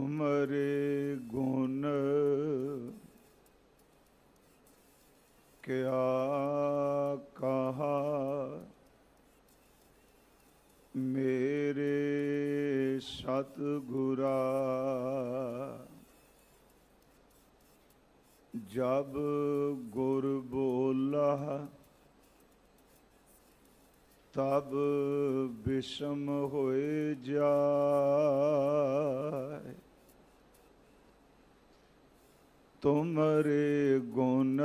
तुमरे गुण क्या कहा मेरे सतगुरा। जब गुर बोला तब विषम होए जाए। तुमरे गुण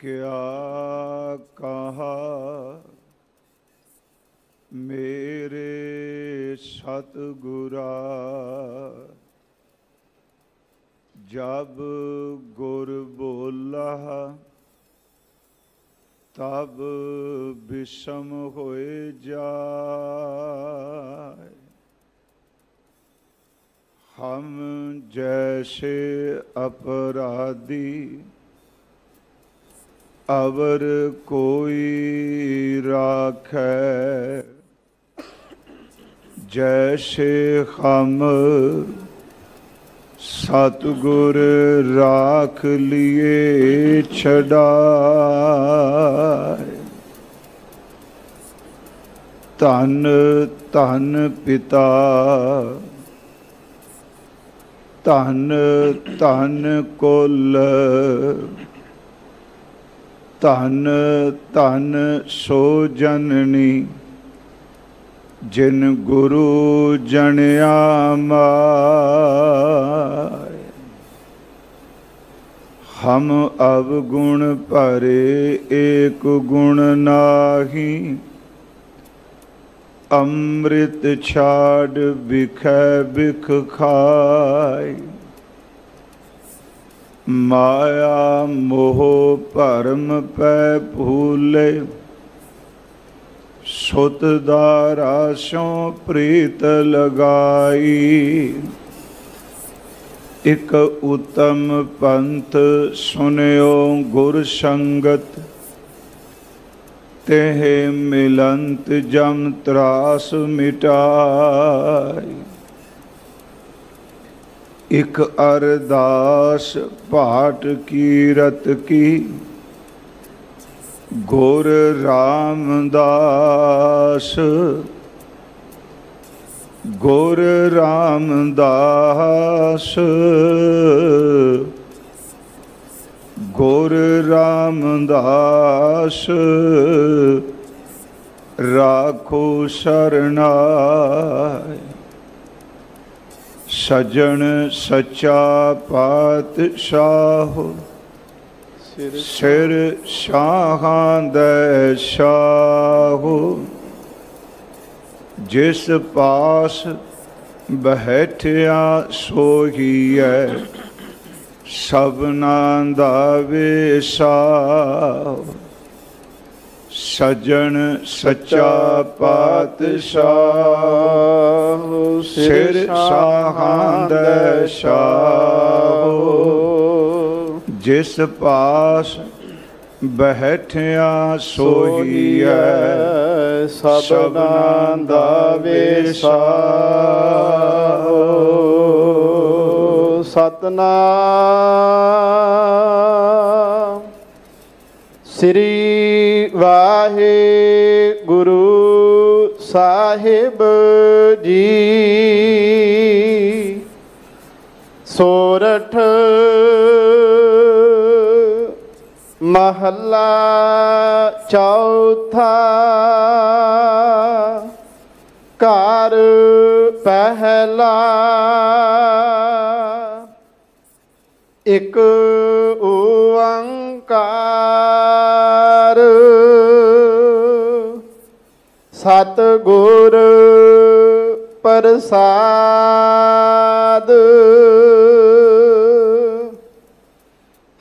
क्या कहा मेरे सतगुरा। जब गुर बोला तब विषम होए जाए। हम जैसे अपराधी अवर कोई राखै, जैसे हम सतगुर राख लिए छड़ाए। धन धन पिता धन धन कुल, धन धन सो जननी जिन गुरु जनिया माय। हम अवगुण भरे एक गुण नाही, अमृत छाड़ बिखै बिख खाय। माया मोह भरम पै भूले, सुत दारा स्यों प्रीत लगाई। एक उत्तम पंथ सुनियो गुर संगत, तेह मिलंत जम त्रास मिटाई। एक अरदास पाठ कीरत की, गुर रामदास गुर रामदास गुर रामदास राखो शरणाय। सजन सच्चा पातशाह, सिर शाहां दे शाहो। जिस पास बैठिया सोहीए, सबनां दा वेसाह। सजन सच्चा पातशाह, सिर शाहां दे शाहो। जिस पास बैठिया सोहीए, सबनां दा वेसाह। सतनाम श्री वाहिगुरु साहिब जी। सोरठ महला चौथा, घर पहला। एक ओंकार सतगुर प्रसाद।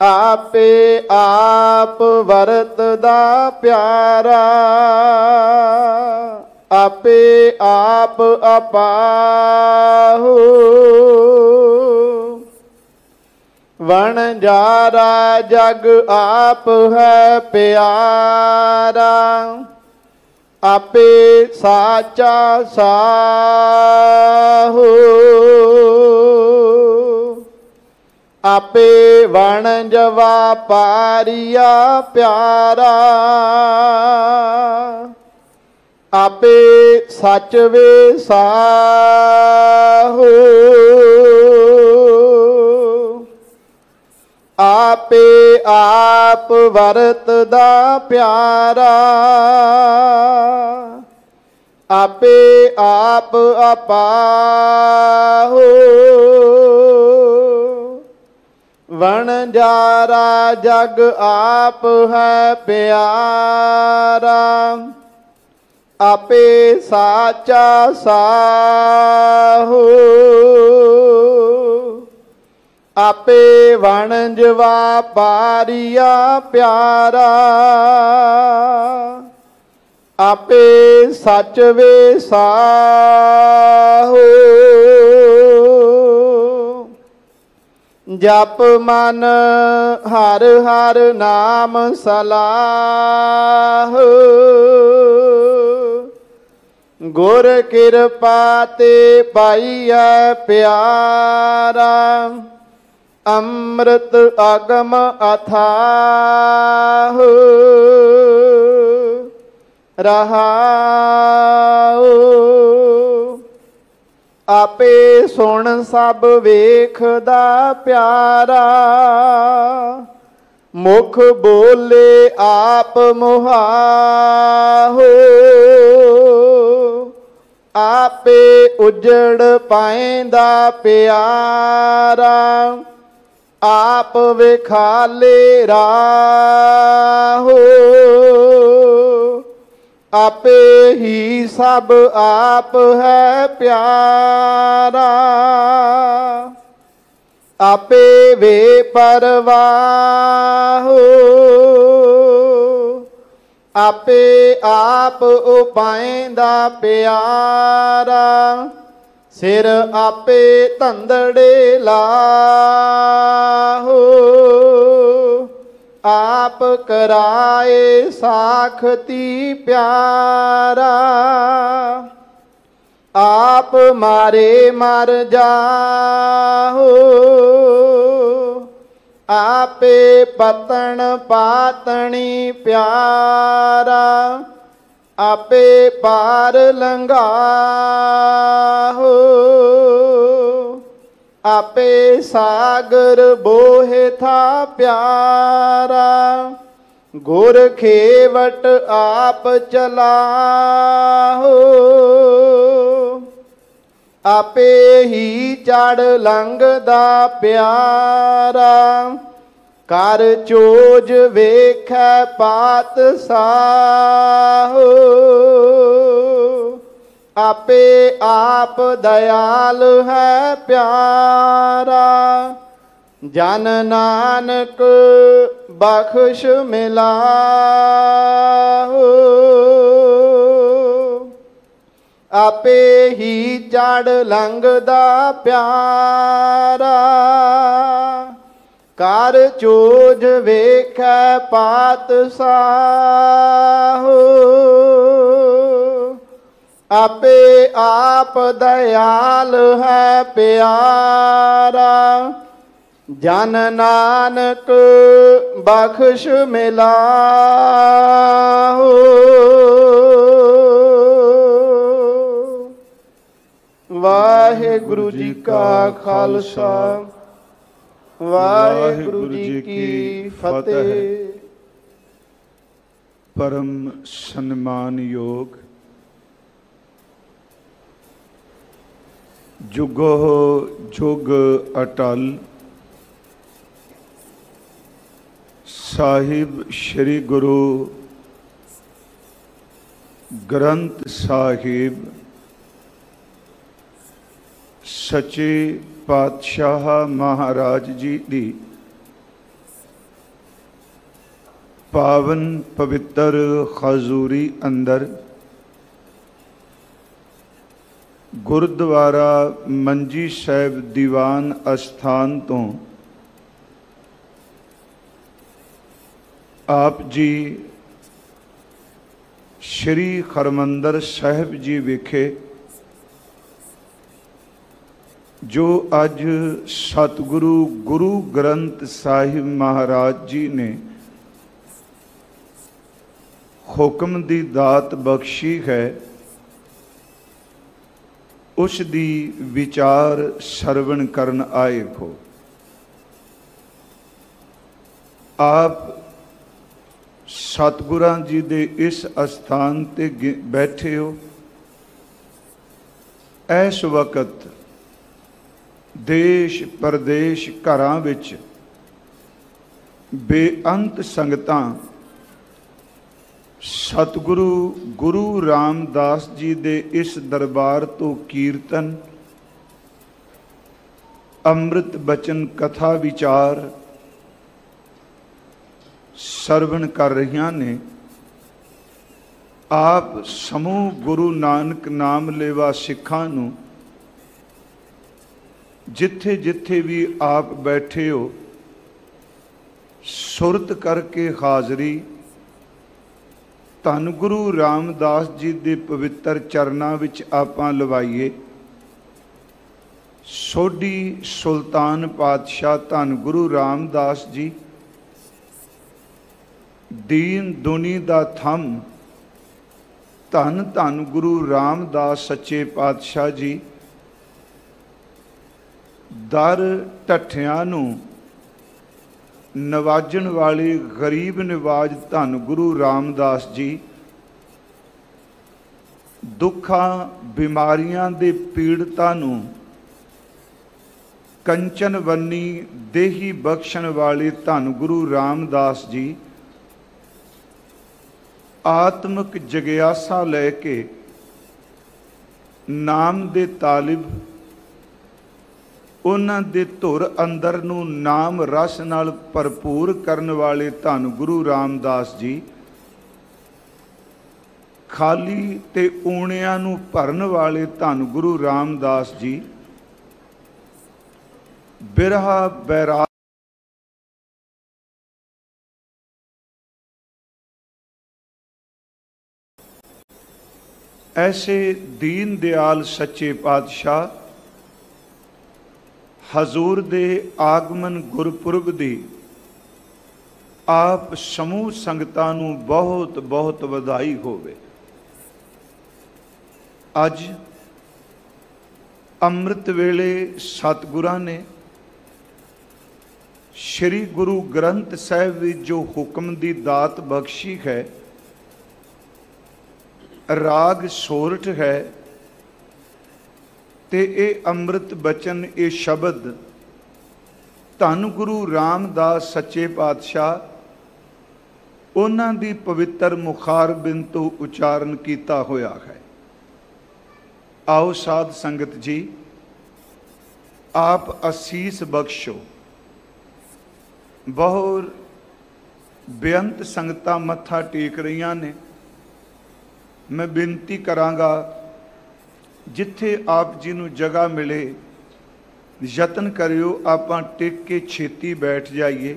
आपे आप वरतदा प्यारा, आपे आप अपाहु। वणजारा जग आप है प्यारा, आपे साचा सार। वणज व्यापारिया प्यारा। आपे सच वे साहू, आपे आप वरतदा प्यारा। आपे आप अपाहु, वणजारा जग आप है प्यारा। आपे साचा साहू, आपे वणज व्यापारिया प्यारा। आपे सच वे साहू, जप मन हर हर नाम सलाह। गुर कृपा ते पाइया प्यारा। अमृत अगम अथाह रहाओ। आपे सुन सब वेखदा प्यारा। मुख बोले आप मुहाहो। आपे उजड़ पाएंदा प्यारा। आप विखाले राहो। आपे ही सब आप है प्यारा। आपे वे परवाहो। आपे आप उपाएंदा प्यारा। सिर आपे धंधड़े लाहो। आप कराए साखती प्यारा। आप मारे मर जाहो। आपे पतन पातनी प्यारा। आपे पार लंघाहो। आपे सागर बोहे था प्यारा। गुर खेवट आप चलाहो। आपे ही चढ़ लंघदा प्यारा। कर चोज वेखै पात साहो। आपे आप दयाल है प्यारा। जन नानक बख्श मिलाहो। आपे ही चढ़ लंघदा प्यारा। कर चोज वेखै पात साहो। आपे आप दयाल है प्यारा। जन नानक बख्श मिलाहो। वाहिगुरु जी का खालसा, वाहिगुरु जी की फतेह। परम सम्मान योग जुगो जुग अटल साहिब श्री गुरु ग्रंथ साहिब सच्चे पातशाह महाराज जी दी पावन पवित्र खजूरी अंदर गुरुद्वारा मंजी साहिब दीवान अस्थान तो आप जी श्री हरमंदर साहिब जी विखे जो अज सतगुरु गुरु ग्रंथ साहिब महाराज जी ने हुक्म दी दात बख्शी है, उस दी विचार सरवण करन आए हो। आप सतगुरां जी दे इस अस्थान ते बैठे हो। इस वक्त देश प्रदेश घरां विच बेअंत संगतां सतगुरु गुरु रामदास जी दे इस दरबार तो कीर्तन, अमृत बचन, कथा विचार सरवण कर रही ने। आप समूह गुरु नानक नाम लेवा सिखां नूं जिथे जिथे भी आप बैठे हो सुरत करके हाजरी धन गुरु रामदास जी दे पवित्र चरनां विच आपां लवाईए। सोढी सुल्तान पातशाह धन गुरु रामदास जी दीन दुनी दा थम धन धन गुरु रामदास सच्चे पातशाह जी दर ढठियां नूं नवाजण वाले गरीब निवाज धन गुरु रामदास जी दुखां बीमारियां दे पीड़ितां नूं कंचन वन्नी देही बख्शण वाले धन गुरु रामदास जी आत्मक जगियासा लैके नाम दे तालिब उन्हां दे धुर अंदर नूं नाम रस नाल भरपूर करन वाले धन गुरु रामदास जी खाली ते ऊणियां नूं भरन वाले धन गुरु रामदास जी बिरहा बैराग ऐसे दीन दयाल सच्चे पातशाह हजूर दे आगमन गुरपुरब दी आप समूह संगतां नूं बहुत बहुत वधाई होवे। अज अमृत वेले सतगुरां ने श्री गुरु ग्रंथ साहिब विच जो हुक्म दी दात बख्शी है, राग सोरठ है ते ये अमृत बचन, ये शब्द धन गुरु रामदास सच्चे पातशाह उन्हां दी पवित्र मुखारबिंद तो उचारण किया होया है। आओ साध संगत जी, आप असीस बख्शो। बहुत बेअंत संगतां मत्था टेक रही ने। मैं बेनती करांगा जिथे आप जी नूं जगह मिले यतन करियो आपां टिक के छेती बैठ जाइए।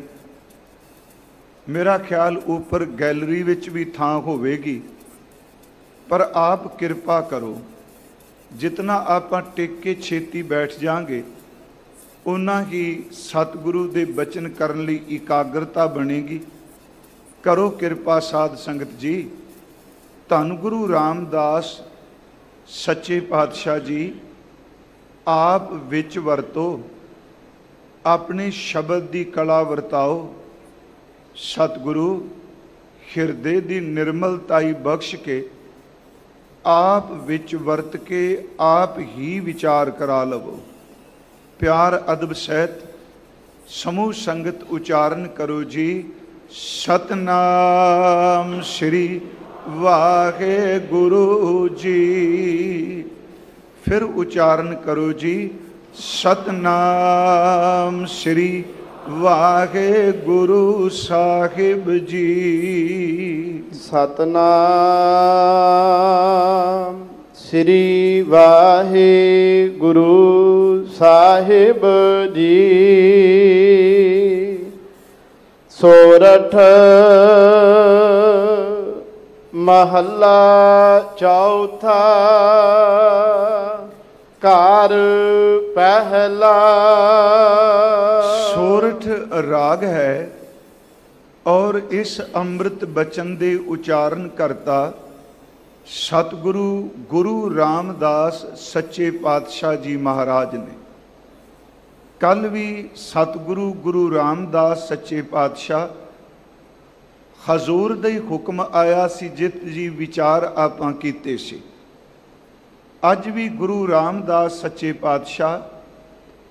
मेरा ख्याल ऊपर गैलरी विच भी थां होवेगी, पर आप कृपा करो जितना आपां टिक के छेती बैठ जाएंगे उन्ना ही सतगुरु दे बचन करन लई इकाग्रता बनेगी। करो कृपा साध संगत जी। धन गुरु रामदास सच्चे पातशाह जी आप विच वरतो, अपने शब्द की कला वरताओ। सतगुरु हिरदे की निर्मलताई बख्श के आप विच वरत के आप ही विचार करा लवो। प्यार अदब सहित समूह संगत उच्चारण करो जी। सतनाम श्री वाहे गुरु जी। फिर उच्चारण करो जी। सतनाम श्री वाहे गुरु साहिब जी। सतनाम श्री वाहे गुरु साहिब जी। सोरठ महला चौथा। कार पहला। सोरठ राग है और इस अमृत बचन दे उचारण करता सतगुरु गुरु रामदास सच्चे पातशाह जी महाराज ने। कल भी सतगुरु गुरु रामदास सच्चे पातशाह हजूर दे हुक्म आया सी जित जी विचार आपां कीते सी। अज भी गुरु रामदास सच्चे पातशाह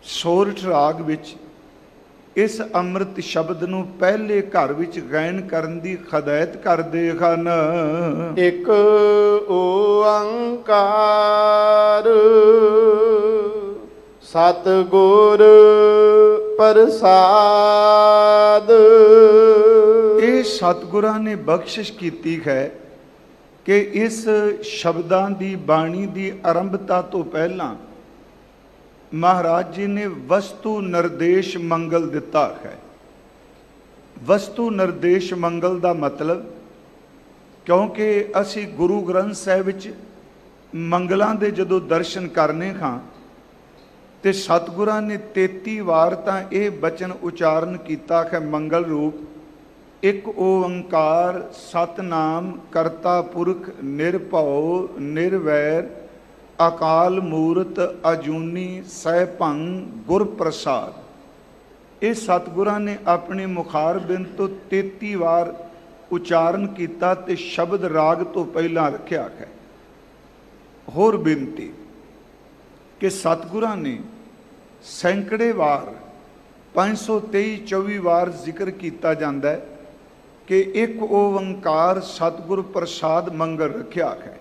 सोरठ राग विच इस अमृत शब्द नूं पहले घर विच गायन करन दी हदायत करदे हन। एक ओंकार सतगुर प्रसाद। ये सतगुरां ने बख्शिश कीती है कि इस शब्दां दी बाणी दी आरंभता तो पहला महाराज जी ने वस्तु निर्देश मंगल दिता है। वस्तु निर्देश मंगल का मतलब, क्योंकि असी गुरु ग्रंथ साहिब विच मंगलों के जदों दर्शन करने हाँ तो सतगुरां ने 33 वार तां ये बचन उचारण किया है मंगल रूप। एक ओंकार सतनाम करता पुरख निरभव निर्वैर अकाल मूरत अजूनी सहभंग गुर प्रसाद। ये सतगुरां ने अपने मुखार बिंद तो 33 वार उचारण किया ते शब्द राग तो पहला रखा है। होर बेनती कि सतगुरां ने सैकड़े वार 523-24 वार जिक्र किया जाता है कि एक ओंकार सतगुर प्रसाद मंगल रखा है।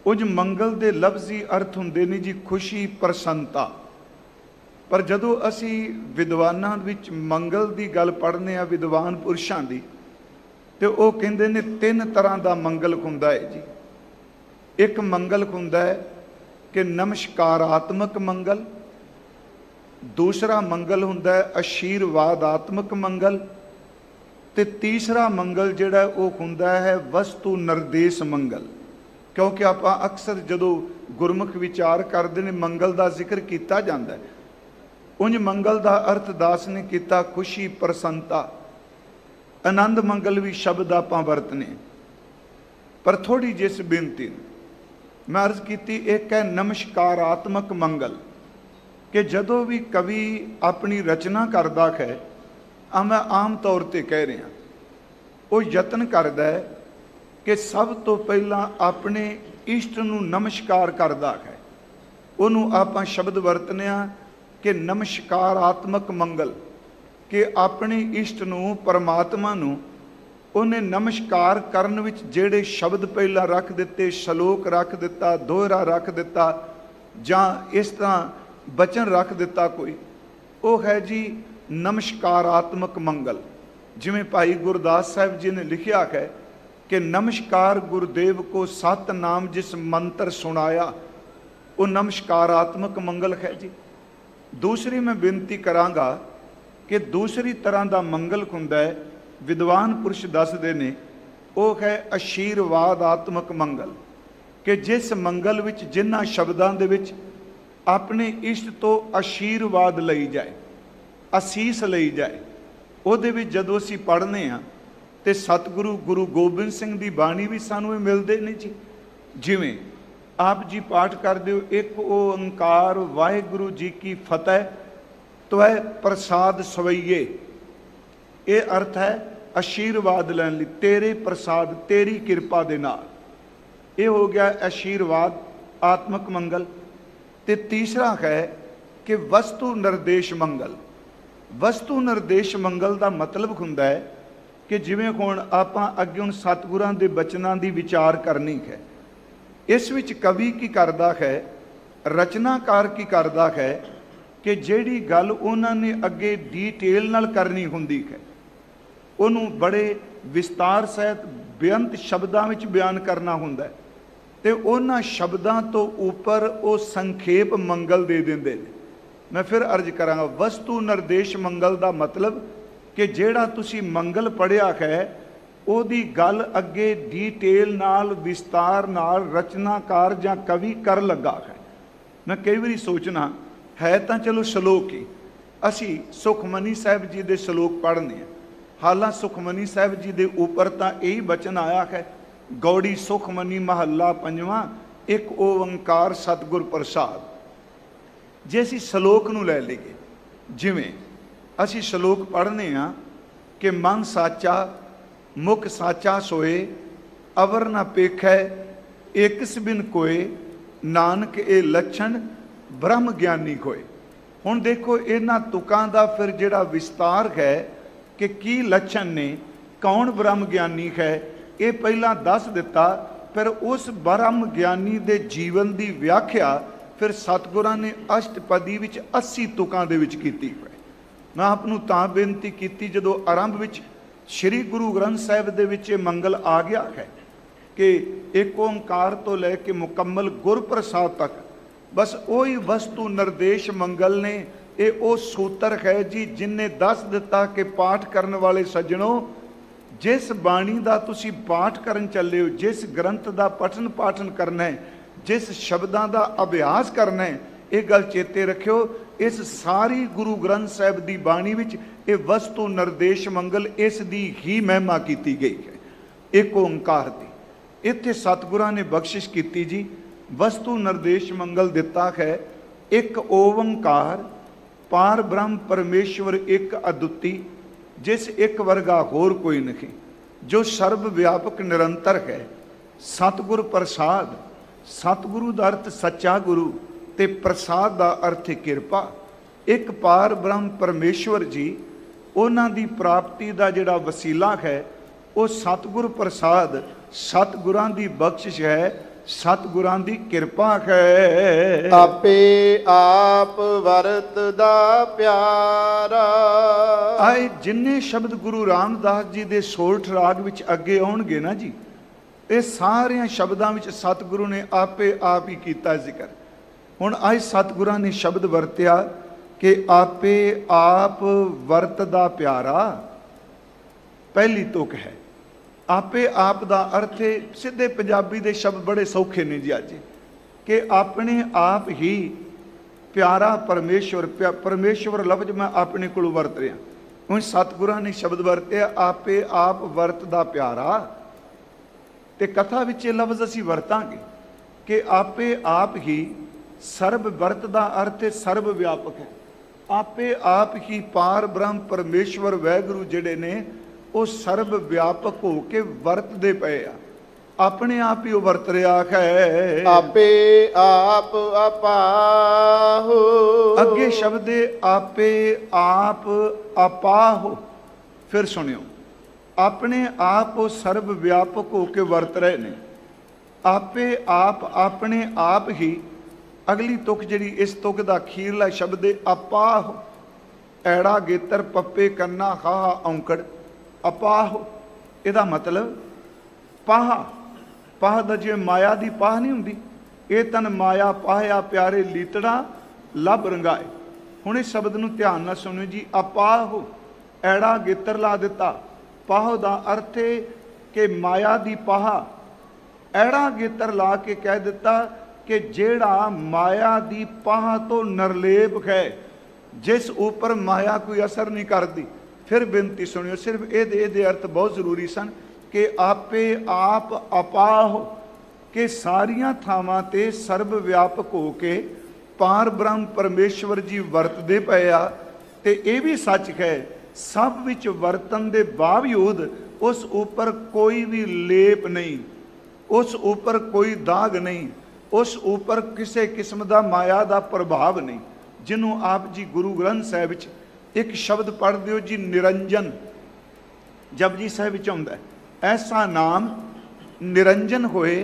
उज मंगल के लफ्जी अर्थ होंदे ने जी खुशी प्रसन्नता। पर जदों असी विद्वानां विच मंगल की गल पढ़ने आ विद्वान पुरुषां दी तो वो कहंदे ने 3 तरह का मंगल हुंदा है जी। एक मंगल हुंदा है कि नमस्कारात्मक मंगल, दूसरा मंगल हुंदा है आशीर्वादात्मक मंगल, ते तीसरा मंगल जिहड़ा वो हुंदा है वस्तु निर्देश मंगल। क्योंकि आप अक्सर जदों गुरमुख विचार करते हैं मंगल का जिक्र किया जाता है। उंज मंगल का अर्थ दास ने किया खुशी प्रसन्नता। आनंद मंगल भी शब्द आप वरतने, पर थोड़ी जिस बेनती मैं अर्ज की, एक है नमस्कारात्मक मंगल कि जदों भी कवि अपनी रचना करता है, मैं आम तौर पर कह रहा, वो यतन करता है कि सब तो पहला अपने इष्ट नूं नमस्कार करता है। उन्होंने आप शब्द वरतने कि नमस्कारात्मक मंगल, कि अपने इष्ट नूं परमात्मा नूं उन्हें नमस्कार करन विच जेड़े शब्द पहला रख दिते, श्लोक रख दिता, दोहरा रख दिता, जां इस तरह बचन रख दिता कोई, वो है जी नमस्कारात्मक मंगल। जिमें भाई गुरदास साहिब जी ने लिखा है कि नमस्कार गुरुदेव को सत नाम जिस मंत्र सुनाया, वो नमस्कारात्मक मंगल है जी। दूसरी मैं बेनती करांगा कि दूसरी तरह का मंगल हुंदा है, विद्वान पुरुष दसदे ने, वो है आशीर्वादात्मक मंगल, कि जिस मंगल विच जिन्हां शब्दां दे विच अपने इष्ट तो आशीर्वाद लई जाए, असीस लई जाए। उहदे विच जदों असीं पढ़ने आ तो सतगुरु गुरु गोबिंद सिंह की बाणी भी सानू मिलते नहीं जी। जिमें आप जी पाठ करते हो, एक ओंकार वाहिगुरु जी की फतेह त्वै प्रसाद सवैये। ये अर्थ है आशीर्वाद लैन लई, तेरे प्रसाद तेरी कृपा दे नाल। ये हो गया आशीर्वाद आत्मक मंगल। ते तीसरा है कि वस्तु निर्देश मंगल। वस्तु निर्देश मंगल का मतलब हुंदा है कि जिवें हुण आपां अगे हुण सतगुरां दे बचनां दी विचार करनी है। इस विच कवि की करदा है, रचनाकार की करदा है कि जिहड़ी गल उन्हां ने अगे डिटेल नाल करनी हुंदी है, उहनूं बड़े विस्तार सहित बेअंत शब्दां विच बयान करना हुंदा है, ते उन्हां शब्दां तो उपर वो संखेप मंगल दे दिंदे ने। मैं फिर अर्ज करांगा, वस्तु निर्देश मंगल का मतलब कि जेड़ा तुसी मंगल पढ़िया है ਉਹਦੀ गल अगे डिटेल नाल विस्तार नाल रचनाकार जां कवि कर लगा है। मैं कई बारी सोचना है तो चलो श्लोक ही असी सुखमनी साहब जी के श्लोक पढ़ने हैं। हालां सुखमनी साहब जी के ऊपर तो यही बचन आया है, गौड़ी सुखमनी महला पंजवां, एक ओंकार सतगुर प्रसाद। जे असी श्लोक नूं लै लईए, जिवें असी श्लोक पढ़ने हाँ कि मन साचा मुख साचा सोए, अवर न पेखै एकस बिन कोए, नानक ए लक्षण ब्रह्म ज्ञानी कोए। हुण देखो इन्हां तुकां दा फिर जिहड़ा विस्तार है कि की लक्षण ने, कौन ब्रह्म ज्ञानी है, ये पहला दस दिता। फिर उस ब्रह्म ज्ञानी दे जीवन की व्याख्या फिर सतगुरां ने अष्टपदी विच 80 तुकां दे विच कीती है। मैं आपनूं तां बेनती कीती जदों आरंभ विच श्री गुरु ग्रंथ साहिब दे विच मंगल आ गया है कि एक ओंकार तो लैके मुकम्मल गुरप्रसाद तक बस वही वस्तु निर्देश मंगल ने, ये वो सूत्र है जी जिन्हें दस दिता कि पाठ करने वाले सज्जनों, जिस बाणी का तुसी पाठ करन चले हो, जिस ग्रंथ का पठन पाठन करना है, जिस शब्दों का अभ्यास करना है, ये गल चेते रखियो। इस सारी गुरु ग्रंथ साहिब की बाणी विच ये वस्तु निर्देश मंगल इस दी ही महिमा की गई है, एक ओंकार की। इत्थे सतगुरां ने बख्शिश की जी, वस्तु निर्देश मंगल दिता है, एक ओंकार पार ब्रह्म परमेश्वर एक अद्विती, जिस एक वर्गा होर कोई नहीं, जो सर्व व्यापक निरंतर है। सतगुर प्रसाद, सतगुरु का अर्थ सच्चा गुरु, ते प्रसाद का अर्थ किरपा। एक पार ब्रह्म परमेश्वर जी, उन्हां दी प्राप्ति का जिहड़ा वसीला है वो सतगुर प्रसाद, सतगुरां दी बख्शिश है, सतगुरां दी किरपा है। आपे आप वरतदा प्यारा। आए जिन्ने शब्द गुरु रामदास जी दे सोरठ राग विच अगे आउणगे ना जी, ये सारे शब्दों विच सतगुरु ने आपे आप ही कीता जिक्र। हुण आज सतगुरां ने शब्द वरत्या कि आपे आप वरतदा प्यारा, पहली तुक है। आपे आप दा अर्थ है, सीधे पंजाबी दे शब्द बड़े सौखे ने जी अज, कि अपने आप ही प्यारा परमेश्वर। परमेश्वर लफ्ज मैं अपने को वरत रहा। हुण सतगुरां ने शब्द वरत्या आपे आप वरतदा प्यारा, ते कथा विच लफ्ज असी वरतांगे कि आपे आप ही सर्व वरत दा अर्थ है सर्व व्यापक है। आपे आप ही पार ब्रह्म परमेश्वर वैगुरु जिहड़े ने वो सर्व व्यापक हो के वरतदे पे आ, अपने आप ही वो वरत रहा है। आपे आप अपाहो। अगे शब्द है आपे आप अपाहो। फिर सुनियो, अपने आप वो सर्व व्यापक हो के वरत रहे ने। आपे आप अपने आप ही। अगली तुक जी इस तुक का अखीरला शब्द है अपाह। ऐड़ा गेतर पप्पे कन्ना हाहा औंकड़, अपाह। इहदा मतलब पाह, पाह दा जिवें माया की पाह नहीं हुंदी, ये तन माया पाहया प्यारे लीतड़ा लभ रंगाए। हुण इस शब्द नूं ध्यान नाल सुणियो जी, अपाह ऐड़ा गेतर ला दिता। पाह दा अर्थ है कि माया की पाह, ऐड़ा गेतर ला के कह दिता कि जेड़ा माया की पाह तो निर्लेप है, जिस ऊपर माया कोई असर नहीं करती। फिर बेनती सुनियो, सिर्फ ये अर्थ बहुत जरूरी सन कि आपे आप अपाह के सारिया थावां ते सर्व व्यापक हो के पार ब्रह्म परमेश्वर जी वरतदे पे आ। ते ये भी सच है, सब विच वरतन दे बावजूद उस ऊपर कोई भी लेप नहीं, उस ऊपर कोई दाग नहीं, उस ऊपर किसी किस्म का माया का प्रभाव नहीं। जिन्हों आप जी गुरु ग्रंथ साहिब विच एक शब्द पढ़ दियो जी, निरंजन। जपजी साहिब विच आउंदा है, ऐसा नाम निरंजन होए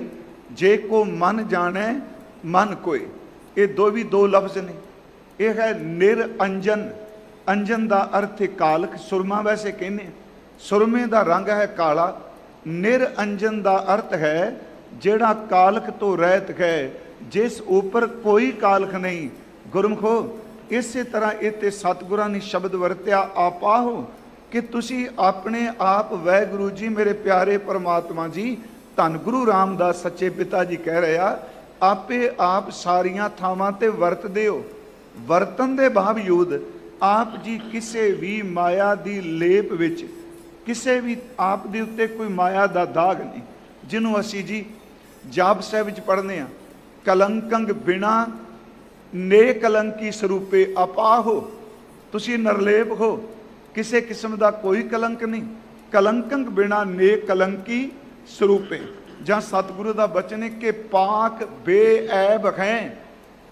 जे को मन जाने मन कोई। ये दो लफ्ज ने। यह है निरंजन। अंजन का अर्थ है कालख, सुरमा वैसे कहने, सुरमे का रंग है काला। निरंजन का अर्थ है जेड़ा कालख तो रहत है, जिस ऊपर कोई कालख नहीं। गुरमुखो इस तरह इत्ते सतगुरां ने शब्द वरत्या आपाहो कि तुसी अपने आप वैगुरु जी, मेरे प्यारे परमात्मा जी, धन गुरु रामदास सच्चे पिता जी कह रहे आ ਆਪੇ ਆਪ ਸਾਰੀਆਂ ਥਾਵਾਂ ਤੇ ਵਰਤਦੇ ਹੋ। ਵਰਤਨ ਦੇ ਬਾਵਜੂਦ ਆਪ ਜੀ ਕਿਸੇ ਵੀ ਮਾਇਆ ਦੀ ਲੇਪ ਵਿੱਚ, ਕਿਸੇ ਵੀ ਆਪ ਦੇ ਉੱਤੇ ਕੋਈ ਮਾਇਆ ਦਾ ਦਾਗ ਨਹੀਂ, ਜਿਹਨੂੰ ਅਸੀਂ ਜੀ ਜਾਪ ਸਾਹਿਬ ਵਿੱਚ ਪੜ੍ਹਦੇ ਹਾਂ, ਕਲੰਕੰਗ ਬਿਨਾ ਨੇ ਕਲੰਕੀ ਸਰੂਪੇ ਅਪਾਹੋ। ਤੁਸੀਂ ਨਿਰਲੇਪ ਹੋ, ਕਿਸੇ ਕਿਸਮ ਦਾ ਕੋਈ ਕਲੰਕ ਨਹੀਂ। ਕਲੰਕੰਗ ਬਿਨਾ ਨੇ ਕਲੰਕੀ ਸਰੂਪੇ, ਜਾਂ ਸਤਿਗੁਰੂ ਦਾ ਬਚਨ ਹੈ ਕਿ ਪਾਕ ਬੇਐਬ ਹੈ।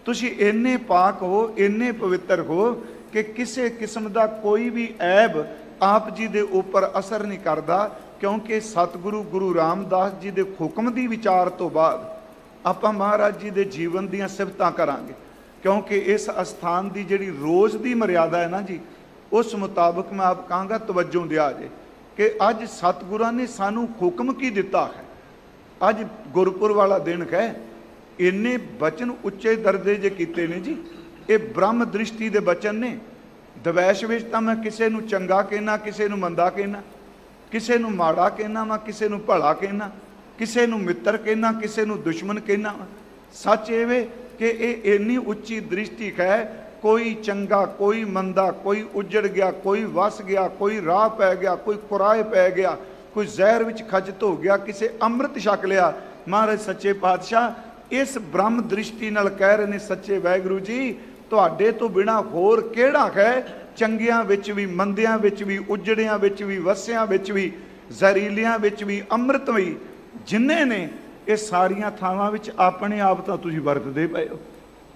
ਤੁਸੀਂ ਇੰਨੇ ਪਾਕ ਹੋ, ਇੰਨੇ ਪਵਿੱਤਰ ਹੋ ਕਿ ਕਿਸੇ ਕਿਸਮ ਦਾ ਕੋਈ ਵੀ ਐਬ ਆਪ ਜੀ ਦੇ ਉੱਪਰ ਅਸਰ ਨਹੀਂ ਕਰਦਾ, ਕਿਉਂਕਿ ਸਤਿਗੁਰੂ ਗੁਰੂ ਰਾਮਦਾਸ ਜੀ ਦੇ ਹੁਕਮ ਦੀ ਵਿਚਾਰ ਤੋਂ ਬਾਅਦ ਆਪਾਂ ਮਹਾਰਾਜ ਜੀ ਦੇ ਜੀਵਨ ਦੀਆਂ ਸਿਫਤਾਂ ਕਰਾਂਗੇ, ਕਿਉਂਕਿ ਇਸ ਅਸਥਾਨ ਦੀ ਜਿਹੜੀ ਰੋਜ਼ ਦੀ ਮਰਿਆਦਾ ਹੈ ਨਾ ਜੀ, ਉਸ ਮੁਤਾਬਕ ਮੈਂ ਆਪ ਕਹਾਂਗਾ ਤਵੱਜੋ ਦਿਆ ਜੇ ਕਿ ਅੱਜ ਸਤਿਗੁਰਾਂ ਨੇ ਸਾਨੂੰ ਹੁਕਮ ਕੀ ਦਿੱਤਾ ਹੈ। ਅੱਜ ਗੁਰਪੁਰ ਵਾਲਾ ਦਿਨ ਹੈ, ਇੰਨੇ ਬਚਨ ਉੱਚੇ ਦਰਜੇ ਜੇ ਕੀਤੇ ਨੇ ਜੀ, ਇਹ ਬ੍ਰਹਮ ਦ੍ਰਿਸ਼ਟੀ ਦੇ ਬਚਨ ਨੇ। ਦਵੈਸ਼ ਵਿੱਚ ਤਾਂ ਮੈਂ ਕਿਸੇ ਨੂੰ ਚੰਗਾ ਕਹਿਣਾ, ਕਿਸੇ ਨੂੰ ਮੰਦਾ ਕਹਿਣਾ, ਕਿਸੇ ਨੂੰ ਮਾੜਾ ਕਹਿਣਾ ਵਾ, ਕਿਸੇ ਨੂੰ ਭਲਾ ਕਹਿਣਾ, ਕਿਸੇ ਨੂੰ ਮਿੱਤਰ ਕਹਿਣਾ, ਕਿਸੇ ਨੂੰ ਦੁਸ਼ਮਣ ਕਹਿਣਾ। ਸੱਚ ਇਹ ਵੇ ਕਿ ਇਹ ਇੰਨੀ ਉੱਚੀ ਦ੍ਰਿਸ਼ਟੀ ਹੈ, ਕੋਈ ਚੰਗਾ ਕੋਈ ਮੰਦਾ, ਕੋਈ ਉੱਜੜ ਗਿਆ, ਕੋਈ ਵਸ ਗਿਆ, ਕੋਈ ਰਾਹ ਪੈ ਗਿਆ, ਕੋਈ ਕੁਰਾਏ ਪੈ ਗਿਆ, ਕੋਈ ਜ਼ਹਿਰ ਵਿੱਚ ਖਜਤ ਹੋ ਗਿਆ, ਕਿਸੇ ਅੰਮ੍ਰਿਤ ਛਕ ਲਿਆ। ਮਹਾਰਾਜ ਸੱਚੇ ਪਾਤਸ਼ਾਹ ਇਸ ਬ੍ਰਹਮ ਦ੍ਰਿਸ਼ਟੀ ਨਾਲ ਕਹਿ ਰਹੇ ਨੇ, ਸੱਚੇ ਵਾਹਿਗੁਰੂ ਜੀ ਤੁਹਾਡੇ ਤੋਂ ਬਿਨਾ ਹੋਰ ਕਿਹੜਾ ਹੈ, ਚੰਗਿਆਂ ਵਿੱਚ ਵੀ, ਮੰਦਿਆਂ ਵਿੱਚ ਵੀ, ਉੱਜੜਿਆਂ ਵਿੱਚ ਵੀ, ਵਸਿਆਂ ਵਿੱਚ ਵੀ, ਜ਼ਹਿਰੀਲਿਆਂ ਵਿੱਚ ਵੀ, ਅੰਮ੍ਰਿਤ ਵੀ, ਜਿੰਨੇ ਨੇ ਇਹ ਸਾਰੀਆਂ ਥਾਵਾਂ ਵਿੱਚ ਆਪਣੇ ਆਪ ਤਾਂ ਤੁਸੀਂ ਵਰਤਦੇ ਪਏ ਹੋ।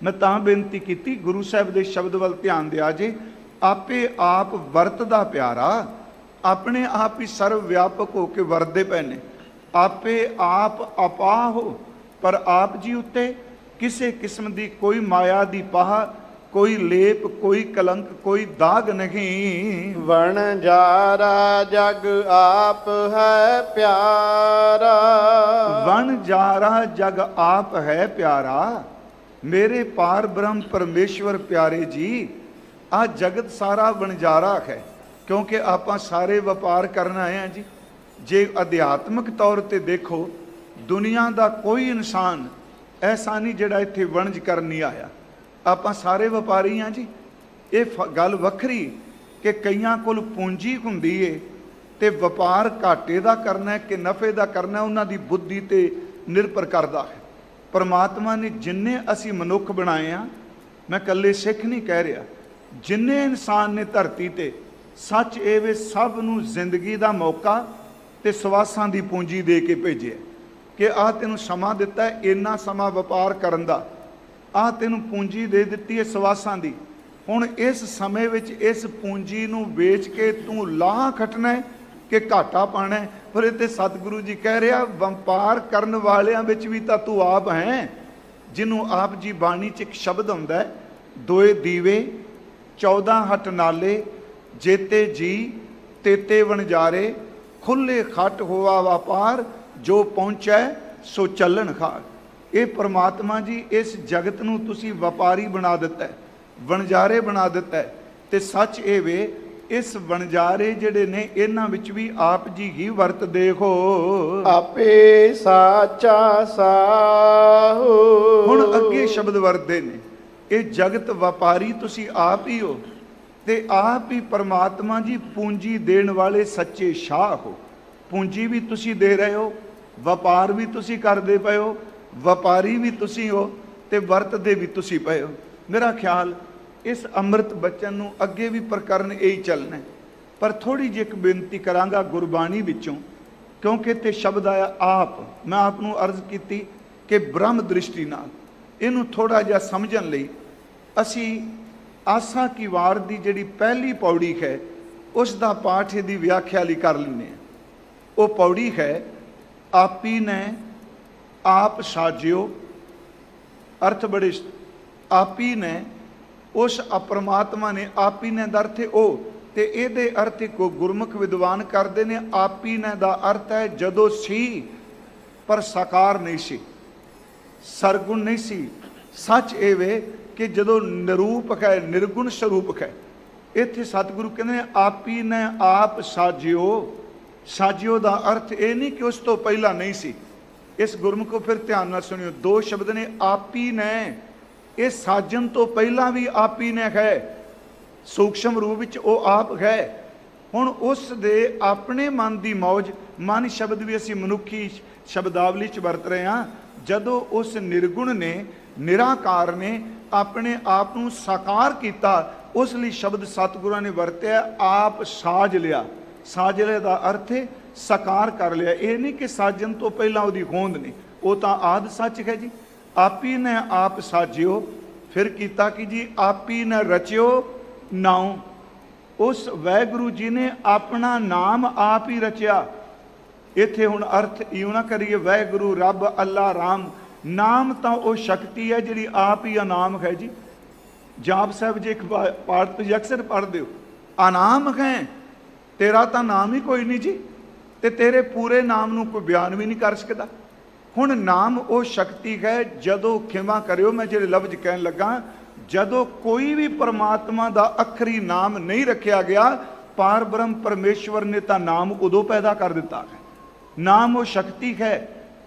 ਮੈਂ ਤਾਂ ਬੇਨਤੀ ਕੀਤੀ ਗੁਰੂ ਸਾਹਿਬ ਦੇ ਸ਼ਬਦ ਵੱਲ ਧਿਆਨ ਦਿਆ ਜੇ, ਆਪੇ ਆਪ ਵਰਤਦਾ ਪਿਆਰਾ, ਆਪਣੇ ਆਪ ਹੀ ਸਰਵ ਵਿਆਪਕ ਹੋ ਕੇ ਵਰਤਦੇ ਪਏ ਨੇ। ਆਪੇ ਆਪ ਅਪਾਹ ਹੋ, ਪਰ ਆਪ ਜੀ ਉੱਤੇ ਕਿਸੇ ਕਿਸਮ ਦੀ ਕੋਈ ਮਾਇਆ ਦੀ ਪਾਹ, ਕੋਈ ਲੇਪ, ਕੋਈ ਕਲੰਕ, ਕੋਈ ਦਾਗ ਨਹੀਂ। ਵਣਜਾਰਾ ਜਗ ਆਪ ਹੈ ਪਿਆਰਾ। ਵਣਜਾਰਾ ਜਗ ਆਪ ਹੈ ਪਿਆਰਾ। ਮੇਰੇ ਪਾਰ ਬ੍ਰਹਮ ਪਰਮੇਸ਼ਵਰ ਪਿਆਰੇ ਜੀ, ਆਹ ਜਗਤ ਸਾਰਾ ਵਣਜਾਰਾ ਹੈ, ਕਿਉਂਕਿ ਆਪਾਂ ਸਾਰੇ ਵਪਾਰ ਕਰਨ ਆਏ ਹਾਂ ਜੀ। ਜੇ ਅਧਿਆਤਮਿਕ ਤੌਰ ਤੇ ਦੇਖੋ, ਦੁਨੀਆ ਦਾ ਕੋਈ ਇਨਸਾਨ ਐਸਾ ਨਹੀਂ ਜਿਹੜਾ ਇੱਥੇ ਵਣਜ ਕਰਨ ਨਹੀਂ ਆਇਆ। ਆਪਾਂ ਸਾਰੇ ਵਪਾਰੀ ਹਾਂ ਜੀ। ਇਹ ਗੱਲ ਵੱਖਰੀ ਕਿ ਕਈਆਂ ਕੋਲ ਪੂੰਜੀ ਹੁੰਦੀ ਏ ਤੇ ਵਪਾਰ ਘਾਟੇ ਦਾ ਕਰਨਾ ਕਿ ਨਫੇ ਦਾ ਕਰਨਾ, ਉਹਨਾਂ ਦੀ ਬੁੱਧੀ ਤੇ ਨਿਰਭਰ ਕਰਦਾ ਹੈ। ਪਰਮਾਤਮਾ ਨੇ ਜਿੰਨੇ ਅਸੀਂ ਮਨੁੱਖ ਬਣਾਏ ਆ, ਮੈਂ ਇਕੱਲੇ ਸਿੱਖ ਨਹੀਂ ਕਹਿ ਰਿਹਾ, ਜਿੰਨੇ ਇਨਸਾਨ ਨੇ ਧਰਤੀ ਤੇ, ਸੱਚ ਇਹ ਵੇ ਸਭ ਨੂੰ ਜ਼ਿੰਦਗੀ ਦਾ ਮੌਕਾ ਤੇ ਸਵਾਸਾਂ ਦੀ ਪੂੰਜੀ ਦੇ ਕੇ ਭੇਜਿਆ ਕਿ ਆਹ ਤੈਨੂੰ ਸਮਾਂ ਦਿੱਤਾ ਹੈ, ਇੰਨਾ ਸਮਾਂ ਵਪਾਰ ਕਰਨ ਦਾ, ਆਹ ਤੈਨੂੰ ਪੂੰਜੀ ਦੇ ਦਿੱਤੀ ਹੈ ਸਵਾਸਾਂ ਦੀ। ਹੁਣ ਇਸ ਸਮੇਂ ਵਿੱਚ ਇਸ ਪੂੰਜੀ ਨੂੰ ਵੇਚ ਕੇ ਤੂੰ ਲਾਹਾ ਖੱਟਣਾ ਕਿ ਘਾਟਾ ਪਾਣਾ। ਪਰ ਇਹ ਤੇ ਸਤਿਗੁਰੂ ਜੀ ਕਹਿ ਰਿਹਾ, ਵਪਾਰ ਕਰਨ ਵਾਲਿਆਂ ਵਿੱਚ ਵੀ ਤਾਂ ਤੂੰ ਆਪ ਹੈ, ਜਿਹਨੂੰ ਆਪ ਜੀ ਬਾਣੀ 'ਚ ਇੱਕ ਸ਼ਬਦ ਹੁੰਦਾ ਹੈ, ਦੋਏ ਦੀਵੇ 14 ਹਟ ਨਾਲੇ, ਜੇਤੇ ਜੀ ਤੇਤੇ ਵਣਜਾਰੇ, ਖੁੱਲੇ ਖੱਟ ਹੋਆ ਵਪਾਰ, ਜੋ ਪਹੁੰਚੈ ਸੋ ਚੱਲਣ ਖਾਰ। ਇਹ ਪਰਮਾਤਮਾ ਜੀ ਇਸ ਜਗਤ ਨੂੰ ਤੁਸੀਂ ਵਪਾਰੀ ਬਣਾ ਦਿੱਤਾ ਹੈ, ਵਣਜਾਰੇ ਬਣਾ ਦਿੱਤਾ ਹੈ। ਤੇ ਸੱਚ ਇਹ ਵੇ, ਇਸ ਵਣਜਾਰੇ ਜਿਹੜੇ ਨੇ ਇਹਨਾਂ ਵਿੱਚ ਵੀ ਆਪ ਜੀ ਹੀ ਵਰਤਦੇ ਹੋ। ਆਪੇ ਸਾਚਾ ਸਾਹੂ। ਹੁਣ ਅੱਗੇ ਸ਼ਬਦ ਵਰਤਦੇ ਨੇ, ਇਹ ਜਗਤ ਵਪਾਰੀ ਤੁਸੀਂ ਆਪ ਹੀ ਹੋ, ਤੇ ਆਪ ਹੀ ਪਰਮਾਤਮਾ ਜੀ ਪੂੰਜੀ ਦੇਣ ਵਾਲੇ ਸੱਚੇ ਸ਼ਾਹ ਹੋ। ਪੂੰਜੀ ਵੀ ਤੁਸੀਂ ਦੇ ਰਹੇ ਹੋ, ਵਪਾਰ ਵੀ ਤੁਸੀਂ ਕਰਦੇ ਪਏ ਹੋ, ਵਪਾਰੀ ਵੀ ਤੁਸੀਂ ਹੋ ਤੇ ਵਰਤਦੇ ਵੀ ਤੁਸੀਂ ਪਏ ਹੋ। ਮੇਰਾ ਖਿਆਲ ਇਸ ਅੰਮ੍ਰਿਤ ਬਚਨ ਨੂੰ ਅੱਗੇ ਵੀ ਪ੍ਰਕਰਨ ਇਹੀ ਚੱਲਣਾ। ਪਰ ਥੋੜੀ ਜਿਹੀ ਇੱਕ ਬੇਨਤੀ ਕਰਾਂਗਾ ਗੁਰਬਾਣੀ ਵਿੱਚੋਂ, ਕਿਉਂਕਿ ਇੱਥੇ ਸ਼ਬਦ ਆਇਆ ਆਪ। ਮੈਂ ਆਪ ਨੂੰ ਅਰਜ਼ ਕੀਤੀ ਕਿ ਬ੍ਰਹਮ ਦ੍ਰਿਸ਼ਟੀ ਨਾਲ ਇਹਨੂੰ ਥੋੜਾ ਜਿਹਾ ਸਮਝਣ ਲਈ ਅਸੀਂ ਆਸਾ ਕੀ ਵਾਰ ਦੀ ਜਿਹੜੀ ਪਹਿਲੀ ਪੌੜੀ ਹੈ ਉਸ ਦਾ ਪਾਠ ਇਹਦੀ ਵਿਆਖਿਆ ਲਈ ਕਰ ਲੈਂਦੇ ਹਾਂ। ਉਹ ਪੌੜੀ ਹੈ, ਆਪੀ ਨੇ ਆਪ ਸਾਜਿਓ। ਅਰਥ ਬੜੇ, ਆਪੀ ਨੇ, ਉਸ ਅਪਰਮਾਤਮਾ ਨੇ, ਆਪੀ ਨੇ ਦਾ ਅਰਥ ਹੈ ਉਹ, ਤੇ ਇਹਦੇ ਅਰਥ ਕੋ ਗੁਰਮੁਖ ਵਿਦਵਾਨ ਕਰਦੇ ਨੇ, ਆਪੀ ਨੇ ਦਾ ਅਰਥ ਹੈ ਜਦੋਂ ਸੀ ਪਰ ਸਾਕਾਰ ਨਹੀਂ ਸੀ, ਸਰਗੁਣ ਨਹੀਂ ਸੀ। ਸੱਚ ਇਹ ਵੇ ਕਿ ਜਦੋਂ ਨਿਰੂਪਕ ਹੈ, ਨਿਰਗੁਣ ਸਰੂਪਕ ਹੈ। ਇੱਥੇ ਸਤਿਗੁਰੂ ਕਹਿੰਦੇ ਨੇ ਆਪੀ ਨੇ ਆਪ ਸਾਜਿਓ। ਸਾਜਿਓ ਦਾ ਅਰਥ ਇਹ ਨਹੀਂ ਕਿ ਉਸ ਤੋਂ ਪਹਿਲਾਂ ਨਹੀਂ ਸੀ, इस गुरमुखो फिर ध्यान नाल सुनियो, दो शब्द ने आपी ने, ये साजन तो पहला भी आपी ने है, सूक्ष्म रूप विच वो आप है। हुण उस दे अपने मन की मौज, मन शब्द भी असीं मनुखी शब्दावली च वरत रहे हाँ, जदों उस निर्गुण ने निराकार ने अपने आप नूं साकार किया, उस लिए शब्द सतगुरां ने वरत्या आप साज लिया। साजले का अर्थ है साकार कर लिया। ये नहीं कि साजन तो पहला उसकी होंद नहीं, वो तो आद सच है जी। आपी ने आप साजियो, फिर किया कि जी आपी ने रचियो नाउ, उस वाहगुरु जी ने अपना नाम आप ही रचिया। इत्थे हुण अर्थ इउं ना करिए वाहगुरु रब अल्लाह राम, नाम तो वो शक्ति है जिहड़ी आप ही अनाम है जी। जाप साहब जी एक पाठ तुसीं अक्सर पढ़दे हो, अनाम है तेरा तो नाम ही कोई नहीं जी, ते तेरे पूरे नाम नूं कोई बयान भी नहीं कर सकता। हुण नाम वो शक्ति है, जदों खिमा करियो मैं जिहड़े लफ्ज कहन लगा, जदों कोई भी परमात्मा दा आखरी नाम नहीं रखा गया, पार ब्रह्म परमेश्वर ने तो नाम उदों पैदा कर दिता है। नाम वो शक्ति है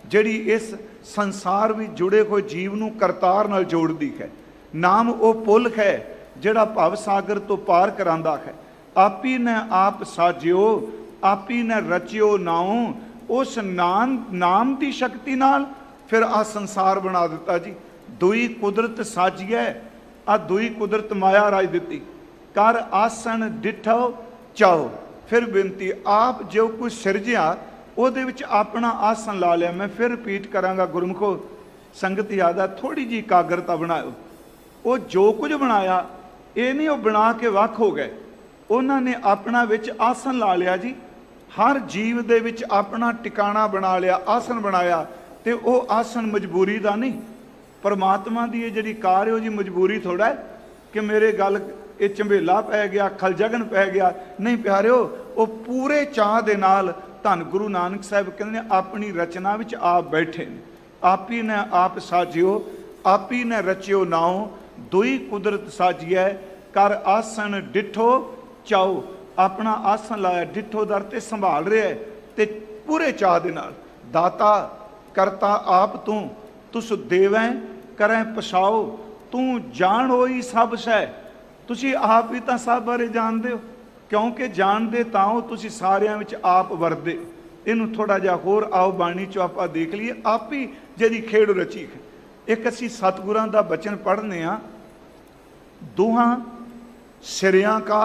जिहड़ी इस संसार में जुड़े हुए जीव नूं करतार नाल जोड़दी है। नाम वो पुल है जिहड़ा भव सागर तो पार करांदा है। आपी ने आप साजियो, आपी ने रचियो नाओ, उस नाम की शक्ति नाल फिर आ संसार बना दिता जी। दुई कुदरत साजिए, आ दुई कुदरत माया राज दिती, कर आसन डिठो चाओ। फिर बेनती, आप जो कुछ सिरजिया ਉਹਦੇ ਵਿੱਚ अपना आसन ला लिया। मैं फिर रिपीट करांगा गुरमुखो, संगत याद है, थोड़ी जी एकाग्रता बनाओ। वो जो कुछ बनाया ये नहीं वो बना के वख हो गए, उन्होंने अपना विच आसन ला लिया जी। हर जीव दे विच अपना टिकाणा बना लिया, आसन बनाया। तो वो आसन मजबूरी का नहीं, परमात्मा की ये जी कार है जी मजबूरी थोड़ा है कि मेरे गल ये झंबेला पै गया, खलजगन पै गया, नहीं प्यारिओ। वो पूरे चाह दे नाल धन गुरु नानक साहब कहते हैं अपनी रचना विच आप बैठे ने। आप ही ने आप साजियो, आप ही ने रचियो नाओ, दुई कुदरत साजिए, कर आसन डिठो चाओ। अपना आसन लाया, डिठो दर ते संभाल रहा है, ते पूरे चाह दे नाल। दाता करता आप तू, तुस देवैं करें पछाओ, तू जान होई सब शै। तुसी आप ही तो सब बारे जानते हो, क्योंकि जानते ताओ तुसी सारियां विच आप वरदे। इनू थोड़ा जिहा होर आओ बाणी चो आपां देख लीए, आप ही जिहड़ी खेड़ रची है। एक असीं सतगुरां दा बचन पढ़ने आ, दोहां सिरियां का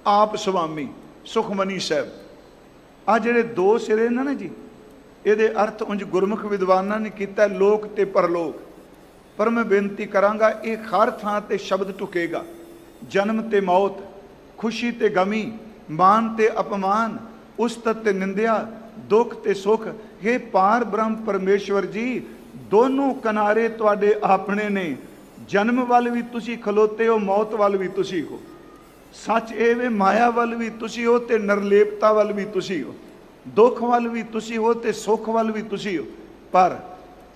आप स्वामी सुखमनी साहब। आ जिहड़े दो सिरे ने ना जी, इहदे अर्थ उंज गुरमुख विद्वानां ने कीता लोक ते परलोक। पर मैं बेनती करांगा, ये हर थां ते शब्द टुकेगा। जन्म ते मौत, खुशी ते गमी, मान ते अपमान, उस्तत ते निंदिया, दुख ते सुख। हे पार ब्रह्म परमेश्वर जी, दोनों किनारे तुहाडे अपने ने। जन्म वाल भी तुसी खलोते हो, मौत वाल भी तुसी हो। सच ये वे माया वाल भी तुसी हो, ते निर्लेपता वाल भी तुसी हो। दुख वाल भी तुसी हो, ते सुख वाल भी तुसी हो। पर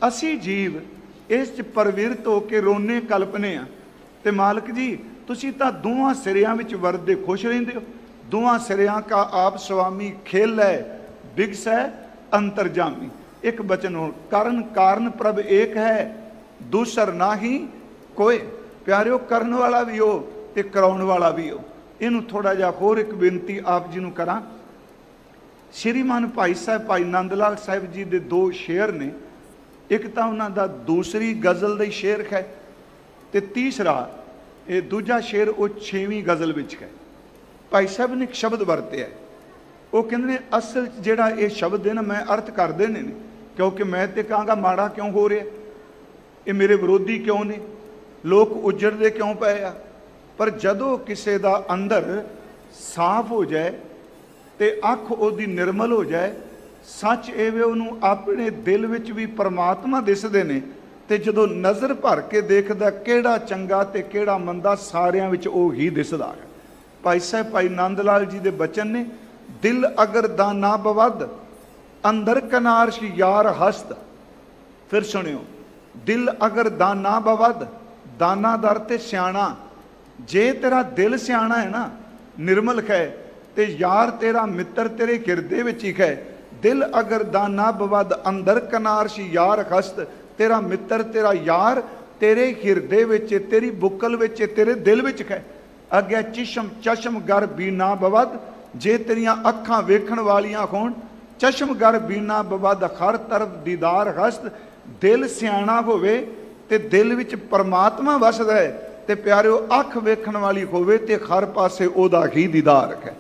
असी जीव इस प्रवृत्त होकर रोने कल्पने आ, ते मालक जी तुसी तां दोवां सिरियां विच वरदे खुश रहिंदे हो। दोवां सिरियां का आप स्वामी, खेल है बिगस है अंतरजामी। एक बचन हो, कारण कारण प्रभ एक है, दूसर ना ही कोई। प्यारिओ, करन वाला भी हो ते कराउण वाला भी हो। इनू थोड़ा जिहा होर एक बेनती आप जी नूं करां। श्रीमान भाई साहब भाई नंद लाल साहब जी दे दो शेर ने, एक तो उन्हां दा दूसरी गज़ल दा शेर है, ते तीसरा ये दूजा शेर वो 6वीं गज़ल विच है। भाई साहब ने एक शब्द वरत्या, वो कहते हैं असल जिहड़ा ये शब्द है ना, मैं अर्थ कर देने ने, क्योंकि मैं तो कहांगा माड़ा क्यों हो रहा, ये मेरे विरोधी क्यों ने, लोग उजड़ते क्यों पे आ। पर जदों किसी का अंदर साफ हो जाए तो अख उहदी निर्मल हो जाए, सच एवे उन्होंने अपने दिल विच भी परमात्मा दिसदे ने। ते जदों नज़र भर के देखदा किहड़ा चंगा ते किहड़ा मंदा, सारियां विच ओह ही दिसदा है। भाई साहब भाई नंद लाल जी दे बचन ने, दिल अगर दाना बवद, अंदर कनारश यार हस्त। फिर सुनियो, दिल अगर दाना बवद, दाना दर ते सियाणा। जे तेरा दिल सियाणा है ना, निर्मल है, ते यार तेरा मित्र तेरे हिरदे विच ही है। दिल अगर दाना बवद अंदर कनारश यार हस्त, तेरा मित्र तेरा यार तेरे हिरदे विच, तेरी बुकल विच, तेरे दिल विच है। अगे चिशम चशम गर बीना बवद, जे तेरिया अखां वेखण वालियां होण, चशम गर बीना बवद हर तरफ दीदार हस्त, दिल सियाणा होवे ते दिल विच परमात्मा वसदा है, ते प्यारिओ अख वेखण वाली होवे ते हर पासे ओदा ही दीदार है।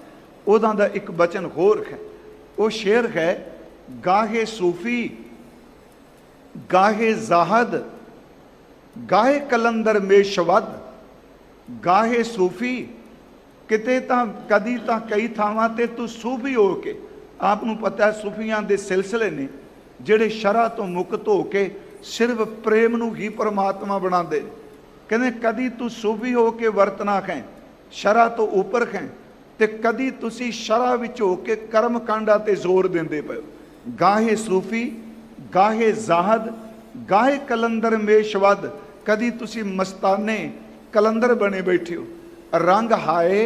ओदा दा एक बचन होर है, वो शेर है, गाहे सूफी गाहे जाहद गाहे कलंदर में शवद, गाहे सूफी किते तां कदी तां कई थावां ते तू सूफी हो के, आप नूं पता है सूफियां दे सिलसिले ने जिहड़े शरा तो मुक्त हो के सिर्फ प्रेम नूं ही परमात्मा बनाते। कहते कदी तू सूफी हो के वरतना खैं, शरा तो उपर खैं, ते कदी तुसी शरा विच हो के कर्म कांडा ते जोर देंदे पए। गाहे सूफी गाहे जाहद गाहे कलंदर मेशवद, कदी तुसी मस्ताने कलंदर बने बैठे हो। रंग हाए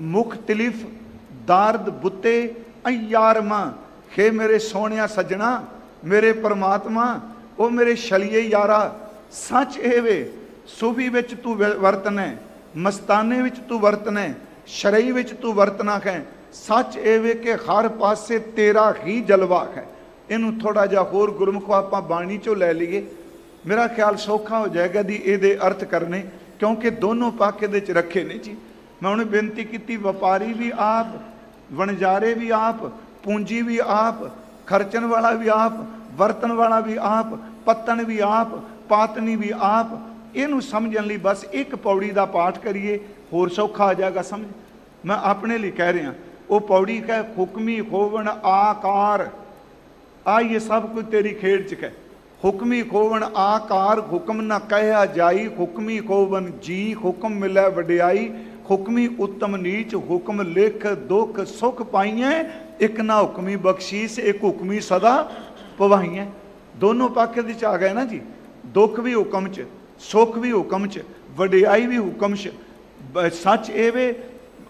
मुख्तलिफ दार्द बुते अयारमा, हे मेरे सोहणिया सजना, मेरे परमात्मा, ओ मेरे छलिए यारा, सच ए वे सूफी विच तू वरतना, मस्ताने विच तू वरतना, शरई विच तू वरतना है। सच ए वे कि हर पासे तेरा ही जलवा है। इनू थोड़ा जा होर गुरमुखो आपां बाणी चो लै लीए, मेरा ख्याल सौखा हो जाएगा दी इहदे अर्थ करने, क्योंकि दोनों पक्ष इहदे च रखे ने जी। मैं उन्हें बेनती की, व्यापारी भी आप, वणजारे भी आप, पूंजी भी आप, खर्चन वाला भी आप, वरतन वाला भी आप, पत्तन भी आप, पातनी भी आप। इनू समझण लई बस एक पौड़ी का पाठ करिए, होर सौखा आ जाएगा समझ। मैं अपने लिए कह रहा, वो पौड़ी है, हुक्मी खोवण आकार, आ ये सब कुछ तेरी खेड़ च है। हुक्मी खोवण आकार, हुक्म न कहया जाई, हुक्मी खोवन जी, हुक्म मिलै वडियाई, हुक्मी उत्तम नीच, हुक्म लिख दुख सुख पाइए, एक ना हुक्मी बख्शीस, एक हुक्मी सदा पवाइए। दोनों पक्ष आ गए ना जी, दुख भी हुक्म च, सुख भी हुक्म च, वडियाई भी हुक्म च, सच ए वे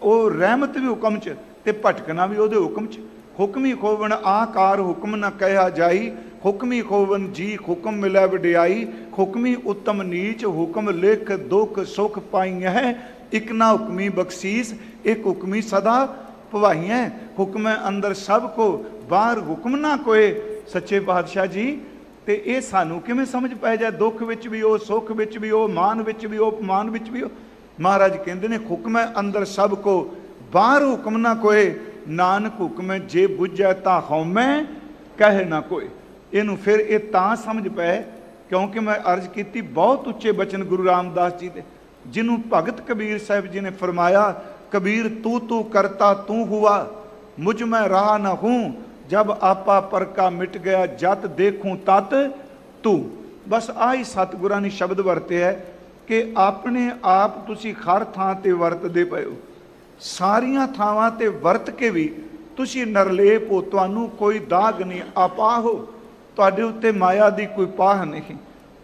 वो रहमत भी हुक्म च, ते भटकना भी उहदे हुक्म च। हुक्मी खोवन आकार, हुक्म न कहा जाई, हुक्मी खोवन जी, हुक्म मिलै वडियाई, हुक्मी उत्तम नीच, हुक्म लिख दुख सुख पाई है, एक ना हुक्मी बख्शीस, एक हुक्मी सदा पवाई है। हुक्म अंदर सब को, बाहर हुक्म ना कोई। सच्चे पातशाह जी, ते ये सानू किवें समझ पै जाए, दुख विच भी हो, सुख विच भी हो, मान विच भी हो, अपमान विच भी हो। महाराज कहते ने, हुक्म अंदर सब को, बाहर हुक्म ना कोई, नानक हुक्म जे बुझै तां हौमै कहे ना कोई। इनू फिर ये तां समझ पै, क्योंकि मैं अर्ज की बहुत उच्चे बचन गुरु रामदास जी दे, जिन्हों भगत कबीर साहब जी ने फरमाया, कबीर तू तू करता तू हुआ, मुझ में रहा न हूँ, जब आपा पर का मिट गया, जत देखूं तत तू। बस आई सतगुरां ने शब्द वरते है कि अपने आप तुसी हर थां ते वरतदे पए हो, सारियां थावां ते वरत के भी तुसी नरलेप हो, तुहानू कोई दाग नहीं, आपा हो, तुहाडे उत्ते माया दी कोई पाह नहीं,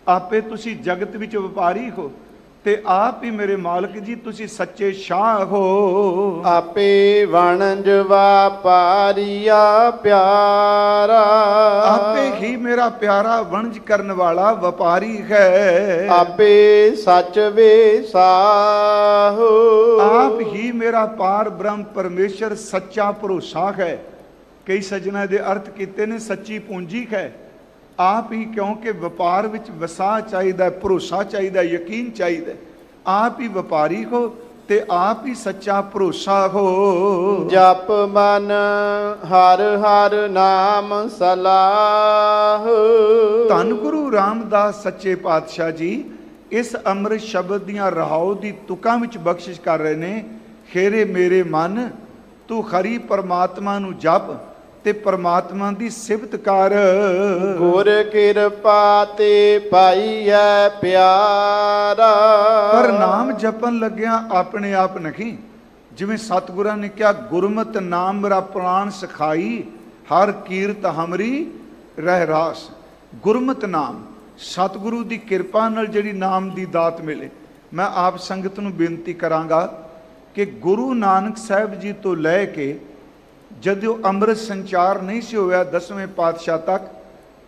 आपे तुसी जगत विच व्यापारी हो, ते आप ही मेरे मालक जी तुसी सच्चे शाह हो। आपे वणज व्यापारिया प्यारा, आपे ही मेरा प्यारा वणज करने वाला व्यापारी है। आपे सच वे साहो, आप ही मेरा पार ब्रह्म परमेश्वर सच्चा भरोसा है। कई सज्जना दे अर्थ किते ने सच्ची पूंजी है। आप ही, क्योंकि व्यापार विच वसा चाहिए, भरोसा चाहिए, यकीन चाहिए। आप ही व्यापारी हो ते आप ही सच्चा भरोसा हो। जप मन हर हर नाम सलाह, धन गुरु रामदास सच्चे पातशाह जी इस अमृत शब्द दियां रहाओ दी तुकां विच बख्शिश कर रहे ने। खेरे मेरे मन तू खरी परमात्मा नू जप ते परमात्मा दी सिफत कर। गुर किरपा ते पाई है प्यारा, पर नाम जपन लग्या अपने आप नहीं। जिवें सतगुरां ने कहा, गुरमत नाम मेरा प्राण सिखाई, हर कीरत हमरी रह रास। गुरमत नाम सतगुरु की किरपा नाल जिहड़ी नाम की दात मिले। मैं आप संगत नूं बेनती करांगा कि गुरु नानक साहब जी तो लै के ਜਦੋਂ ਅੰਮ੍ਰਿਤ ਸੰਚਾਰ ਨਹੀਂ ਸੀ ਹੋਇਆ 10ਵੇਂ ਪਾਤਸ਼ਾਹ ਤੱਕ,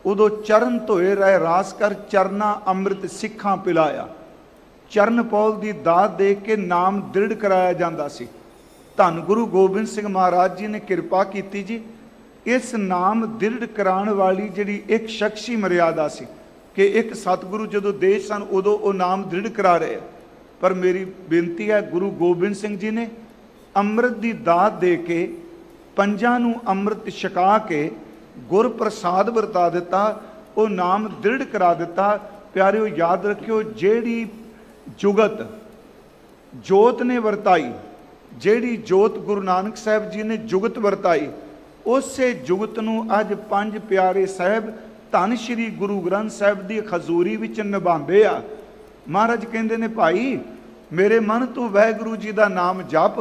ਉਦੋਂ ਚਰਨ ਧੋਏ ਰਹੇ ਰਾਸ ਕਰ ਚਰਨਾ ਅੰਮ੍ਰਿਤ ਸਿੱਖਾਂ ਪਿਲਾਇਆ। ਚਰਨ ਪੌਲ ਦੀ ਦਾਤ ਦੇ ਕੇ ਨਾਮ ਦ੍ਰਿੜ ਕਰਾਇਆ ਜਾਂਦਾ ਸੀ। ਧੰਨ ਗੁਰੂ ਗੋਬਿੰਦ ਸਿੰਘ ਮਹਾਰਾਜ ਜੀ ਨੇ ਕਿਰਪਾ ਕੀਤੀ ਜੀ। ਇਸ ਨਾਮ ਦ੍ਰਿੜ ਕਰਾਉਣ ਵਾਲੀ ਜਿਹੜੀ ਇੱਕ ਸ਼ਖਸੀ ਮਰਿਆਦਾ ਸੀ ਕਿ ਇੱਕ ਸਤਿਗੁਰੂ ਜਦੋਂ ਦੇਸ਼ ਸਨ ਉਦੋਂ ਉਹ ਨਾਮ ਦ੍ਰਿੜ ਕਰਾ ਰਹੇ। ਪਰ ਮੇਰੀ ਬੇਨਤੀ ਹੈ, ਗੁਰੂ ਗੋਬਿੰਦ ਸਿੰਘ ਜੀ ਨੇ ਅੰਮ੍ਰਿਤ ਦੀ ਦਾਤ ਦੇ ਕੇ ਪੰਜਾਂ ਨੂੰ ਅੰਮ੍ਰਿਤ ਛਕਾ ਕੇ ਗੁਰ ਪ੍ਰਸਾਦ ਵਰਤਾ ਦਿੱਤਾ, ਉਹ ਨਾਮ ਦ੍ਰਿੜ ਕਰਾ ਦਿੱਤਾ। ਪਿਆਰਿਓ ਯਾਦ ਰੱਖਿਓ, ਜਿਹੜੀ ਜੁਗਤ ਜੋਤ ਨੇ ਵਰਤਾਈ, ਜਿਹੜੀ ਜੋਤ ਗੁਰੂ ਨਾਨਕ ਸਾਹਿਬ ਜੀ ਨੇ ਜੁਗਤ ਵਰਤਾਈ, ਉਸੇ ਜੁਗਤ ਨੂੰ ਅੱਜ ਪੰਜ ਪਿਆਰੇ ਸਾਹਿਬ ਧੰਨ ਸ਼੍ਰੀ ਗੁਰੂ ਗ੍ਰੰਥ ਸਾਹਿਬ ਦੀ ਖਜ਼ੂਰੀ ਵਿੱਚ ਨਿਭਾਉਂਦੇ ਆ। ਮਹਾਰਾਜ ਕਹਿੰਦੇ ਨੇ, ਭਾਈ ਮੇਰੇ ਮਨ ਤੂੰ ਵਾਹਿਗੁਰੂ ਜੀ ਦਾ ਨਾਮ ਜਪ,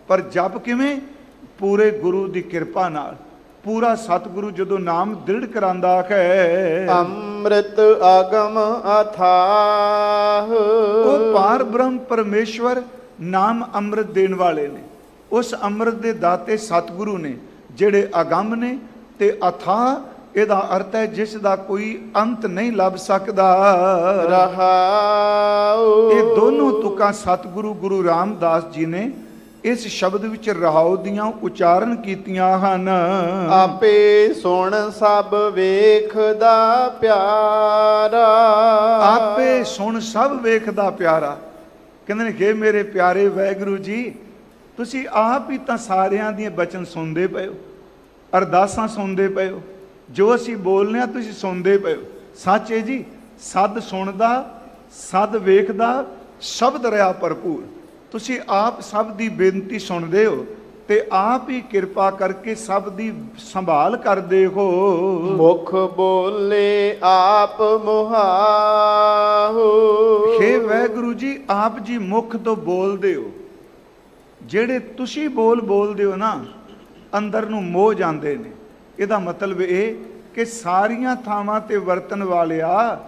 ਪਰ ਜਪ ਕਿਵੇਂ? ਪੂਰੇ ਗੁਰੂ ਦੀ ਕਿਰਪਾ ਨਾਲ। ਪੂਰਾ ਸਤਿਗੁਰੂ ਜਦੋਂ ਨਾਮ ਦ੍ਰਿੜ ਕਰਾਂਦਾ ਹੈ, ਅੰਮ੍ਰਿਤ ਆਗਮ ਅਥਾਹ, ਉਹ ਪਾਰ ਬ੍ਰਹਮ ਪਰਮੇਸ਼ਵਰ ਨਾਮ ਅੰਮ੍ਰਿਤ ਦੇਣ ਵਾਲੇ ਨੇ। ਉਸ ਅੰਮ੍ਰਿਤ ਦੇ ਦਾਤੇ ਸਤਿਗੁਰੂ ਨੇ, ਜਿਹੜੇ ਅਗੰਮ ਨੇ ਤੇ ਅਥਾਹ। ਇਹਦਾ ਅਰਥ ਹੈ ਜਿਸ ਦਾ ਕੋਈ ਅੰਤ ਨਹੀਂ ਲੱਭ ਸਕਦਾ। ਰਹਾਉ, ਇਹ ਦੋਨੋਂ ਤੁਕਾਂ ਸਤਿਗੁਰੂ ਗੁਰੂ ਰਾਮਦਾਸ ਜੀ ਨੇ ਇਸ ਸ਼ਬਦ ਵਿੱਚ ਰਹਾਉ ਦੀਆਂ ਉਚਾਰਨ ਕੀਤੀਆਂ ਹਨ। ਆਪੇ ਸੁਣ ਸਭ ਵੇਖਦਾ ਪਿਆਰਾ, ਆਪੇ ਸੁਣ ਸਭ ਵੇਖਦਾ ਪਿਆਰਾ। ਕਹਿੰਦੇ ਨੇ ਕਿ ਮੇਰੇ ਪਿਆਰੇ ਵਾਹਿਗੁਰੂ ਜੀ, ਤੁਸੀਂ ਆਪ ਹੀ ਤਾਂ ਸਾਰਿਆਂ ਦੀਆਂ ਬਚਨ ਸੁਣਦੇ ਪਏ ਹੋ, ਅਰਦਾਸਾਂ ਸੁਣਦੇ ਪਏ ਹੋ, ਜੋ ਅਸੀਂ ਬੋਲਨੇ ਆ ਤੁਸੀਂ ਸੁਣਦੇ ਪਏ ਹੋ। ਸੱਚ ਹੈ ਜੀ, ਸਦ ਸੁਣਦਾ, ਸਦ ਵੇਖਦਾ, ਸ਼ਬਦ ਰਿਹਾ ਭਰਪੂਰ। ਤੁਸੀਂ ਆਪ ਸਭ ਦੀ ਬੇਨਤੀ ਸੁਣਦੇ ਹੋ ਤੇ ਆਪ ਹੀ ਕਿਰਪਾ ਕਰਕੇ ਸਭ ਦੀ ਸੰਭਾਲ ਕਰਦੇ ਹੋ। ਮੁਖ ਬੋਲੇ ਆਪ ਮੁਹਾਹੋ, ਹੇ ਵਾਹਿਗੁਰੂ ਜੀ, ਆਪ ਜੀ ਮੁਖ ਤੋਂ ਬੋਲਦੇ ਹੋ। ਜਿਹੜੇ ਤੁਸੀਂ ਬੋਲਦੇ ਹੋ ਨਾ, ਅੰਦਰ ਨੂੰ ਮੋਹ ਜਾਂਦੇ ਨੇ। ਇਹਦਾ ਮਤਲਬ ਇਹ ਕਿ ਸਾਰੀਆਂ ਥਾਵਾਂ ਤੇ ਵਰਤਣ ਵਾਲਿਆ,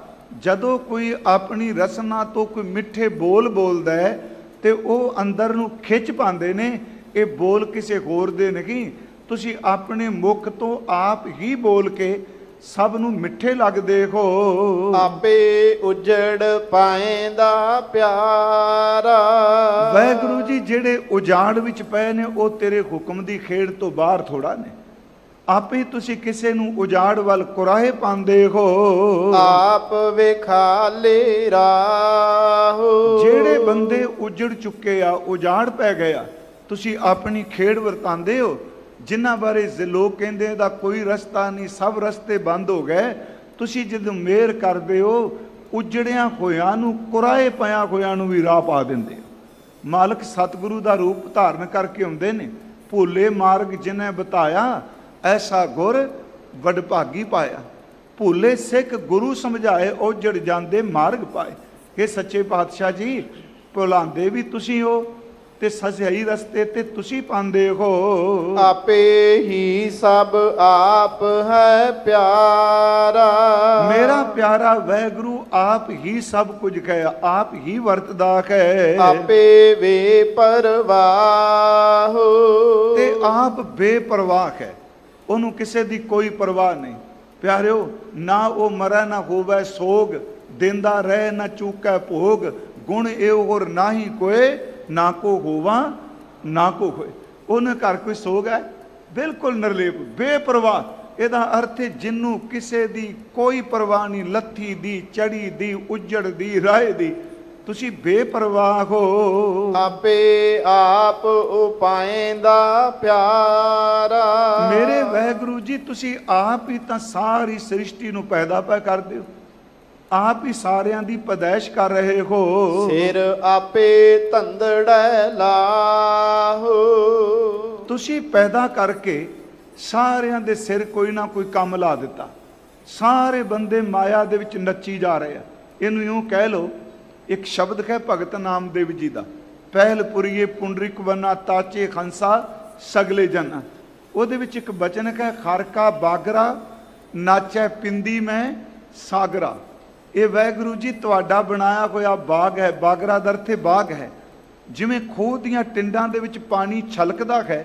ਜਦੋਂ ਕੋਈ ਆਪਣੀ ਰਸਨਾ ਤੋਂ ਕੋਈ ਮਿੱਠੇ ਬੋਲ ਬੋਲਦਾ ਹੈ ਤੇ ਉਹ ਅੰਦਰ ਨੂੰ ਖਿੱਚ ਪਾਉਂਦੇ ਨੇ। ਇਹ ਬੋਲ ਕਿਸੇ ਹੋਰ ਦੇ ਨਹੀਂ, ਤੁਸੀਂ ਆਪਣੇ ਮੁਖ ਤੋਂ ਆਪ ਹੀ ਬੋਲ ਕੇ ਸਭ ਨੂੰ ਮਿੱਠੇ ਲੱਗਦੇ ਹੋ। ਆਪੇ ਉਜੜ ਪਾਏਂਦਾ ਪਿਆਰਾ, ਵਾਹਿਗੁਰੂ ਜੀ, ਜਿਹੜੇ ਉਜਾੜ ਵਿੱਚ ਪਏ ਨੇ ਉਹ ਤੇਰੇ ਹੁਕਮ ਦੀ ਖੇਡ ਤੋਂ ਬਾਹਰ ਥੋੜਾ ਨੇ। ਆਪੇ ਤੁਸੀਂ ਕਿਸੇ ਨੂੰ ਉਜਾੜ ਵੱਲ ਕੁਰਾਹੇ ਪਾਉਂਦੇ ਹੋ। ਆਪ ਵਿਖਾਲੇ ਰਾਹੋ, ਜਿਹੜੇ ਬੰਦੇ ਉਜੜ ਚੁੱਕੇ ਆ, ਉਜਾੜ ਪੈ ਗਿਆ, ਤੁਸੀਂ ਆਪਣੀ ਖੇਡ ਵਰਤਾਂਦੇ ਹੋ। ਜਿਨ੍ਹਾਂ ਬਾਰੇ ਲੋਕ ਕਹਿੰਦੇ ਇਹਦਾ ਕੋਈ ਰਸਤਾ ਨਹੀਂ, ਸਭ ਰਸਤੇ ਬੰਦ ਹੋ ਗਏ, ਤੁਸੀਂ ਜਦੋਂ ਮਿਹਰ ਕਰਦੇ ਹੋ, ਉਜੜਿਆਂ ਹੋਇਆਂ ਨੂੰ, ਕੁਰਾਹੇ ਪਿਆ ਹੋਇਆਂ ਨੂੰ ਵੀ ਰਾਹ ਪਾ ਦਿੰਦੇ ਹੋ। ਮਾਲਕ ਸਤਿਗੁਰੂ ਦਾ ਰੂਪ ਧਾਰਨ ਕਰਕੇ ਆਉਂਦੇ ਨੇ। ਭੁੱਲੇ ਮਾਰਗ ਜਿਨ੍ਹੇ ਬਤਾਇਆ, ਐਸਾ ਗੁਰ ਵਡਭਾਗੀ ਪਾਇਆ। ਭੁੱਲੇ ਸਿੱਖ ਗੁਰੂ ਸਮਝਾਏ, ਉਜੜ ਜਾਂਦੇ ਮਾਰਗ ਪਾਏ। ਇਹ ਸੱਚੇ ਪਾਤਸ਼ਾਹ ਜੀ, ਭੁਲਾਉਂਦੇ ਵੀ ਤੁਸੀਂ ਹੋ ਤੇ ਸਹੀ ਰਸਤੇ ਤੇ ਤੁਸੀਂ ਪਾਉਂਦੇ ਹੋ। ਆਪੇ ਹੀ ਸਭ ਆਪ ਹੈ ਪਿਆਰਾ, ਮੇਰਾ ਪਿਆਰਾ ਵਾਹਿਗੁਰੂ ਆਪ ਹੀ ਸਭ ਕੁਝ ਹੈ, ਆਪ ਹੀ ਵਰਤਦਾ ਹੈ। ਆਪੇ ਬੇਪਰਵਾਹ ਤੇ ਆਪ ਬੇਪਰਵਾਹ ਹੈ, ਉਹਨੂੰ ਕਿਸੇ ਦੀ ਕੋਈ ਪਰਵਾਹ ਨਹੀਂ। ਪਿਆਰਿਓ, ਨਾ ਉਹ ਮਰੈ ਨਾ ਹੋਵੇ ਸੋਗ, ਦਿੰਦਾ ਰਹਿ ਨਾ ਚੂਕੈ ਭੋਗ। ਗੁਣ ਇਹ ਹੋਰ ਨਾਹੀ ਕੋਏ, ਨਾ ਕੋ ਹੋਵਾ ਨਾ ਕੋ ਹੋਏ। ਉਹਨੇ ਘਰ ਕੋਈ ਸੋਗ ਹੈ, ਬਿਲਕੁਲ ਨਿਰਲੇਪ, ਬੇਪਰਵਾਹ। ਇਹਦਾ ਅਰਥ ਹੈ ਜਿਹਨੂੰ ਕਿਸੇ ਦੀ ਕੋਈ ਪਰਵਾਹ ਨਹੀਂ, ਲੱਥੀ ਦੀ, ਚੜੀ ਦੀ, ਉਜੜ ਦੀ, ਰਾਏ ਦੀ, ਤੁਸੀਂ ਬੇਪਰਵਾਹ ਹੋ। ਆਪੇ ਆਪ ਉਪਾਏਂਦਾ ਪਿਆਰਾ, ਮੇਰੇ ਵਾਹਿਗੁਰੂ ਜੀ, ਤੁਸੀਂ ਆਪ ਹੀ ਤਾਂ ਸਾਰੀ ਸ੍ਰਿਸ਼ਟੀ ਨੂੰ ਪੈਦਾ ਪੈ ਕਰਦੇ ਹੋ, ਆਪ ਹੀ ਸਾਰਿਆਂ ਦੀ ਪੈਦਾਇਸ਼ ਕਰ ਰਹੇ ਹੋ। ਸਿਰ ਆਪੇ ਧੰਦੜੈ ਲਾਹੋ, ਤੁਸੀਂ ਪੈਦਾ ਕਰਕੇ ਸਾਰਿਆਂ ਦੇ ਸਿਰ ਕੋਈ ਨਾ ਕੋਈ ਕੰਮ ਲਾ ਦਿੱਤਾ। ਸਾਰੇ ਬੰਦੇ ਮਾਇਆ ਦੇ ਵਿੱਚ ਨੱਚੀ ਜਾ ਰਹੇ ਆ। ਇਹਨੂੰ ਇਉਂ ਕਹਿ ਲਓ, ਇੱਕ ਸ਼ਬਦ ਹੈ ਭਗਤ ਨਾਮਦੇਵ ਜੀ ਦਾ, ਪਹਿਲ ਪੁਰੀਏ ਪੁੰਡਰਿਕ ਵਨਾ ਤਾਚੇ ਖੰਸਾ ਸਗਲੇ ਜਨ। ਉਹਦੇ ਵਿੱਚ ਇੱਕ ਬਚਨ ਹੈ, ਖਾਰਕਾ ਬਾਗਰਾ ਨਾਚੈ ਪਿੰਦੀ ਮੈਂ ਸਾਗਰਾ। ਇਹ ਵਾਹਿਗੁਰੂ ਜੀ ਤੁਹਾਡਾ ਬਣਾਇਆ ਹੋਇਆ ਬਾਗ ਹੈ। ਬਾਗਰਾ ਦਾ ਅਰਥ ਬਾਗ ਹੈ। ਜਿਵੇਂ ਖੂਹ ਦੀਆਂ ਟਿੰਡਾਂ ਦੇ ਵਿੱਚ ਪਾਣੀ ਛਲਕਦਾ ਹੈ,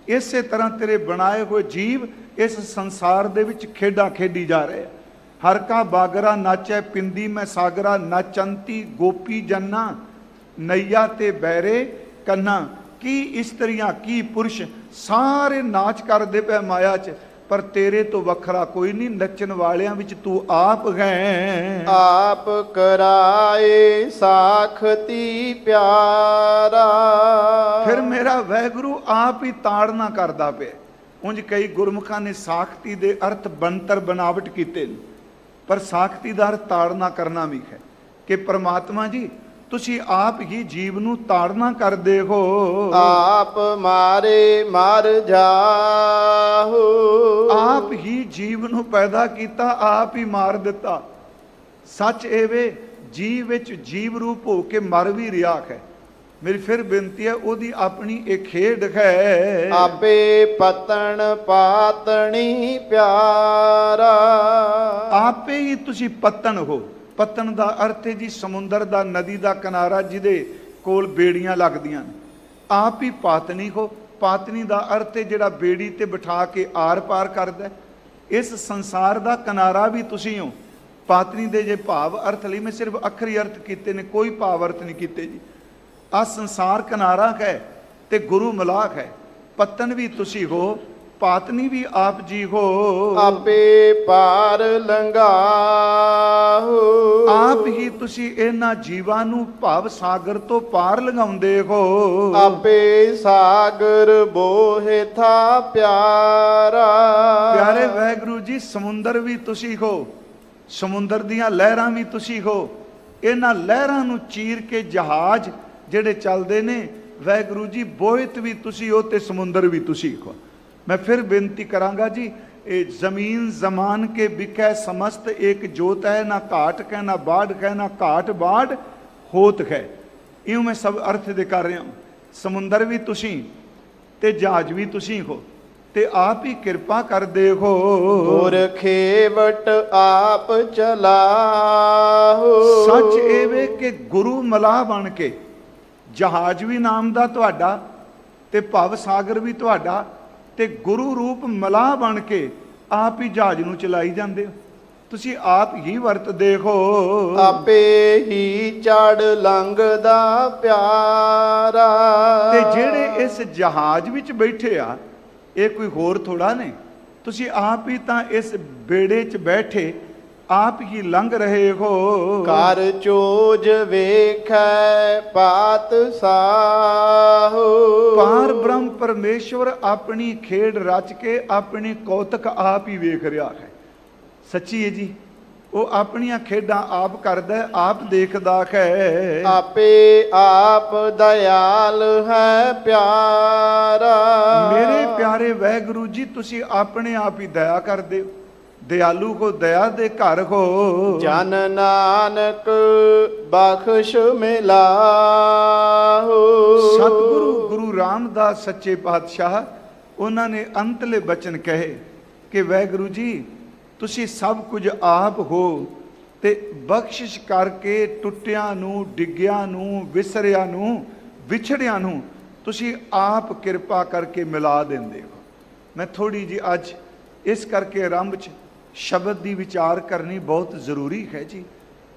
ਇਸੇ ਤਰ੍ਹਾਂ ਤੇਰੇ ਬਣਾਏ ਹੋਏ ਜੀਵ ਇਸ ਸੰਸਾਰ ਦੇ ਵਿੱਚ ਖੇਡਾਂ ਖੇਡੀ ਜਾ ਰਹੇ ਆ। ਹਰ ਕਾ ਬਾਗਰਾ ਨਾਚੈ ਪਿੰਦੀ ਮੈਂ ਸਾਗਰਾ, ਨਚੰਤੀ ਗੋਪੀ ਜੰਨਾ ਨਈਆ ਤੇ ਬੈਰੇ ਕੰਨਾ। ਕੀ ਇਸਤਰੀਆਂ ਕੀ ਪੁਰਸ਼ ਸਾਰੇ ਨਾਚ ਕਰਦੇ ਪਏ ਮਾਇਆ 'ਚ, ਪਰ ਤੇਰੇ ਤੋਂ ਵੱਖਰਾ ਕੋਈ ਨਹੀਂ। ਨੱਚਣ ਵਾਲਿਆਂ ਵਿੱਚ ਤੂੰ ਆਪ ਹੈ। ਆਪ ਕਰਾਏ ਸਾਖਤੀ ਪਿਆਰਾ। ਫਿਰ ਮੇਰਾ ਵਾਹਿਗੁਰੂ ਆਪ ਹੀ ਤਾੜਨਾ ਕਰਦਾ ਪਿਆ। ਉਂਝ ਕਈ ਗੁਰਮੁਖਾਂ ਨੇ ਸਾਖਤੀ ਦੇ ਅਰਥ ਬਣਤਰ ਬਣਾਵਟ ਕੀਤੇ ਨੇ, ਪਰ ਸਾਖਤੀ ਦਾ ਅਰਥ ਤਾੜਨਾ ਕਰਨਾ ਵੀ ਹੈ ਕਿ ਪ੍ਰਮਾਤਮਾ ਜੀ ਤੁਸੀਂ ਆਪ ਹੀ ਜੀਵ ਨੂੰ ਤਾੜਨਾ ਕਰਦੇ ਹੋ। ਆਪ ਮਾਰੇ ਮਰ ਜਾਹੂ। ਆਪ ਹੀ ਜੀਵ ਨੂੰ ਪੈਦਾ ਕੀਤਾ, ਆਪ ਹੀ ਮਾਰ ਦਿੱਤਾ। ਸੱਚ ਐਵੇਂ ਜੀਵ ਵਿੱਚ ਜੀਵ ਰੂਪ ਹੋ ਕੇ ਮਰ ਵੀ ਰਿਹਾ ਹੈ। ਮੇਰੀ ਫਿਰ ਬੇਨਤੀ ਹੈ, ਉਹਦੀ ਆਪਣੀ ਇੱਕ ਖੇਡ ਹੈ। ਆਪੇ ਪਤਨ ਪਾਤਣੀ ਪਿਆਰਾ। ਆਪੇ ਹੀ ਤੁਸੀਂ ਪਤਨ ਹੋ। ਪਤਨ ਦਾ ਅਰਥ ਹੈ ਜੀ ਸਮੁੰਦਰ ਦਾ, ਨਦੀ ਦਾ ਕਿਨਾਰਾ ਜਿਹਦੇ ਕੋਲ ਬੇੜੀਆਂ ਲੱਗਦੀਆਂ ਨੇ। ਆਪ ਹੀ ਪਾਤਨੀ ਹੋ। ਪਾਤਨੀ ਦਾ ਅਰਥ ਹੈ ਜਿਹੜਾ ਬੇੜੀ ਤੇ ਬਿਠਾ ਕੇ ਆਰ ਪਾਰ ਕਰਦਾ। ਇਸ ਸੰਸਾਰ ਦਾ ਕਿਨਾਰਾ ਵੀ ਤੁਸੀਂ ਹੋ। ਪਾਤਨੀ ਦੇ ਜੇ ਭਾਵ ਅਰਥ ਲਈ ਮੈਂ ਸਿਰਫ ਅੱਖਰੀ ਅਰਥ ਕੀਤੇ ਨੇ, ਕੋਈ ਭਾਵ ਅਰਥ ਨਹੀਂ ਕੀਤੇ ਜੀ। ਆ ਸੰਸਾਰ ਕਿਨਾਰਾ ਹੈ ਤੇ ਗੁਰੂ ਮਲਾਖ ਹੈ। ਪਤਨ ਵੀ ਤੁਸੀਂ ਹੋ, ਪਾਤਨੀ ਵੀ ਆਪ ਜੀ ਹੋ। ਆਪੇ ਪਾਰ ਲੰਘਾਹੂ। ਆਪ ਹੀ ਤੁਸੀਂ ਇਹਨਾਂ ਜੀਵਾਂ ਨੂੰ ਭਵ ਸਾਗਰ ਤੋਂ ਪਾਰ ਲੰਘਾਉਂਦੇ ਹੋ। ਆਪੇ ਸਾਗਰ ਬੋਹਿ ਥਾ ਪਿਆਰਾ। ਪਿਆਰੇ ਵਾਹਿਗੁਰੂ ਜੀ, ਸਮੁੰਦਰ ਵੀ ਤੁਸੀਂ ਹੋ, ਸਮੁੰਦਰ ਦੀਆਂ ਲਹਿਰਾਂ ਵੀ ਤੁਸੀਂ ਹੋ। ਇਹਨਾਂ ਲਹਿਰਾਂ ਨੂੰ ਚੀਰ ਕੇ ਜਹਾਜ਼ ਜਿਹੜੇ ਚੱਲਦੇ ਨੇ, ਵਾਹਿਗੁਰੂ ਜੀ ਬੋਹਿਤ ਵੀ ਤੁਸੀਂ ਹੋ ਤੇ ਸਮੁੰਦਰ ਵੀ ਤੁਸੀਂ ਹੋ। मैं फिर बेनती करांगा जी, जमीन जमान के बिकै समस्त एक जोत है, ना घाट कै ना बाढ़ कै, ना घाट बाढ़ होत है। इं मैं सब अर्थ दे कर रहा हूँ। समुंदर भी तुसी ते जहाज भी तुसी हो ते आप ही कृपा कर दे हो। गुर खेवट आप चलाहो। सच एवे कि गुरु मला बन के जहाज भी नाम दा तुहाडा ते भव सागर भी तुहाडा ਤੇ ਗੁਰੂ ਰੂਪ ਮਲਾਹ ਬਣ ਕੇ ਆਪ ਹੀ ਜਹਾਜ਼ ਨੂੰ ਚਲਾਈ ਜਾਂਦੇ ਹੋ। ਤੁਸੀਂ ਆਪ ਹੀ ਵਰਤਦੇ ਹੋ। ਆਪੇ ਹੀ ਚੜ ਲੰਘਦਾ ਪਿਆਰਾ। ਤੇ ਜਿਹੜੇ ਇਸ ਜਹਾਜ਼ ਵਿੱਚ ਬੈਠੇ ਆ, ਇਹ ਕੋਈ ਹੋਰ ਥੋੜਾ ਨੇ। ਤੁਸੀਂ ਆਪ ਹੀ ਤਾਂ ਇਸ ਬੇੜੇ 'ਚ ਬੈਠੇ ਆਪ ਹੀ ਲੰਘ ਰਹੇ ਹੋ। ਕਰ ਚੋਜ ਵੇਖੈ ਪਾਤ ਸਾਹੋ। ਪਾਰ ਬ੍ਰਹਮ ਪਰਮੇਸ਼ਵਰ ਆਪਣੀ ਖੇਡ ਰਚ ਕੇ ਆਪਣੀ ਕੌਤਕ ਆਪ ਹੀ ਵੇਖ ਰਿਹਾ ਹੈ। ਸੱਚੀ ਹੈ ਜੀ, ਉਹ ਆਪਣੀਆਂ ਖੇਡਾਂ ਆਪ ਕਰਦਾ, ਆਪ ਦੇਖਦਾ ਹੈ। ਆਪੇ ਆਪ ਦਇਆਲ ਹੈ ਪਿਆਰਾ। ਮੇਰੇ ਪਿਆਰੇ ਵਾਹਿਗੁਰੂ ਜੀ, ਤੁਸੀਂ ਆਪਣੇ ਆਪ ਹੀ ਦਇਆ ਕਰਦੇ ਹੋ। दयालु को दया दे घर हो। जन नानक बख्श मिलाहो। सतगुरु गुरु रामदास सच्चे पातशाह उन्होंने अंतले बचन कहे कि वाहिगुरु जी तुसी सब कुछ आप हो ते बख्शिश करके टुटियां नूं, डिग्गियां नूं, विसरियां नूं, विछड़ियां नूं तुसी आप कृपा करके मिला देंदे हो। मैं थोड़ी जी अज इस करके आरंभ च शब्द की विचार करनी बहुत जरूरी है जी।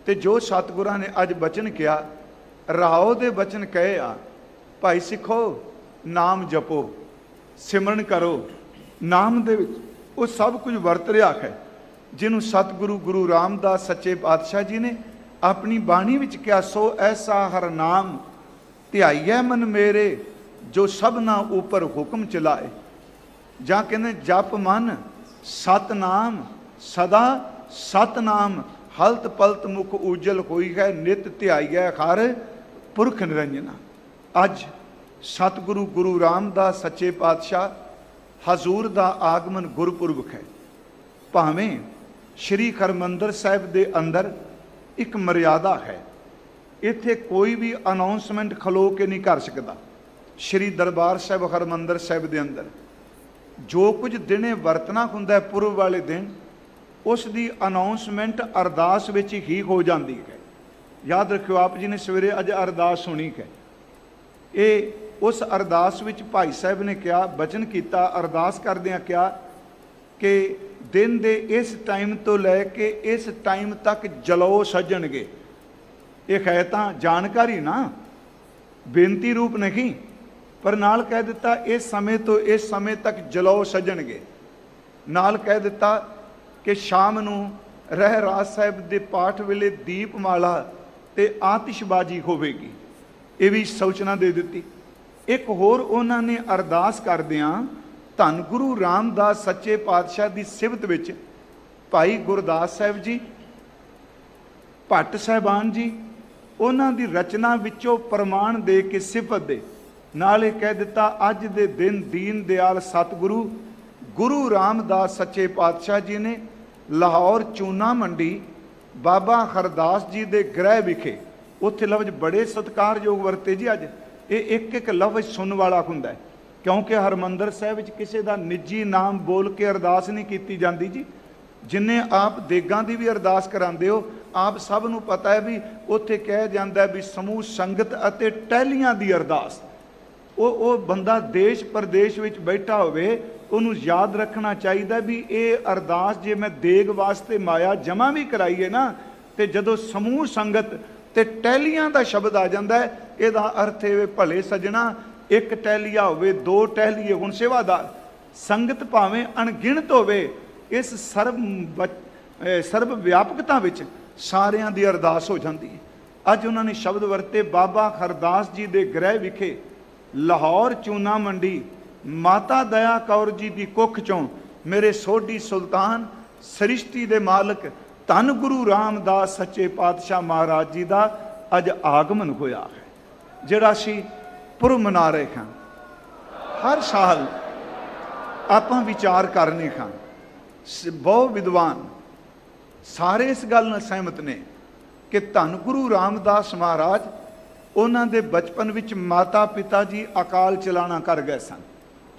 तो जो सतगुरां ने अज बचन किया, राहो दे बचन कहे आ, भाई सिखो नाम जपो, सिमरन करो, नाम दे विच वो सब कुछ वरत रहा है जिन्हों सतगुरु गुरु रामदास सच्चे पातशाह जी ने अपनी बाणी विच कहा, सो ऐसा हर नाम ध्याइयै मन मेरे जो सबना ऊपर हुक्म चलाए। जां कहने जप मन सतनाम सदा सतनाम, हलत पलत मुख उजल होई है, नित ध्याइयै हर पुरख निरंजना। अज सतगुरु गुरु रामदास सच्चे पातशाह हजूर दा आगमन गुरपुरब है। भावें श्री हरमंदर साहिब दे अंदर एक मर्यादा है, इत्थे कोई भी अनाउंसमेंट खलो के नहीं कर सकता। श्री दरबार साहिब हरमंदर साहिब दे अंदर जो कुछ दिने वरतना हुंदा है पुरब वाले दिन, उसकी अनाउंसमेंट अरदास विच ही हो जाती है। याद रखियो, आप जी ने सवेरे अज अरदास सुनी है। ये उस अरदास विच भाई साहब ने कहा, बचन किया, अरदास करदियां कहा कि दिन दे इस टाइम तो लैके इस टाइम तक जलौ सजणगे। एक है तो जानकारी ना, बेनती रूप नहीं, पर नाल कह दिता इस समय तो इस समय तक जलौ सजणगे। नाल कह दिता कि शाम नूं रहरास साहिब दे पाठ वेले दीपमाला ते आतिशबाजी होवेगी, ये भी सूचना दे दी। एक होर उन्होंने अरदास करदियां धन गुरु रामदास सच्चे पातशाह की सिफत विच भाई गुरदास साहिब जी, भट्ट साहिबान जी, उन्हां दी रचना विचों प्रमाण दे के सिफत दे नाले कह दिता, अज दे दिन दीन दयाल सतगुरु गुरु रामदास सच्चे पातशाह जी ने लाहौर चूना मंडी बाबा हरदास जी दे गृह विखे, उत्थे लफ्ज बड़े सत्कारयोग वरते जी। अज ये एक एक लफ्ज सुन वाला हुंदा है, क्योंकि हरमंदर साहिब विच किसी का निजी नाम बोल के अरदास नहीं की जाती जी। जिन्हें आप देगां दी भी अरदास करांदे हो, आप सब नूं पता है भी उत्थे कहा जाता है भी समूह संगत अते टहलियां दी अरदास। वो बंदा देश प्रदेश विच बैठा होवे, उन्हों याद रखना चाहिए भी ये अरदास जे मैं देग वास्ते माया जमा भी कराई है ना, तो जदों समूह संगत ते टहलियां दा शब्द आ जाता है, यदा अर्थ है भले सजना एक टहलिया होवे, दो टहलीए, हुण सेवादार संगत भावें अणगिणत होवे, इस सर्व व्यापकता विच सारियां दी अरदास हो जाती है। अज उन्होंने शब्द वरते, बाबा हरदास जी दे गृह विखे लाहौर चूना मंडी माता दया कौर जी की कुख चों मेरे सोढी सुल्तान सृष्टि दे मालक धन गुरु रामदास सच्चे पातशाह महाराज जी का अज आगमन होया है, जिहड़ा असीं पुरब मना रहे हैं। हर साल आपां विचार करने हैं, बहुत विद्वान सारे इस गल नाल सहमत ने कि धन गुरु रामदास महाराज उन्हां दे बचपन विच माता पिता जी अकाल चलाना कर गए सन।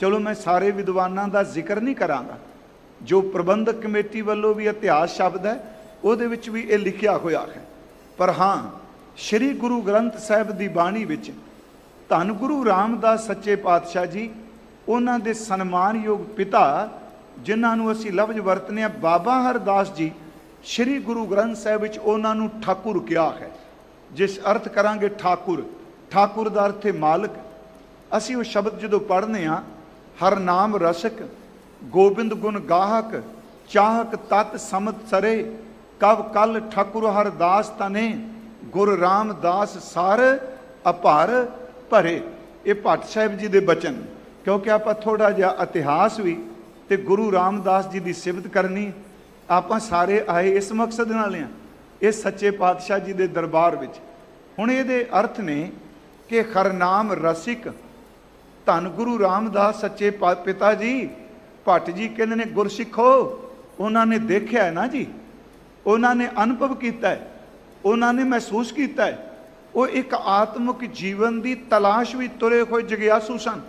चलो मैं सारे विद्वानां दा जिक्र नहीं करांगा, जो प्रबंधक कमेटी वालों भी इतिहास शब्द है उहदे विच भी ये लिखिया होया है। पर हाँ, श्री गुरु ग्रंथ साहिब दी बाणी विच धन गुरु रामदास सच्चे पातशाह जी उन्हां दे सन्मानयोग पिता जिन्हां नूं असीं लफ्ज वरतने आ बाबा हरदास जी, श्री गुरु ग्रंथ साहिब विच उन्हां नूं ठाकुर कहा है। जिस अर्थ करांगे ठाकुर, ठाकुर दा अर्थ है मालक। असीं वो शब्द जदों पढ़ने आ, हर नाम रसक गोबिंद गुण गाहक चाहक तत् समत सरे कव कल ठाकुर हरदास तने गुर रामदास सार अपार भरे। ये भट्ट साहिब जी दे बचन, क्योंकि आप थोड़ा जिहा इतिहास भी ते गुरु रामदास जी की सिफत करनी, आप सारे आए इस मकसद नाल आ, इस सच्चे पातशाह जी के दरबार विच। हुण इहदे अर्थ ने कि हरनाम रसिक धन गुरु रामदास सच्चे पिता जी, भट्ट जी कहते ने गुरसिखो, उन्होंने देखा है ना जी, उन्होंने अनुभव किया है, उन्होंने महसूस किया है। वो एक आत्मिक जीवन की तलाश भी तुरे हुए जगियासू सन।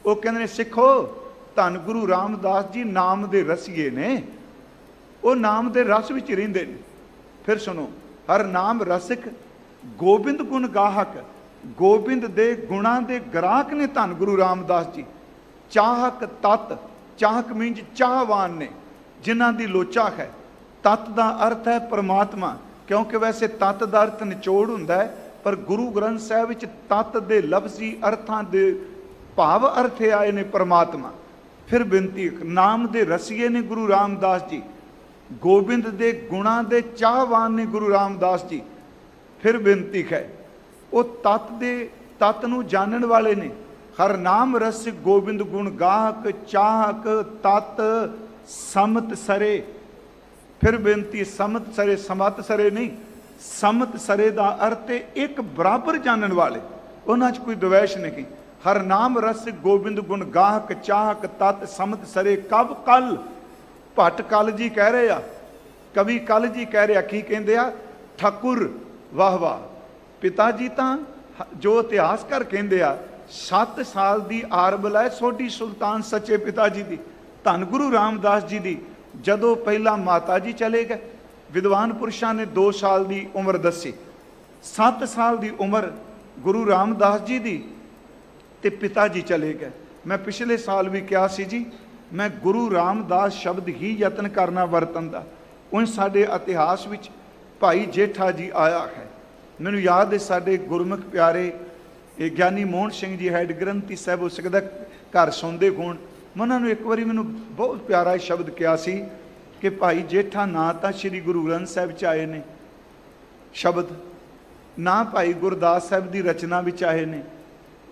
वो कहते सिखो धन गुरु रामदास जी नाम दे रसीए ने, वो नाम दे रस विच रहिंदे ने। फिर सुनो, हर नाम रसिक गोबिंद गुण गाहक, गोबिंद दे गुणा दे ग्राहक ने धन गुरु रामदास जी। चाहक तत्, चाहक मीनज चाहवान ने, जिन्हां दी लोचा है। तत् दा अर्थ है परमात्मा, क्योंकि वैसे तत् दा अर्थ निचोड़ हुंदा है, पर गुरु ग्रंथ साहिब विच तत् दे लफ्जी अर्थां दे भाव अर्थ आए ने परमात्मा। फिर बेनती, नाम दे रसीए ने गुरु रामदास जी, गोबिंद दे गुणा दे चाहवान ने गुरु रामदास जी। फिर बेनती है, वो तत् दे तत् नूं जानन वाले ने। हर नाम रस गोबिंद गुण गाहक चाहक तत् समत सरे। फिर बेनती, समत सरे, समत सरे नहीं, समत सरे का अर्थ एक बराबर जानन वाले, उन्हां च कोई द्वैश नहीं। हर नाम रस गोबिंद गुण गाहक चाहक तत् समत सरे कब कल। भट्ट कल जी कह रहे आ, कवि कल जी कह रहे की कहते आ, ठाकुर वाह वाह। पिता जी तो जो इतिहासकार कहते आ 7 साल की आरबल है सोढी सुल्तान सच्चे पिता जी की, धन गुरु रामदास जी की। जदों पहला माता जी चले गए, विद्वान पुरुषों ने 2 साल की उम्र दसी, 7 साल की उम्र गुरु रामदास जी की। ਤੇ ਪਿਤਾ ਜੀ ਚਲੇ ਗਏ। ਮੈਂ ਪਿਛਲੇ ਸਾਲ ਵੀ ਕਿਹਾ ਸੀ ਜੀ, ਮੈਂ ਗੁਰੂ ਰਾਮਦਾਸ ਸ਼ਬਦ ਹੀ ਯਤਨ ਕਰਨਾ ਵਰਤਨ ਦਾ। ਉਹ ਸਾਡੇ ਇਤਿਹਾਸ ਵਿੱਚ ਭਾਈ ਜੇਠਾ ਜੀ ਆਇਆ ਹੈ। ਮੈਨੂੰ ਯਾਦ ਹੈ ਸਾਡੇ ਗੁਰਮੁਖ ਪਿਆਰੇ ਇਹ ਗਿਆਨੀ ਮੋਹਨ ਸਿੰਘ ਜੀ ਹੈਡ ਗ੍ਰੰਥੀ ਸਾਹਿਬ ਹੋ ਸਕਦਾ ਘਰ ਸੌਂਦੇ ਹੋਣ। ਮੈਂ ਉਹਨਾਂ ਨੂੰ ਇੱਕ ਵਾਰੀ ਮੈਨੂੰ ਬਹੁਤ ਪਿਆਰਾ ਸ਼ਬਦ ਕਿਹਾ ਸੀ ਕਿ ਭਾਈ ਜੇਠਾ ਨਾ ਤਾਂ ਸ੍ਰੀ ਗੁਰੂ ਗ੍ਰੰਥ ਸਾਹਿਬ 'ਚ ਆਏ ਨੇ ਸ਼ਬਦ, ਨਾ ਭਾਈ ਗੁਰਦਾਸ ਸਾਹਿਬ ਦੀ ਰਚਨਾ ਵਿੱਚ ਆਏ ਨੇ।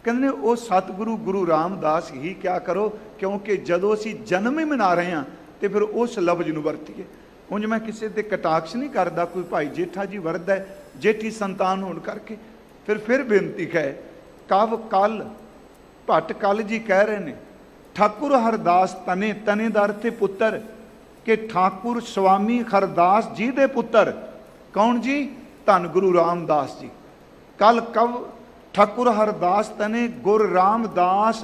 ਕਹਿੰਦੇ ਨੇ ਉਹ ਸਤਿਗੁਰੂ ਗੁਰੂ ਰਾਮਦਾਸ ਹੀ ਕਿਆ ਕਰੋ, ਕਿਉਂਕਿ ਜਦੋਂ ਅਸੀਂ ਜਨਮ ਹੀ ਮਨਾ ਰਹੇ ਹਾਂ ਤੇ ਫਿਰ ਉਸ ਲਫ਼ਜ਼ ਨੂੰ ਵਰਤੀਏ। ਉਂਝ ਮੈਂ ਕਿਸੇ ਤੇ ਕਟਾਕਸ਼ ਨਹੀਂ ਕਰਦਾ, ਕੋਈ ਭਾਈ ਜੇਠਾ ਜੀ ਵਰਤਦਾ ਹੈ ਜੇਠੀ ਸੰਤਾਨ ਹੋਣ ਕਰਕੇ। ਫਿਰ ਬੇਨਤੀ ਹੈ, ਕਵ ਕਲ ਭੱਟ ਕਲ ਜੀ ਕਹਿ ਰਹੇ ਨੇ ਠਾਕੁਰ ਹਰਦਾਸ ਤਨੇ, ਤਨੇ ਦਾ ਅਰਥ ਹੈ ਪੁੱਤਰ, ਕਿ ਠਾਕੁਰ ਸਵਾਮੀ ਹਰਦਾਸ ਜੀ ਦੇ ਪੁੱਤਰ ਕੌਣ ਜੀ? ਧੰਨ ਗੁਰੂ ਰਾਮਦਾਸ ਜੀ। ਕਲ ਕਵ ਠਾਕੁਰ ਹਰਦਾਸ ਤਨੇ ਗੁਰ ਰਾਮਦਾਸ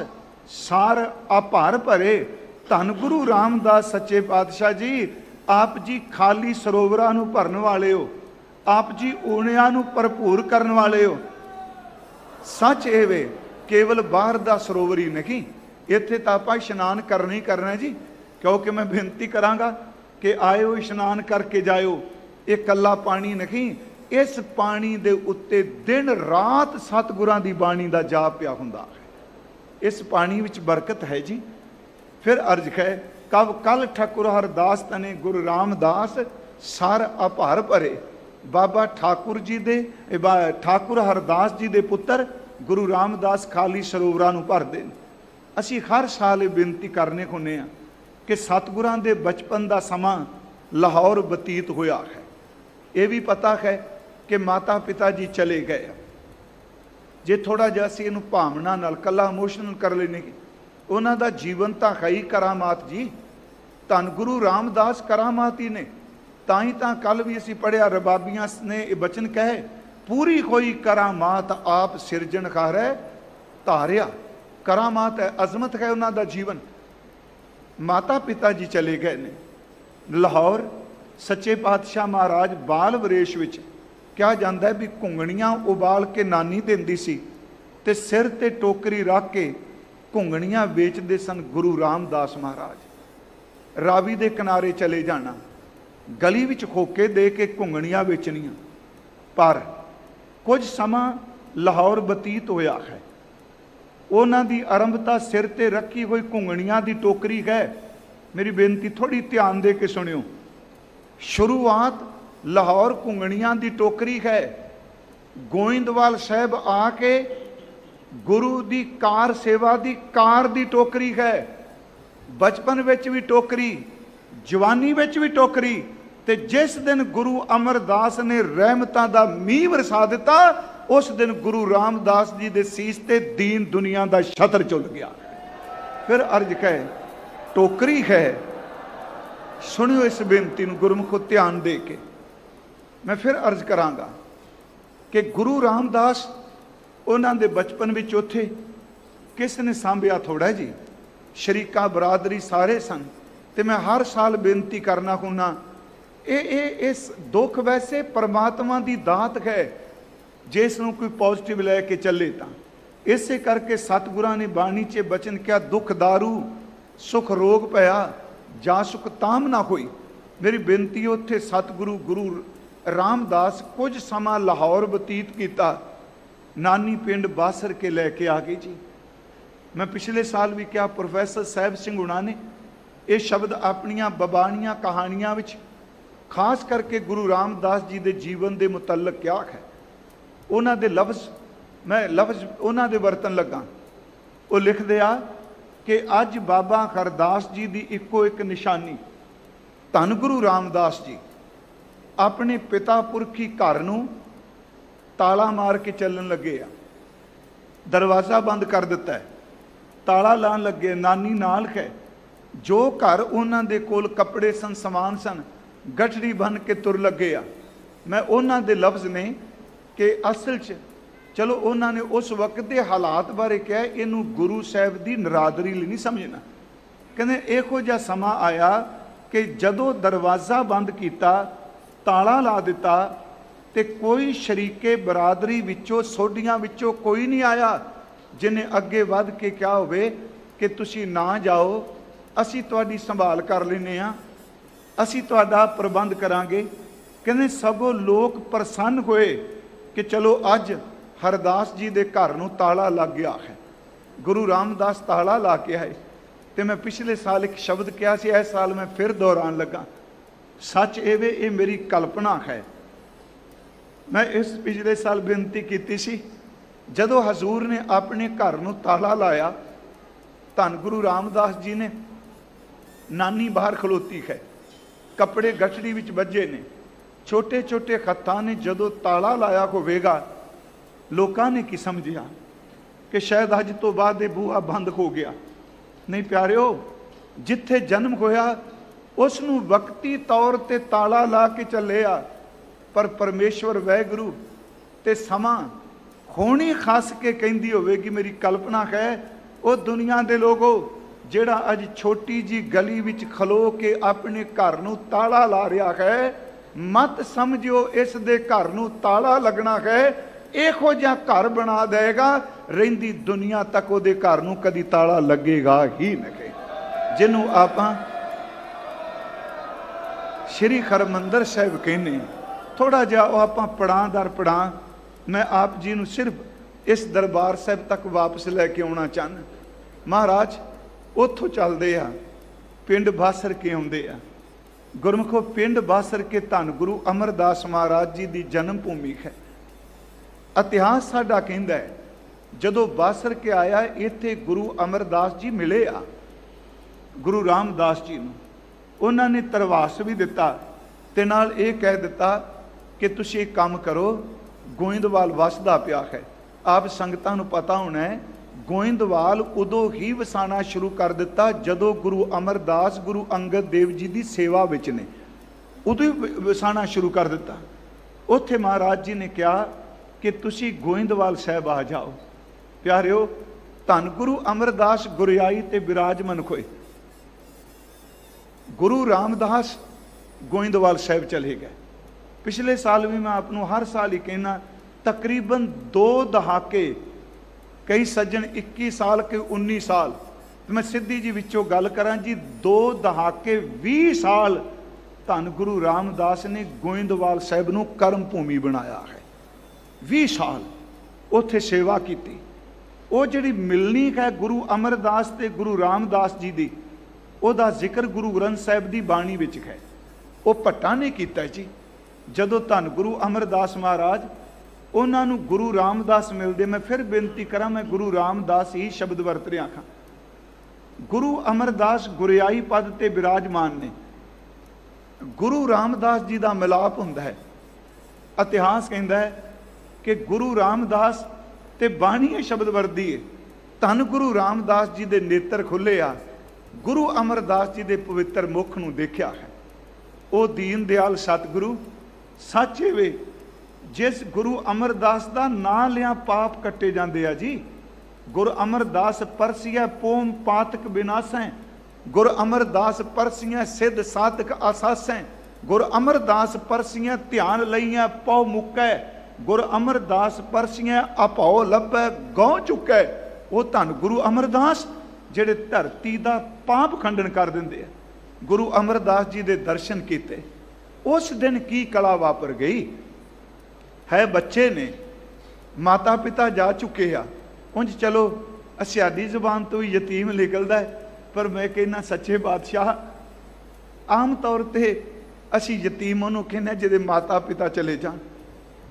ਸਾਰ ਆਭਾਰ ਭਰੇ। ਧੰਨ ਗੁਰੂ ਰਾਮਦਾਸ ਸੱਚੇ ਪਾਤਸ਼ਾਹ ਜੀ, ਆਪ ਜੀ ਖਾਲੀ ਸਰੋਵਰਾਂ ਨੂੰ ਭਰਨ ਵਾਲੇ ਹੋ, ਆਪ ਜੀ ਊਣਿਆਂ ਨੂੰ ਭਰਪੂਰ ਕਰਨ ਵਾਲੇ ਹੋ। ਸੱਚ ਇਹ ਵੇ ਕੇਵਲ ਬਾਹਰ ਦਾ ਸਰੋਵਰ ਹੀ ਨਹੀਂ, ਇੱਥੇ ਤਾਂ ਆਪਾਂ ਇਸ਼ਨਾਨ ਕਰਨਾ ਹੀ ਕਰਨਾ ਜੀ। ਕਿਉਂਕਿ ਮੈਂ ਬੇਨਤੀ ਕਰਾਂਗਾ ਕਿ ਆਇਓ ਇਸ਼ਨਾਨ ਕਰਕੇ ਜਾਇਓ। ਇਹ ਕੱਲਾ ਪਾਣੀ ਨਹੀਂ, ਇਸ ਪਾਣੀ ਦੇ ਉੱਤੇ ਦਿਨ ਰਾਤ ਸਤਿਗੁਰਾਂ ਦੀ ਬਾਣੀ ਦਾ ਜਾਪ ਪਿਆ ਹੁੰਦਾ ਹੈ। ਇਸ ਪਾਣੀ ਵਿੱਚ ਬਰਕਤ ਹੈ ਜੀ। ਫਿਰ ਅਰਜ ਹੈ, ਕਵ ਕਲ ਠਾਕੁਰ ਹਰਦਾਸ ਤਨੇ ਗੁਰੂ ਰਾਮਦਾਸ ਸਰ ਆਭਾਰ ਭਰੇ। ਬਾਬਾ ਠਾਕੁਰ ਜੀ ਦੇ ਠਾਕੁਰ ਹਰਦਾਸ ਜੀ ਦੇ ਪੁੱਤਰ ਗੁਰੂ ਰਾਮਦਾਸ ਖਾਲੀ ਸਰੋਵਰਾਂ ਨੂੰ ਭਰਦੇ ਨੇ। ਅਸੀਂ ਹਰ ਸਾਲ ਇਹ ਬੇਨਤੀ ਕਰਨੇ ਹੁੰਦੇ ਹਾਂ ਕਿ ਸਤਿਗੁਰਾਂ ਦੇ ਬਚਪਨ ਦਾ ਸਮਾਂ ਲਾਹੌਰ ਬਤੀਤ ਹੋਇਆ ਹੈ। ਇਹ ਵੀ ਪਤਾ ਹੈ ਕਿ ਮਾਤਾ ਪਿਤਾ ਜੀ ਚਲੇ ਗਏ। ਜੇ ਥੋੜਾ ਜਿਹਾ ਅਸੀਂ ਇਹਨੂੰ ਭਾਵਨਾ ਨਾਲ ਕੱਲਾ ਇਮੋਸ਼ਨਲ ਕਰ ਲੈਨੇ, ਉਹਨਾਂ ਦਾ ਜੀਵਨ ਤਾਂ ਹੈ ਹੀ ਕਰਾਮਾਤ ਜੀ। ਧੰਨ ਗੁਰੂ ਰਾਮਦਾਸ ਕਰਾਮਾਤ ਹੀ ਨੇ। ਤਾਂ ਹੀ ਤਾਂ ਕੱਲ ਵੀ ਅਸੀਂ ਪੜ੍ਹਿਆ, ਰਬਾਬੀਆਂ ਨੇ ਇਹ ਬਚਨ ਕਹੇ, ਪੂਰੀ ਹੋਈ ਕਰਾਮਾਤ ਆਪ ਸਿਰਜਣਹਾਰ ਹੈ ਧਾਰਿਆ। ਕਰਾਮਾਤ ਹੈ, ਅਜ਼ਮਤ ਹੈ ਉਹਨਾਂ ਦਾ ਜੀਵਨ। ਮਾਤਾ ਪਿਤਾ ਜੀ ਚਲੇ ਗਏ ਨੇ ਲਾਹੌਰ। ਸੱਚੇ ਪਾਤਸ਼ਾਹ ਮਹਾਰਾਜ ਬਾਲ ਵਰੇਸ਼ ਵਿੱਚ ਕਿਹਾ ਜਾਂਦਾ ਹੈ ਵੀ ਘੁੰਗਣੀਆਂ ਉਬਾਲ ਕੇ ਨਾਨੀ ਦਿੰਦੀ ਸੀ ਤੇ ਸਿਰ ਤੇ ਟੋਕਰੀ ਰੱਖ ਕੇ ਘੁੰਗਣੀਆਂ ਵੇਚਦੇ ਸਨ ਗੁਰੂ ਰਾਮਦਾਸ ਮਹਾਰਾਜ। ਰਾਵੀ ਦੇ ਕਿਨਾਰੇ ਚਲੇ ਜਾਣਾ, ਗਲੀ ਵਿੱਚ ਖੋਕੇ ਦੇ ਕੇ ਘੁੰਗਣੀਆਂ ਵੇਚਣੀਆਂ। ਪਰ ਕੁਝ ਸਮਾਂ ਲਾਹੌਰ ਬਤੀਤ ਹੋਇਆ ਹੈ। ਉਹਨਾਂ ਦੀ ਆਰੰਭਤਾ ਸਿਰ ਤੇ ਰੱਖੀ ਹੋਈ ਘੁੰਗਣੀਆਂ ਦੀ ਟੋਕਰੀ ਹੈ। ਮੇਰੀ ਬੇਨਤੀ ਥੋੜੀ ਧਿਆਨ ਦੇ ਕੇ ਸੁਣਿਓ। ਸ਼ੁਰੂਆਤ ਲਾਹੌਰ ਘੁੰਗਣੀਆਂ ਦੀ ਟੋਕਰੀ ਹੈ। ਗੋਇੰਦਵਾਲ ਸਾਹਿਬ ਆ ਕੇ ਗੁਰੂ ਦੀ ਕਾਰ ਸੇਵਾ ਦੀ ਕਾਰ ਦੀ ਟੋਕਰੀ ਹੈ। ਬਚਪਨ ਵਿੱਚ ਵੀ ਟੋਕਰੀ, ਜਵਾਨੀ ਵਿੱਚ ਵੀ ਟੋਕਰੀ, ਤੇ ਜਿਸ ਦਿਨ ਗੁਰੂ ਅਮਰਦਾਸ ਨੇ ਰਹਿਮਤਾਂ ਦਾ ਮੀਂਹ ਵਰਸਾ ਦਿੱਤਾ, ਉਸ ਦਿਨ ਗੁਰੂ ਰਾਮਦਾਸ ਜੀ ਦੇ ਸੀਸ ਤੇ ਦੀਨ ਦੁਨੀਆ ਦਾ ਛਤਰ ਝੁੱਲ ਗਿਆ। ਫਿਰ ਅਰਜ ਕਹੇ ਟੋਕਰੀ ਹੈ। ਸੁਣਿਓ ਇਸ ਬੇਨਤੀ ਨੂੰ ਗੁਰਮੁਖੋ ਧਿਆਨ ਦੇ ਕੇ। ਮੈਂ ਫਿਰ ਅਰਜ਼ ਕਰਾਂਗਾ ਕਿ ਗੁਰੂ ਰਾਮਦਾਸ ਉਹਨਾਂ ਦੇ ਬਚਪਨ ਵਿੱਚ ਉੱਥੇ ਕਿਸ ਨੇ ਸਾਂਭਿਆ ਥੋੜਾ ਜੀ। ਸ਼ਰੀਕਾ ਬਰਾਦਰੀ ਸਾਰੇ ਸਨ। ਤੇ ਮੈਂ ਹਰ ਸਾਲ ਬੇਨਤੀ ਕਰਨਾ ਹੁੰਨਾ, ਇਸ ਦੁੱਖ ਵੈਸੇ ਪਰਮਾਤਮਾ ਦੀ ਦਾਤ ਹੈ ਜਿਸ ਨੂੰ ਕੋਈ ਪੋਜ਼ਿਟਿਵ ਲੈ ਕੇ ਚੱਲੇ ਤਾਂ। ਇਸੇ ਕਰਕੇ ਸਤਿਗੁਰਾਂ ਨੇ ਬਾਣੀ 'ਚ ਬਚਨ ਕਿਹਾ, ਦੁੱਖ ਦਾਰੂ ਸੁਖ ਰੋਗ ਪਿਆ ਜਾ ਸੁਖ ਤਾਮ ਨਾ ਹੋਈ। ਮੇਰੀ ਬੇਨਤੀ ਉੱਥੇ ਸਤਿਗੁਰੂ ਗੁਰੂ ਰਾਮਦਾਸ ਕੁਝ ਸਮਾਂ ਲਾਹੌਰ ਬਤੀਤ ਕੀਤਾ। ਨਾਨੀ ਪਿੰਡ ਬਾਸਰ ਕੇ ਲੈ ਕੇ ਆ ਗਈ ਜੀ। ਮੈਂ ਪਿਛਲੇ ਸਾਲ ਵੀ ਕਿਹਾ, ਪ੍ਰੋਫੈਸਰ ਸਾਹਿਬ ਸਿੰਘ ਹੁਣਾਂ ਨੇ ਇਹ ਸ਼ਬਦ ਆਪਣੀਆਂ ਬਬਾਣੀਆਂ ਕਹਾਣੀਆਂ ਵਿੱਚ ਖਾਸ ਕਰਕੇ ਗੁਰੂ ਰਾਮਦਾਸ ਜੀ ਦੇ ਜੀਵਨ ਦੇ ਮੁਤਲਕ ਕਿਹਾ ਹੈ। ਉਹਨਾਂ ਦੇ ਲਫ਼ਜ਼ ਉਹਨਾਂ ਦੇ ਵਰਤਨ ਲੱਗਾ। ਉਹ ਲਿਖਦੇ ਆ ਕਿ ਅੱਜ ਬਾਬਾ ਹਰਦਾਸ ਜੀ ਦੀ ਇੱਕੋ ਇੱਕ ਨਿਸ਼ਾਨੀ, ਧੰਨ ਗੁਰੂ ਰਾਮਦਾਸ ਜੀ ਆਪਣੇ ਪਿਤਾ ਪੁਰਖੀ ਘਰ ਨੂੰ ਤਾਲਾ ਮਾਰ ਕੇ ਚੱਲਣ ਲੱਗੇ ਆ। ਦਰਵਾਜ਼ਾ ਬੰਦ ਕਰ ਦਿੱਤਾ ਹੈ, ਤਾਲਾ ਲਾਉਣ ਲੱਗੇ। ਨਾਨੀ ਨਾਲ ਹੈ। ਜੋ ਘਰ ਉਹਨਾਂ ਦੇ ਕੋਲ ਕੱਪੜੇ ਸਨ, ਸਮਾਨ ਸਨ, ਗਠੜੀ ਬਣ ਕੇ ਤੁਰ ਲੱਗੇ ਆ। ਮੈਂ ਉਹਨਾਂ ਦੇ ਲਫ਼ਜ਼ ਨੇ ਕਿ ਅਸਲ 'ਚ ਚਲੋ ਉਹਨਾਂ ਨੇ ਉਸ ਵਕਤ ਦੇ ਹਾਲਾਤ ਬਾਰੇ ਕਿਹਾ, ਇਹਨੂੰ ਗੁਰੂ ਸਾਹਿਬ ਦੀ ਨਰਾਦਰੀ ਲਈ ਨਹੀਂ ਸਮਝਣਾ। ਕਹਿੰਦੇ ਇਹੋ ਜਿਹਾ ਸਮਾਂ ਆਇਆ ਕਿ ਜਦੋਂ ਦਰਵਾਜ਼ਾ ਬੰਦ ਕੀਤਾ, ਤਾਲਾ ਲਾ ਦਿੱਤਾ, ਤੇ ਕੋਈ ਸ਼ਰੀਕੇ ਬਰਾਦਰੀ ਵਿੱਚੋਂ ਸੋਢੀਆਂ ਵਿੱਚੋਂ ਕੋਈ ਨਹੀਂ ਆਇਆ। जिन्हें अगे वध के क्या होवे कि तुसी ना जाओ, असी तुहाडी संभाल कर लेने आ, असी तुहाडा प्रबंध करांगे। कहने सगों लोग प्रसन्न होए कि चलो अज हरदास जी दे घर नूं ताला लग गया है। गुरु रामदास ताला ला के आए। तो मैं पिछले साल एक शब्द कहा सी, इस साल मैं फिर दोहरान लगा। सच एवे ये मेरी कल्पना है। मैं इस पिछले साल बेनती की सी, जदों हजूर ने अपने घर नूं ताला लाया, धन गुरु रामदास जी ने, नानी बाहर खलोती है, कपड़े गठड़ी विच बजे ने, छोटे छोटे खत्तां ने जदों ताला लाया होवेगा, लोकां ने की समझिया कि शायद अज तो बाद ये बूहा बंद हो गया। नहीं प्यारिओ, जिथे जन्म होया उसनूं वक्ती तौर ते ताला ला के चले आ, पर परमेश्वर वैगुरु ते समा होनी खास के कहती होवेगी। मेरी कल्पना है वो दुनिया दे लोगो जेड़ा अज छोटी जी गली विच खलो के अपने घर नूं ताला ला रहा है, मत समझियो इस दे घर नूं ताला लगना है। इहो जिहा घर बना देगा, रहिंदी दुनिया तक उहदे घर नूं कदी ताला लगेगा ही नहीं। जिन्हों आपां श्री हरमंदर साहिब कहने, थोड़ा जिहा आपां पड़ां दर पड़ां मैं आप जी नूं सिर्फ इस दरबार साहिब तक वापस लैके आउणा चाहना। महाराज उत्थों चलदे आ, पिंड बासर के आउंदे आ। गुरमुखो, पिंड बासर के धन गुरु अमरदास महाराज जी की जन्म भूमि है। इतिहास साडा कहंदा है जदों बासर के आया, इत्थे गुरु अमरदास जी मिले आ गुरु रामदास जी नूं। उन्होंने तरवास भी दिता ते नाल ये कह दिता कि तुसीं एक काम करो, गोइंदवाल वसदा पिया है। आप संगतां नूं पता होना है, गोइंदवाल उदों ही वसाना शुरू कर दिता जदों गुरु अमरदास गुरु अंगद देव जी की सेवा विच ने, उदों ही वसाना शुरू कर दिता। उत्थे महाराज जी ने कहा कि तुसी गोइंदवाल साहब आ जाओ। प्यारिओ, धन गुरु अमरदास गुरियाई ते विराजमान होए। गुरु रामदास गोइंदवाल साहब चले गए। पिछले साल भी मैं आपको हर साल ही कहना, तकरीबन 2 दहाके, कई सज्जन 21 साल के 19 साल, तो मैं सीधी जी विचों गल करां जी, 2 दहाके 20 साल धन गुरु रामदास ने गोइंदवाल साहब नूं कर्म भूमि बनाया है। 20 साल उत्थे सेवा की। वो जिहड़ी मिलनी है गुरु अमरदास ते गुरु रामदास जी दी, उहदा जिक्र गुरु ग्रंथ साहिब दी बाणी विच है। वो भट्टा ने कीता जी। जदों धन गुरु अमरदास महाराज उन्होंने गुरु रामदास मिलते, मैं फिर बेनती करा, मैं गुरु रामदास ही शब्द वरत रहा था। गुरु अमरदास गुरियाई पद ते विराजमान ने। गुरु रामदास जी का मिलाप हुंदा है। इतिहास कहता है कि गुरु रामदास ते बाणी शब्द वरदी है। धन गुरु रामदास जी के नेत्र खुले आ, गुरु अमरदास जी के पवित्र मुख नूं देखा है। वो दीन दयाल सतगुरु सच वे, जिस गुरु अमरदास का नां लिया पाप कट्टे जाते आ जी। गुरु अमरदास परसिया पोम पातक विनाशै, गुरु अमरदास परसिया सिद्ध सातक आसासै, गुरु अमरदास परसिया ध्यान लईया पौ मुकै, गुरु अमरदास परसिया अपौ लभै गौ चुकै। वो धन गुरु अमरदास जिहड़े धरती का पाप खंडन कर देंदे आ। गुरु अमरदास जी के दर्शन किए। उस दिन की कला वापर गई है। बच्चे ने, माता पिता जा चुके आ। उंज चलो असियादी जुबान तो ही यतीम निकलता है, पर मैं कहना सच्चे बादशाह, आम तौर पर असी यतीम उन्होंने कहने जिहदे माता पिता चले जान।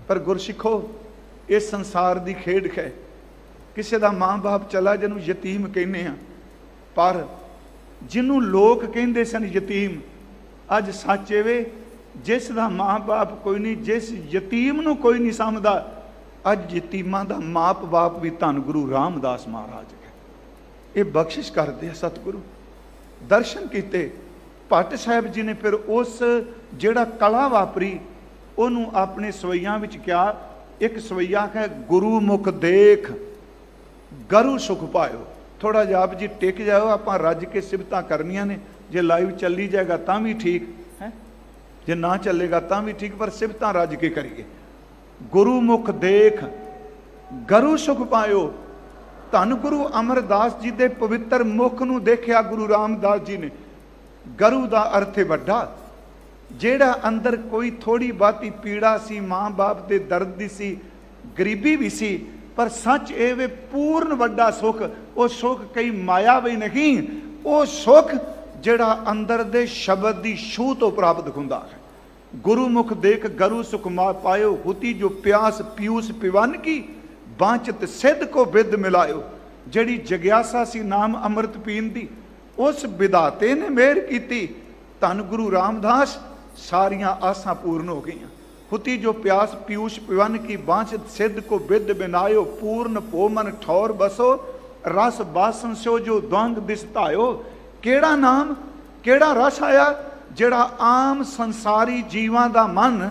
पर गुरसिखो, इस संसार की खेड है। किसी का माँ बाप चला जिन्होंने यतीम कहने आ, पर जिन्हों लोग कहते सन यतीम, अज सच वे जिस दा माँ बाप कोई नहीं, जिस यतीम नूं कोई नहीं समझदा, अज यतीमां दा माप बाप भी धन गुरु रामदास महाराज है। ये बख्शिश करते हैं सतगुरु। दर्शन किते भट्ट साहब जी ने फिर उस जिहड़ा कला वापरी उन्होंने अपने सवैयां विच क्या, एक सवैया है गुरु मुख देख गरु सुख पायो। थोड़ा जिहा आप जी टिक जाओ, आप रज के सिफतां करनियां ने। जे लाइव चली जाएगा तां भी ठीक है, जे ना चलेगा तां भी ठीक, पर सिफतां रज के करिए। गुरु मुख देख गरु सुख पायो, ਧੰਨ ਗੁਰੂ ਅਮਰਦਾਸ ਜੀ ਦੇ ਪਵਿੱਤਰ ਮੁਖ ਨੂੰ ਦੇਖਿਆ ਗੁਰੂ ਰਾਮਦਾਸ ਜੀ ਨੇ। ਗਰੂ ਦਾ ਅਰਥ ਹੈ ਵੱਡਾ, ਜਿਹੜਾ ਅੰਦਰ ਕੋਈ ਥੋੜੀ ਬਾਤੀ ਪੀੜਾ ਸੀ, ਮਾਂ ਬਾਪ ਦੇ ਦਰਦ ਦੀ ਸੀ, ਗਰੀਬੀ ਵੀ ਸੀ, ਪਰ ਸੱਚ ਇਹ ਵੇ ਪੂਰਨ ਵੱਡਾ ਸੁਖ। ਉਹ ਸੁਖ ਕਈ ਮਾਇਆਵੀ ਨਹੀਂ, ਉਹ ਸੁਖ ਜਿਹੜਾ ਅੰਦਰ ਦੇ ਸ਼ਬਦ ਦੀ ਛੂਹ ਤੋਂ ਪ੍ਰਾਪਤ ਹੁੰਦਾ ਹੈ। ਗੁਰੂਮੁਖ ਦੇਖ ਗਰੂ ਸੁਖ ਮਾ ਪਾਇਓ, ਹੁਤੀ ਜੋ ਪਿਆਸ ਪਿਊਸ ਪਿਵਨ ਕੀ, ਬਾਂਚਤ ਸਿੱਧ ਕੋ ਬਿਦ ਮਿਲਾਇਓ। ਜਿਹੜੀ ਜਗਿਆਸਾ ਸੀ ਨਾਮ ਅੰਮ੍ਰਿਤ ਪੀਣ ਦੀ, ਉਸ ਵਿਧਾਤੇ ਨੇ ਮਿਹਰ ਕੀਤੀ। ਧੰਨ ਗੁਰੂ ਰਾਮਦਾਸ ਸਾਰੀਆਂ ਆਸਾਂ ਪੂਰਨ ਹੋ ਗਈਆਂ। ਹੁਤੀ ਜੋ ਪਿਆਸ ਪਿਊਸ਼ ਪਿਵਨ ਕੀ, ਬਾਂਚਤ ਸਿੱਧ ਕੋ ਬਿਦ ਬਿਨਾਇਓ। ਪੂਰਨ ਭੋ ਮਨ ਠੌਰ ਬਸੋ, ਰਸ ਬਾਸਨ ਸਿਓ ਜੋ ਦਵੰਗ ਦਿਸਤਾਇਓ। ਕਿਹੜਾ ਨਾਮ, ਕਿਹੜਾ ਰਸ ਆਇਆ ਜਿਹੜਾ ਆਮ ਸੰਸਾਰੀ ਜੀਵਾਂ ਦਾ ਮਨ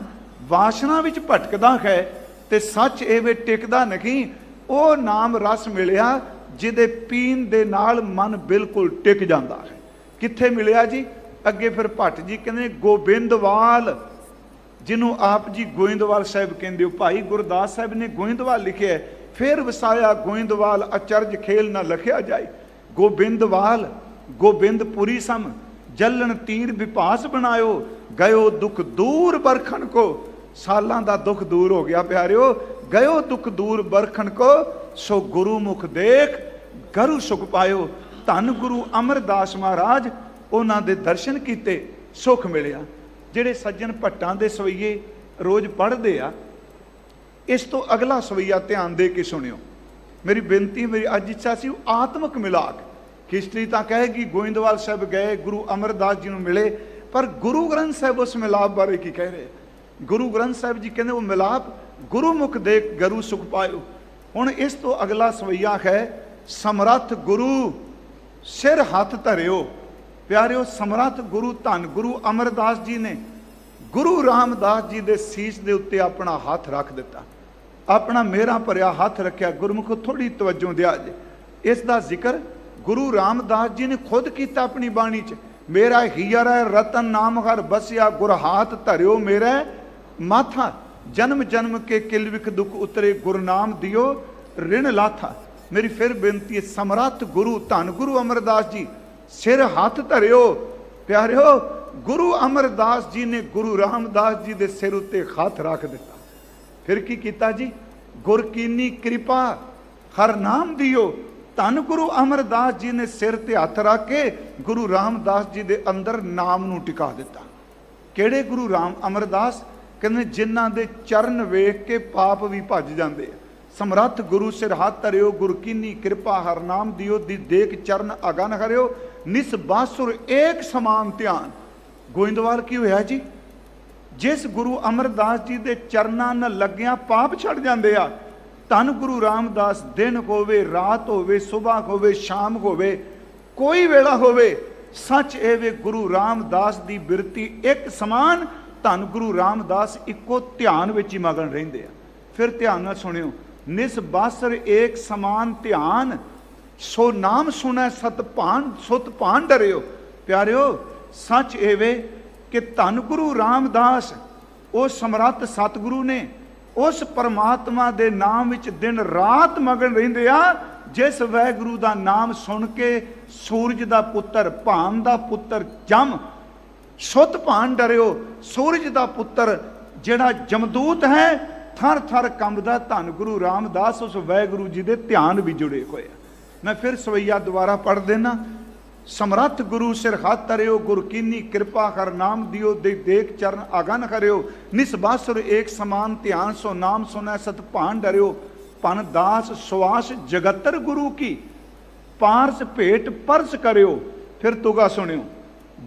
ਵਾਸ਼ਨਾ ਵਿੱਚ ਭਟਕਦਾ ਹੈ ਤੇ ਸੱਚ ਇਹ ਟਿਕਦਾ ਨਹੀਂ। ਉਹ ਨਾਮ ਰਸ ਮਿਲਿਆ ਜਿਹਦੇ ਪੀਣ ਦੇ ਨਾਲ ਮਨ ਬਿਲਕੁਲ ਟਿਕ ਜਾਂਦਾ ਹੈ। ਕਿੱਥੇ ਮਿਲਿਆ ਜੀ? ਅੱਗੇ ਫਿਰ ਭੱਟ ਜੀ ਕਹਿੰਦੇ ਗੋਬਿੰਦਵਾਲ, ਜਿਹਨੂੰ ਆਪ ਜੀ ਗੋਇੰਦਵਾਲ ਸਾਹਿਬ ਕਹਿੰਦੇ ਹੋ। ਭਾਈ ਗੁਰਦਾਸ ਸਾਹਿਬ ਨੇ ਗੋਇੰਦਵਾਲ ਲਿਖਿਆ, ਫਿਰ ਵਸਾਇਆ ਗੋਇੰਦਵਾਲ, ਅਚਰਜ ਖੇਲ ਨਾ ਲਖਿਆ ਜਾਏ। ਗੋਬਿੰਦਵਾਲ ਗੋਬਿੰਦਪੁਰੀ ਸਮ, ਜਲਣ ਤੀਰ ਵਿਭਾਸ ਬਣਾਇਓ। ਗਇਓ ਦੁੱਖ ਦੂਰ ਬਰਖਣ ਕੋ, ਸਾਲਾਂ ਦਾ ਦੁੱਖ ਦੂਰ ਹੋ ਗਿਆ ਪਿਆਰਿਓ। ਗਇਓ ਦੁੱਖ ਦੂਰ ਬਰਖਣ ਕੋ, ਸੋ ਗੁਰੂ ਮੁਖ ਦੇਖ ਗਰੂ ਸੁਖ ਪਾਇਓ। ਧੰਨ ਗੁਰੂ ਅਮਰਦਾਸ ਮਹਾਰਾਜ, ਉਹਨਾਂ ਦੇ ਦਰਸ਼ਨ ਕੀਤੇ, ਸੁਖ ਮਿਲਿਆ। ਜਿਹੜੇ ਸੱਜਣ ਭੱਟਾਂ ਦੇ ਸਵਈਏ ਰੋਜ਼ ਪੜ੍ਹਦੇ ਆ, ਇਸ ਤੋਂ ਅਗਲਾ ਸਵਈਆ ਧਿਆਨ ਦੇ ਕੇ ਸੁਣਿਓ। ਮੇਰੀ ਬੇਨਤੀ, ਮੇਰੀ ਅੱਜ ਇੱਛਾ ਸੀ ਆਤਮਿਕ ਮਿਲਾਪ। ਹਿਸਟਰੀ ਤਾਂ ਕਹੇਗੀ ਗੋਇੰਦਵਾਲ ਸਾਹਿਬ ਗਏ, ਗੁਰੂ ਅਮਰਦਾਸ ਜੀ ਨੂੰ ਮਿਲੇ, ਪਰ ਗੁਰੂ ਗ੍ਰੰਥ ਸਾਹਿਬ ਉਸ ਮਿਲਾਪ ਬਾਰੇ ਕੀ ਕਹਿ ਰਹੇ? ਗੁਰੂ ਗ੍ਰੰਥ ਸਾਹਿਬ ਜੀ ਕਹਿੰਦੇ ਉਹ ਮਿਲਾਪ ਗੁਰੂਮੁਖ ਦੇਖ ਗਰੂ ਸੁਖ ਪਾਇਓ। ਹੁਣ ਇਸ ਤੋਂ ਅਗਲਾ ਸਵਈਆ ਹੈ ਸਮਰੱਥ ਗੁਰੂ ਸਿਰ ਹੱਥ ਧਰਿਓ। ਪਿਆਰਿਓ, ਸਮਰੱਥ ਗੁਰੂ ਧੰਨ ਗੁਰੂ ਅਮਰਦਾਸ ਜੀ ਨੇ ਗੁਰੂ ਰਾਮਦਾਸ ਜੀ ਦੇ ਸੀਸ ਦੇ ਉੱਤੇ ਆਪਣਾ ਹੱਥ ਰੱਖ ਦਿੱਤਾ, ਆਪਣਾ ਮੇਰਾ ਭਰਿਆ ਹੱਥ ਰੱਖਿਆ। ਗੁਰਮੁਖ ਥੋੜੀ ਤਵੱਜੋ ਦਿਆ ਜੇ, ਇਸ ਦਾ ਜ਼ਿਕਰ ਗੁਰੂ ਰਾਮਦਾਸ ਜੀ ਨੇ ਖੁਦ ਕੀਤਾ ਆਪਣੀ ਬਾਣੀ 'ਚ। ਮੇਰਾ ਹੀਰ ਹੈ ਰਤਨ ਨਾਮ ਹਰ ਬਸਿਆ, ਗੁਰ ਹਾਥ ਧਰਿਓ ਮੇਰਾ ਮਾਥਾ। ਜਨਮ ਜਨਮ ਕੇ ਕਿਲ ਵਿਖ ਦੁਖ ਉਤਰੇ, ਗੁਰਨਾਮ ਦਿਓ ਰਿਣ ਲਾਥਾ। ਮੇਰੀ ਫਿਰ ਬੇਨਤੀ ਹੈ, ਸਮਰੱਥ ਗੁਰੂ ਧੰਨ ਗੁਰੂ ਅਮਰਦਾਸ ਜੀ ਸਿਰ ਹੱਥ ਧਰਿਓ। ਪਿਆਰਿਓ, ਗੁਰੂ ਅਮਰਦਾਸ ਜੀ ਨੇ ਗੁਰੂ ਰਾਮਦਾਸ ਜੀ ਦੇ ਸਿਰ ਉੱਤੇ ਹੱਥ ਰੱਖ ਦਿੱਤਾ। ਫਿਰ ਕੀ ਕੀਤਾ ਜੀ? ਗੁਰ ਕੀਨੀ ਕਿਰਪਾ ਹਰ ਨਾਮ ਦਿਓ। ਧੰਨ ਗੁਰੂ ਅਮਰਦਾਸ ਜੀ ਨੇ ਸਿਰ ਤੇ ਹੱਥ ਰੱਖ ਕੇ ਗੁਰੂ ਰਾਮਦਾਸ ਜੀ ਦੇ ਅੰਦਰ ਨਾਮ ਨੂੰ ਟਿਕਾ ਦਿੱਤਾ। ਕਿਹੜੇ ਗੁਰੂ ਰਾਮ ਅਮਰਦਾਸ? ਕਹਿੰਦੇ ਜਿਨ੍ਹਾਂ ਦੇ ਚਰਨ ਵੇਖ ਕੇ ਪਾਪ ਵੀ ਭੱਜ ਜਾਂਦੇ ਆ। ਸਮਰੱਥ ਗੁਰੂ ਸਿਰ ਹੱਥ ਧਰਿਓ, ਗੁਰ ਕੀਨੀ ਕਿਰਪਾ ਹਰ ਨਾਮ ਦਿਓ। ਦੀ ਦੇਖ ਚਰਨ ਅਗਨ ਹਰਿਓ, ਨਿਸ ਬਾਸੁਰ ਏਕ ਸਮਾਨ ਧਿਆਨ। ਗੋਇੰਦਵਾਲ ਕੀ ਹੋਇਆ ਜੀ? ਜਿਸ ਗੁਰੂ ਅਮਰਦਾਸ ਜੀ ਦੇ ਚਰਨਾਂ ਨਾਲ ਲੱਗਿਆਂ ਪਾਪ ਛੱਡ ਜਾਂਦੇ ਆ। ਧੰਨ ਗੁਰੂ ਰਾਮਦਾਸ, ਦਿਨ ਹੋਵੇ ਰਾਤ ਹੋਵੇ, ਸੁਬਾਹ ਹੋਵੇ ਸ਼ਾਮ ਹੋਵੇ, ਕੋਈ ਵੇਲਾ ਹੋਵੇ, ਸੱਚ ਇਹ ਵੇ ਗੁਰੂ ਰਾਮਦਾਸ ਦੀ ਬਿਰਤੀ ਇੱਕ ਸਮਾਨ। ਧੰਨ ਗੁਰੂ ਰਾਮਦਾਸ ਇੱਕੋ ਧਿਆਨ ਵਿੱਚ ਹੀ ਮਗਨ ਰਹਿੰਦੇ ਆ। ਫਿਰ ਧਿਆਨ ਨਾਲ ਸੁਣਿਓ, ਨਿਸ ਬਾਸਰ ਏਕ ਸਮਾਨ ਧਿਆਨ, ਸੋ ਨਾਮ ਸੁਣੈ ਸਤ ਭਾਨ ਸੁਤ ਭਾਨ ਡਰਿਓ। ਪਿਆਰਿਓ, ਸੱਚ ਇਹ ਵੇ ਕਿ ਧੰਨ ਗੁਰੂ ਰਾਮਦਾਸ ਉਹ ਸਮਰੱਥ ਸਤਿਗੁਰੂ ਨੇ, ਉਸ ਪਰਮਾਤਮਾ ਦੇ ਨਾਮ ਵਿੱਚ ਦਿਨ ਰਾਤ ਮਗਨ ਰਹਿੰਦੇ ਆ। ਜਿਸ ਵਾਹਿਗੁਰੂ ਦਾ ਨਾਮ ਸੁਣ ਕੇ ਸੂਰਜ ਦਾ ਪੁੱਤਰ, ਭਾਨ ਦਾ ਪੁੱਤਰ ਜਮ, ਸੁਤ ਭਾਨ ਡਰਿਓ। ਸੂਰਜ ਦਾ ਪੁੱਤਰ ਜਿਹੜਾ ਜਮਦੂਤ ਹੈ, ਥਰ ਥਰ ਕੰਬਦਾ। ਧੰਨ ਗੁਰੂ ਰਾਮਦਾਸ ਉਸ ਵਾਹਿਗੁਰੂ ਜੀ ਦੇ ਧਿਆਨ ਵੀ ਜੁੜੇ ਹੋਏ ਆ। ਮੈਂ ਫਿਰ ਸਵਈਆ ਦੁਬਾਰਾ ਪੜ੍ਹ ਦੇਣਾ। ਸਮਰੱਥ ਗੁਰੂ ਸਿਰ ਹੱਥ ਧਰਿਓ, ਗੁਰ ਕੀਨੀ ਕਿਰਪਾ ਹਰ ਨਾਮ ਦਿਓ। ਦੇ ਦੇਖ ਚਰਨ ਅਗਨ ਕਰਿਓ, ਨਿਸ ਬਾਸੁਰ ਏਕ ਸਮਾਨ ਧਿਆਨ। ਸੋ ਨਾਮ ਸੁਨੈ ਸਤ ਭਾਨ ਡਰਿਓ। ਪਨ ਦਾਸ ਸੁਆਸ ਜਗਤਰ ਗੁਰੂ ਕੀ, ਪਾਰਸ ਭੇਟ ਪਰਸ ਕਰਿਓ। ਫਿਰ ਤੁਗਾ ਸੁਣਿਓ,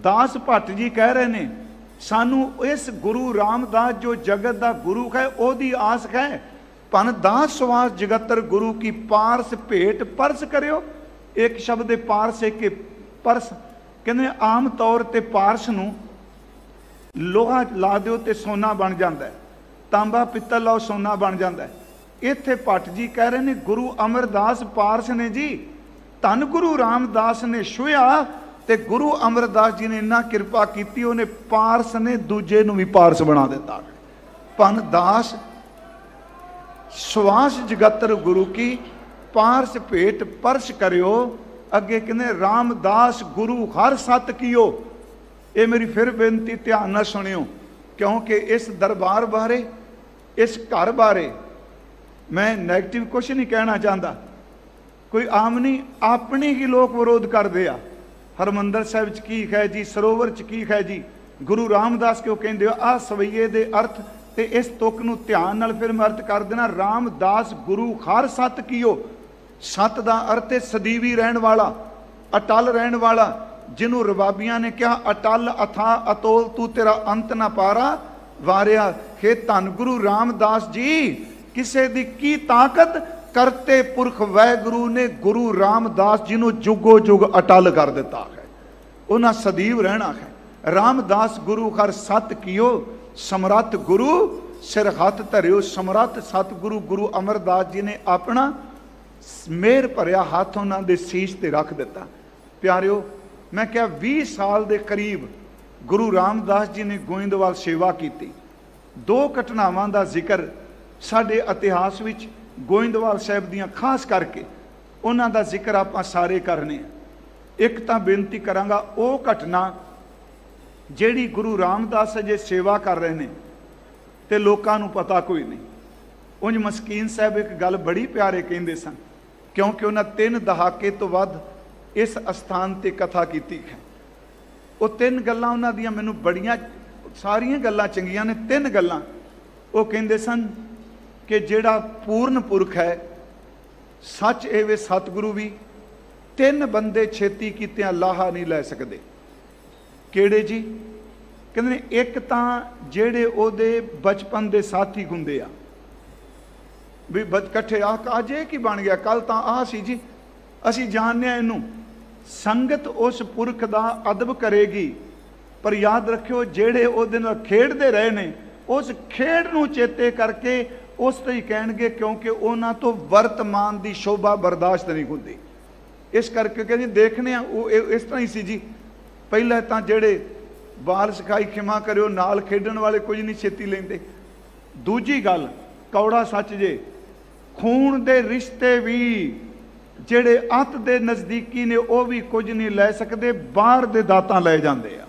ਦਾਸ ਭੱਟ ਜੀ ਕਹਿ ਰਹੇ ਨੇ ਸਾਨੂੰ ਇਸ ਗੁਰੂ ਰਾਮਦਾਸ ਜੋ ਜਗਤ ਦਾ ਗੁਰੂ ਹੈ ਉਹਦੀ ਆਸ ਹੈ। ਪਨ ਦਾਸ ਸੁਆਸ ਜਗਤਰ ਗੁਰੂ ਕੀ, ਪਾਰਸ ਭੇਟ ਪਰਸ ਕਰਿਓ। ਇੱਕ ਸ਼ਬਦ ਹੈ ਪਾਰਸ, ਇੱਕ ਪਰਸ। ਕਹਿੰਦੇ ਆਮ ਤੌਰ ਤੇ ਪਾਰਸ ਨੂੰ ਲੋਹਾ ਲਾ ਦਿਓ ਤੇ ਸੋਨਾ ਬਣ ਜਾਂਦਾ ਹੈ, ਤਾਂਬਾ ਪਿੱਤਲ ਲਾਓ ਸੋਨਾ ਬਣ ਜਾਂਦਾ ਹੈ। ਇੱਥੇ ਭੱਟ ਜੀ ਕਹਿ ਰਹੇ ਨੇ ਗੁਰੂ ਅਮਰਦਾਸ ਪਾਰਸ ਨੇ ਜੀ। ਧੰਨ ਗੁਰੂ ਰਾਮਦਾਸ ਨੇ ਛੁਹਿਆ ਤੇ ਗੁਰੂ ਅਮਰਦਾਸ ਜੀ ਨੇ ਇੰਨਾ ਕਿਰਪਾ ਕੀਤੀ, ਉਹਨੇ ਪਾਰਸ ਨੇ ਦੂਜੇ ਨੂੰ ਵੀ ਪਾਰਸ ਬਣਾ ਦਿੱਤਾ। ਪਨ ਦਾਸ ਸੁਆਸ ਜਗਤਰ ਗੁਰੂ ਕੀ, पारस भेट परस करियो। अगे कहने रामदास गुरु हर सत कियो। ये मेरी फिर बेनती ध्यान नाल सुनियो, क्योंकि इस दरबार बारे, इस घर बारे मैं नैगेटिव कुछ नहीं कहना चाहता। कोई आम नहीं, अपने ही लोग विरोध करते आ। हरमंदर साहिब च की है जी, सरोवर च की है जी, गुरु रामदास क्यों कहते हो। आ सवैये दे अर्थ ते इस तुक नूं ध्यान नाल फिर मैं अर्थ कर देना। रामदास गुरु हर सत कियो। सत दा अर्थ है सदीवी रहन वाला, अटल रहन वाला, जिन्हों रबाबियां ने कहा अटल अथा अतोल तू तेरा अंत ना पारा वारिया। हे धन गुरु रामदास जी, किसे दी की ताकत करते पुरख वैगुरु ने गुरु रामदास जी नूं जुगो जुग अटल कर दिता है। उन्हां सदीव रहना है। रामदास गुरु हर सत कियो। समरथ गुरु सिर हथ धरियो। समरथ सतगुरु गुरु अमरदास जी ने अपना मेहर भरिया हाथ उन्होंने दे शीश ते रख दिता। प्यारियो, मैं क्या 20 साल के करीब गुरु रामदास जी ने गोइंदवाल सेवा की। दो घटनावां का जिक्र साडे इतिहास विच गोइंदवाल साहिब दियां खास करके उन्हां दा जिक्र आपां सारे करने। एक तां बेनती करांगा, वो घटना जिहड़ी गुरु रामदास अजे सेवा कर रहे हैं ते लोकां नूं पता कोई नहीं। उंज मस्कीन साहब एक गल बड़ी प्यारे कहिंदे सन, क्योंकि उन्हां 3 दहाके तो वध इस अस्थान ते कथा की है। वो 3 गल्लां उन्हां दियां मैनूं बड़ियां, सारियां गल्लां चंगियां ने। 3 गल्लां वो कहिंदे सन कि जिहड़ा पूर्ण पुरख है सच एवे सतगुरु भी 3 बंदे छेती कीतियां लाहा नहीं लै सकदे। किहड़े जी? कहंदे ने एक तां जिहड़े ओहदे बचपन दे साथी हुंदे आ, भी कट्ठे आ अज ये की बन गया, कल तां आ सी जी, असीं जाणने आ इहनूं। संगत उस पुरख दा अदब करेगी, पर याद रखियो जिहड़े ओहदे नाल खेडदे रहे ने उस खेड नूं चेते करके उस ते ही कहणगे, क्योंकि उन्हां तो वर्तमान दी शोभा बर्दाश्त नहीं हुंदी। इस करके कहंदे देखने वो इस तरह ही सी जी। पहले तां जिहड़े बाल सिखाई खिमा करियो नाल खेडण वाले कुछ नहीं छेती लेंदे। दूजी गल कौड़ा सच जे, खून दे रिश्ते भी जिहड़े अत दे नज़दीकी ने वो भी कुछ नहीं लै सकते, बाहर दे दातां लै जांदे आ।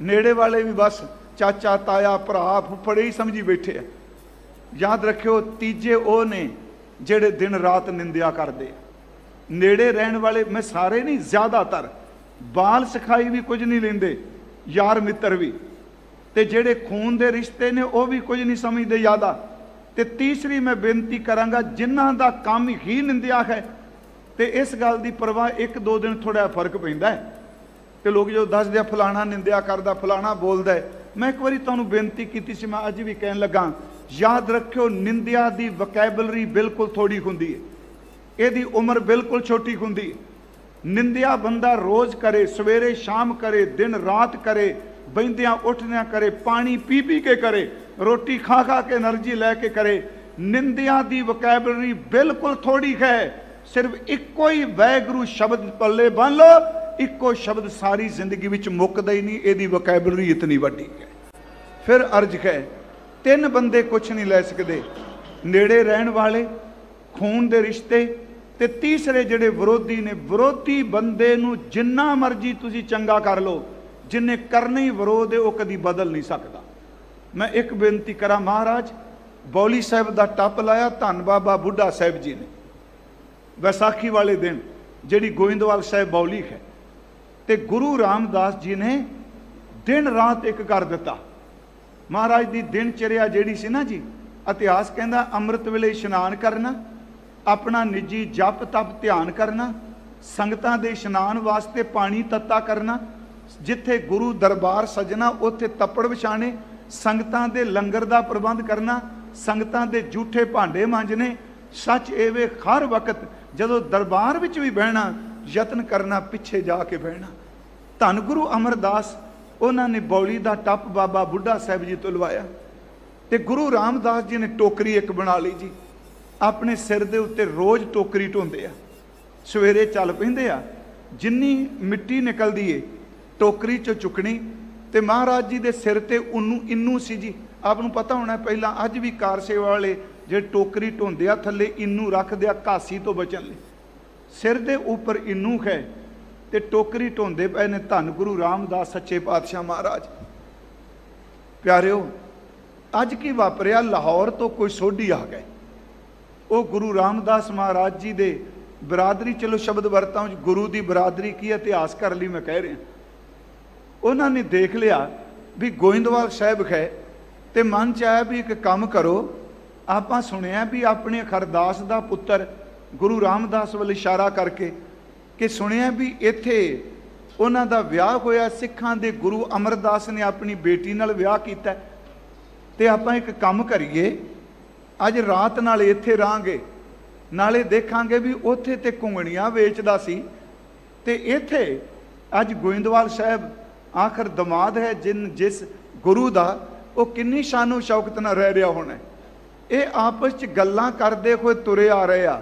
नेड़े वाले भी बस चाचा ताया भरा फुफड़ ही समझी बैठे आ। याद रखियो तीजे वो ने जिहड़े दिन रात निंदिया करदे। नेड़े रहन वाले मैं सारे नहीं, ज़्यादातर बाल सिखाई भी कुछ नहीं लेंदे, यार मित्र भी, ते जिहड़े खून दे रिश्ते ने वो भी कुछ नहीं समझते ज़्यादा। ते तीसरी मैं बेनती करांगा, जिन्हां दा काम ही निंदिया है ते इस गल की परवाह 1-2 दिन थोड़ा फर्क पैंदा है। ते लोग जो दसदे आ फलाना निंदिया करदा, फलाना बोलदा है। मैं एक बारी तुहानूं बेनती कीती सी, मैं अज भी कहन लगा, याद रखियो निंदिया दी वकैबलरी बिल्कुल थोड़ी हुंदी है, इहदी उम्र बिल्कुल छोटी हुंदी है। निंदिया बंदा रोज़ करे, सवेरे शाम करे, दिन रात करे, बहिंदियां उठदियां करे, पानी पी पी के करे, रोटी खा खा के एनर्जी लैके करे। निंदिया दी वकैबलरी बिल्कुल थोड़ी है। सिर्फ इक्को ही वैगुरु शब्द पल्ले बन लो, इक्को शब्द सारी जिंदगी विच मुकदा ही नहीं। इहदी वकैबलरी इतनी वड्डी है। फिर अर्ज है 3 बंदे कुछ नहीं लै सकते, नेड़े रहन वाले, खून दे रिश्ते, ते तीसरे जिहड़े विरोधी ने। विरोधी बंदे नूं जिन्ना मर्जी तुसीं चंगा कर लो, जिन्हें करना ही विरोध है वो कभी बदल नहीं सकता। मैं एक बेनती करा, महाराज बौली साहब का टप लाया धन बाबा बुढ़ा साहब जी ने वैसाखी वाले दिन, जिहड़ी गोइंदवाल साहब बौली है, ते गुरु रामदास जी ने दिन रात एक कर दिता। महाराज की दिनचर्या जिहड़ी सी ना जी, इतिहास कहता अमृत वेले इशनान करना, अपना निजी जप तप ध्यान करना, संगतां दे इशनान वास्ते पानी तत्ता करना, जिथे गुरु दरबार सजना उत्थे तप्पड़ विछाने, संगतां दे लंगर दा प्रबंध करना, संगतां दे जूठे भांडे मांजने। सच एवे हर वक्त जदों दरबार विच भी बहना यत्न करना पिछे जाके बहना। धन गुरु अमरदास उन्होंने बौली का टप बाबा बुढ़ा साहब जी तो लवाया, तो गुरु रामदास जी ने टोकरी एक बना ली जी, अपने सिर के उत्ते रोज़ टोकरी ढोंदे आ, सवेरे चल पैंदे आ, जिन्नी मिट्टी निकलती है टोकरी चो चुकनी। तो महाराज जी के सिर ते उन्नू इन्नू सी जी, आपनू पता होना पहला अज भी कार सेवा वाले जे टोकरी ढोंदिया थले इनू रख दिया घासी तो बचन लई, सिर दे उपर इनू है ते टोकरी ढोंदे पे ने धन गुरु रामदास सच्चे पातशाह महाराज। प्यारिओ अज की वापरिया, लाहौर तो कोई सोढ़ी आ गए, वो गुरु रामदास महाराज जी दे बरादरी, चलो शब्द वरता गुरु की बरादरी की इतिहास कर ली मैं कह रहा। उन्होंने देख लिया भी गोइंदवाल साहब है तो मन च आया भी एक काम करो, आप सुनिया भी अपने खरदास का पुत्र गुरु रामदास वाल इशारा करके कि सुनिया भी इत्थे उन्हां दा विआह होया, सिखां दे गुरु अमरदास ने अपनी बेटी नाल विआह कीता, ते आपां एक काम करिए अज रात नाल इत्थे रहांगे, नाले देखांगे भी उत्थे ते घुंगणियां वेचदा सी ते इत्थे अज गोइंदवाल साहब आखिर दमाद है जिस गुरु दा, वो किन्नी शानो शौकत नाल रह रहा होना। ये आपस च गल्लां करदे होए तुरे आ रहे आ,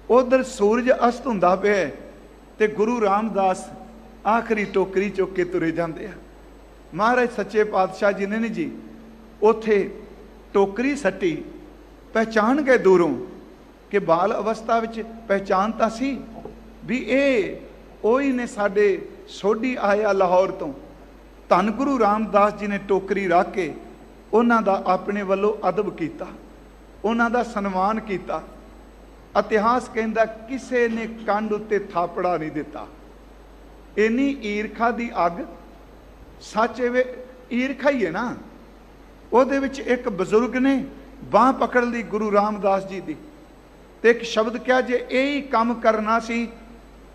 उधर सूरज अस्त हुंदा पिया ते गुरु रामदास आखिरी टोकरी चुक के तुरे जाते हैं। महाराज सच्चे पातशाह जी ने जी उथे टोकरी सट्टी, पहचान गए दूरों कि बाल अवस्था विच पहचानता सी भी ये ओही ने साडे सोढ़ी आया लाहौर तो। धन गुरु रामदास जी ने टोकरी रख के उन्हां दा अपने वालों अदब किया, उन्हां दा सन्मान किया। इतिहास कहता किसी ने कंड उत्ते थापड़ा नहीं दिता। इन्नी ईरखा की अग, सच वे ईरखा ही है ना, उहदे विच एक बजुर्ग ने बांह पकड़ ली गुरु रामदास जी की, ते एक शब्द क्या जे यही काम करना सी,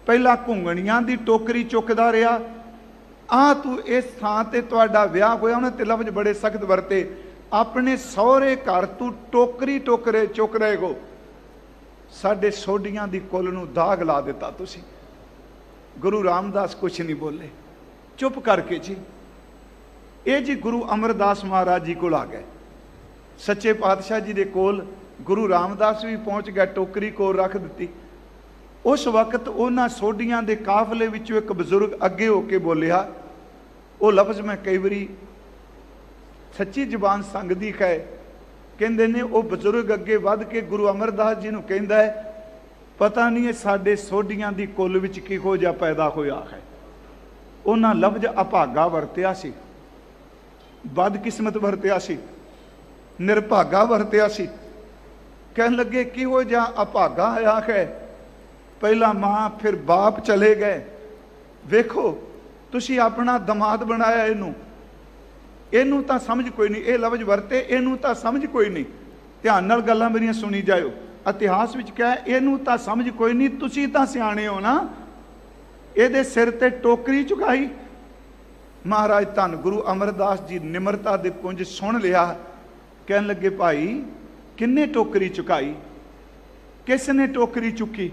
पहला घुंगणियां की टोकरी चुकदा रहा, आ तू इस थां ते तुहाडा विआह होया, उन्हें ते लफ्ज बड़े सख्त वरते, अपने सहुरे घर तू टोकरी टोकरे चुक रहे हो, साडे सोढ़ियां दी कुल नूं दाग ला दिता तुसीं। गुरु रामदास कुछ नहीं बोले, चुप करके जी ये जी गुरु अमरदास महाराज जी को आ गए। सच्चे पातशाह जी के कोल गुरु रामदास भी पहुँच गया, टोकरी कोल रख दी। उस वक्त उन्हां सोढ़ियां दे काफले विचों एक बजुर्ग अगे होके बोलिया, वो लफ्ज मैं कई बारी सच्ची जबान संगदी है, कहते ने वो बजुर्ग अगे वध के गुरु अमरदास जी नूं कहंदा है, पता नहीं है साडे सोढ़ियां दी कुल विच किहो जिहा पैदा होया है। उन्हां लफ्ज अभागा वरतिया सी, बदकिस्मत वरतिया सी, निर्भागा वरतिया सी। कहन लगे किहो जिहा अभागा आया है, पहला मां फिर बाप चले गए, वेखो तुसी अपना दमाद बनाया, इनू तो समझ कोई नहीं, ये लफ्ज वरते इनू तो समझ कोई नहीं। ध्यान नाल गल्लां मेरियां सुनी जाओ, इतिहास विच क्या है, इनू तो समझ कोई नहीं, तुसी तो सियाणे हो ना, ये सिर ते टोकरी चुकाई। महाराज धन गुरु अमरदास जी निमरता दे पुंज सुन लिया, कहन लगे भाई किन्ने टोकरी चुकाई, किसने टोकरी चुकी?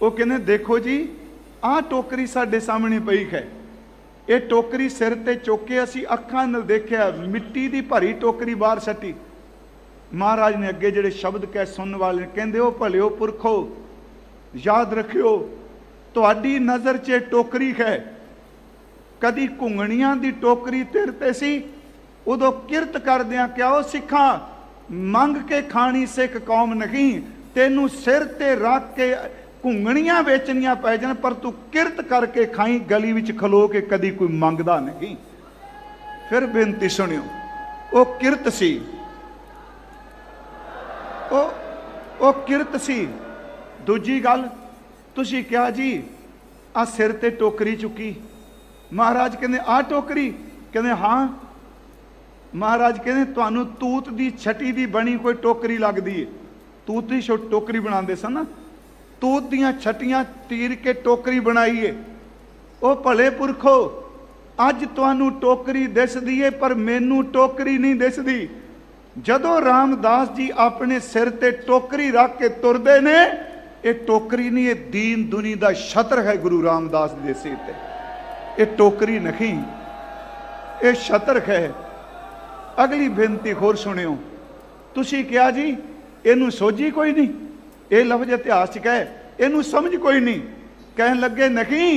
वो कहने देखो जी आ टोकरी साडे सामने पई है, ये टोकरी सिर ते चुक के असी अखां नाल देखिया, मिट्टी दी भरी टोकरी बाहर सट्टी। महाराज ने अगे जिहड़े शब्द कह सुनने वाले कहंदे, ओ भलिओ पुरखो याद रखियो, तुहाडी नज़र च टोकरी है, कदी घुंगणियां दी टोकरी तेरे ते सी, उदों किरत करदियां क्या ओ सिखा मंग के खानी सिख कौम नहीं, तेनू सिर ते रख के घुंगणियां वेचनियां पै जान, पर तू किरत करके खाई, गली विच खलो के कदी कोई मंगदा नहीं। फिर बेनती सुनियो, वो किरत सी, ओ किरत सी। दूजी गल तुसी क्या जी आ सिर ते टोकरी चुकी, महाराज कहने आ टोकरी, कहने हाँ। महाराज कहने तुहानू तूत दी छटी दी बनी कोई टोकरी लगदी है, तूत दी टोकरी बनाते सन ना, तूत दियां छटियां तीर के टोकरी बनाई है। ओ भले पुरखो अज तुहानू टोकरी दिसदी है, पर मैनू टोकरी नहीं दिसदी। जदों रामदास जी अपने सिर ते टोकरी रख के तुरदे ने, ये टोकरी नहीं, ये दीन दुनी दा छत्र है गुरु रामदास दे सिर ते, ये टोकरी नहीं, ये छत्र है। अगली बेनती होर सुनियो, तुसी क्या जी इनू सोझी कोई नहीं, ये लफ्ज इतिहास च कहे, इनू समझ कोई नहीं। कहन लगे नहीं,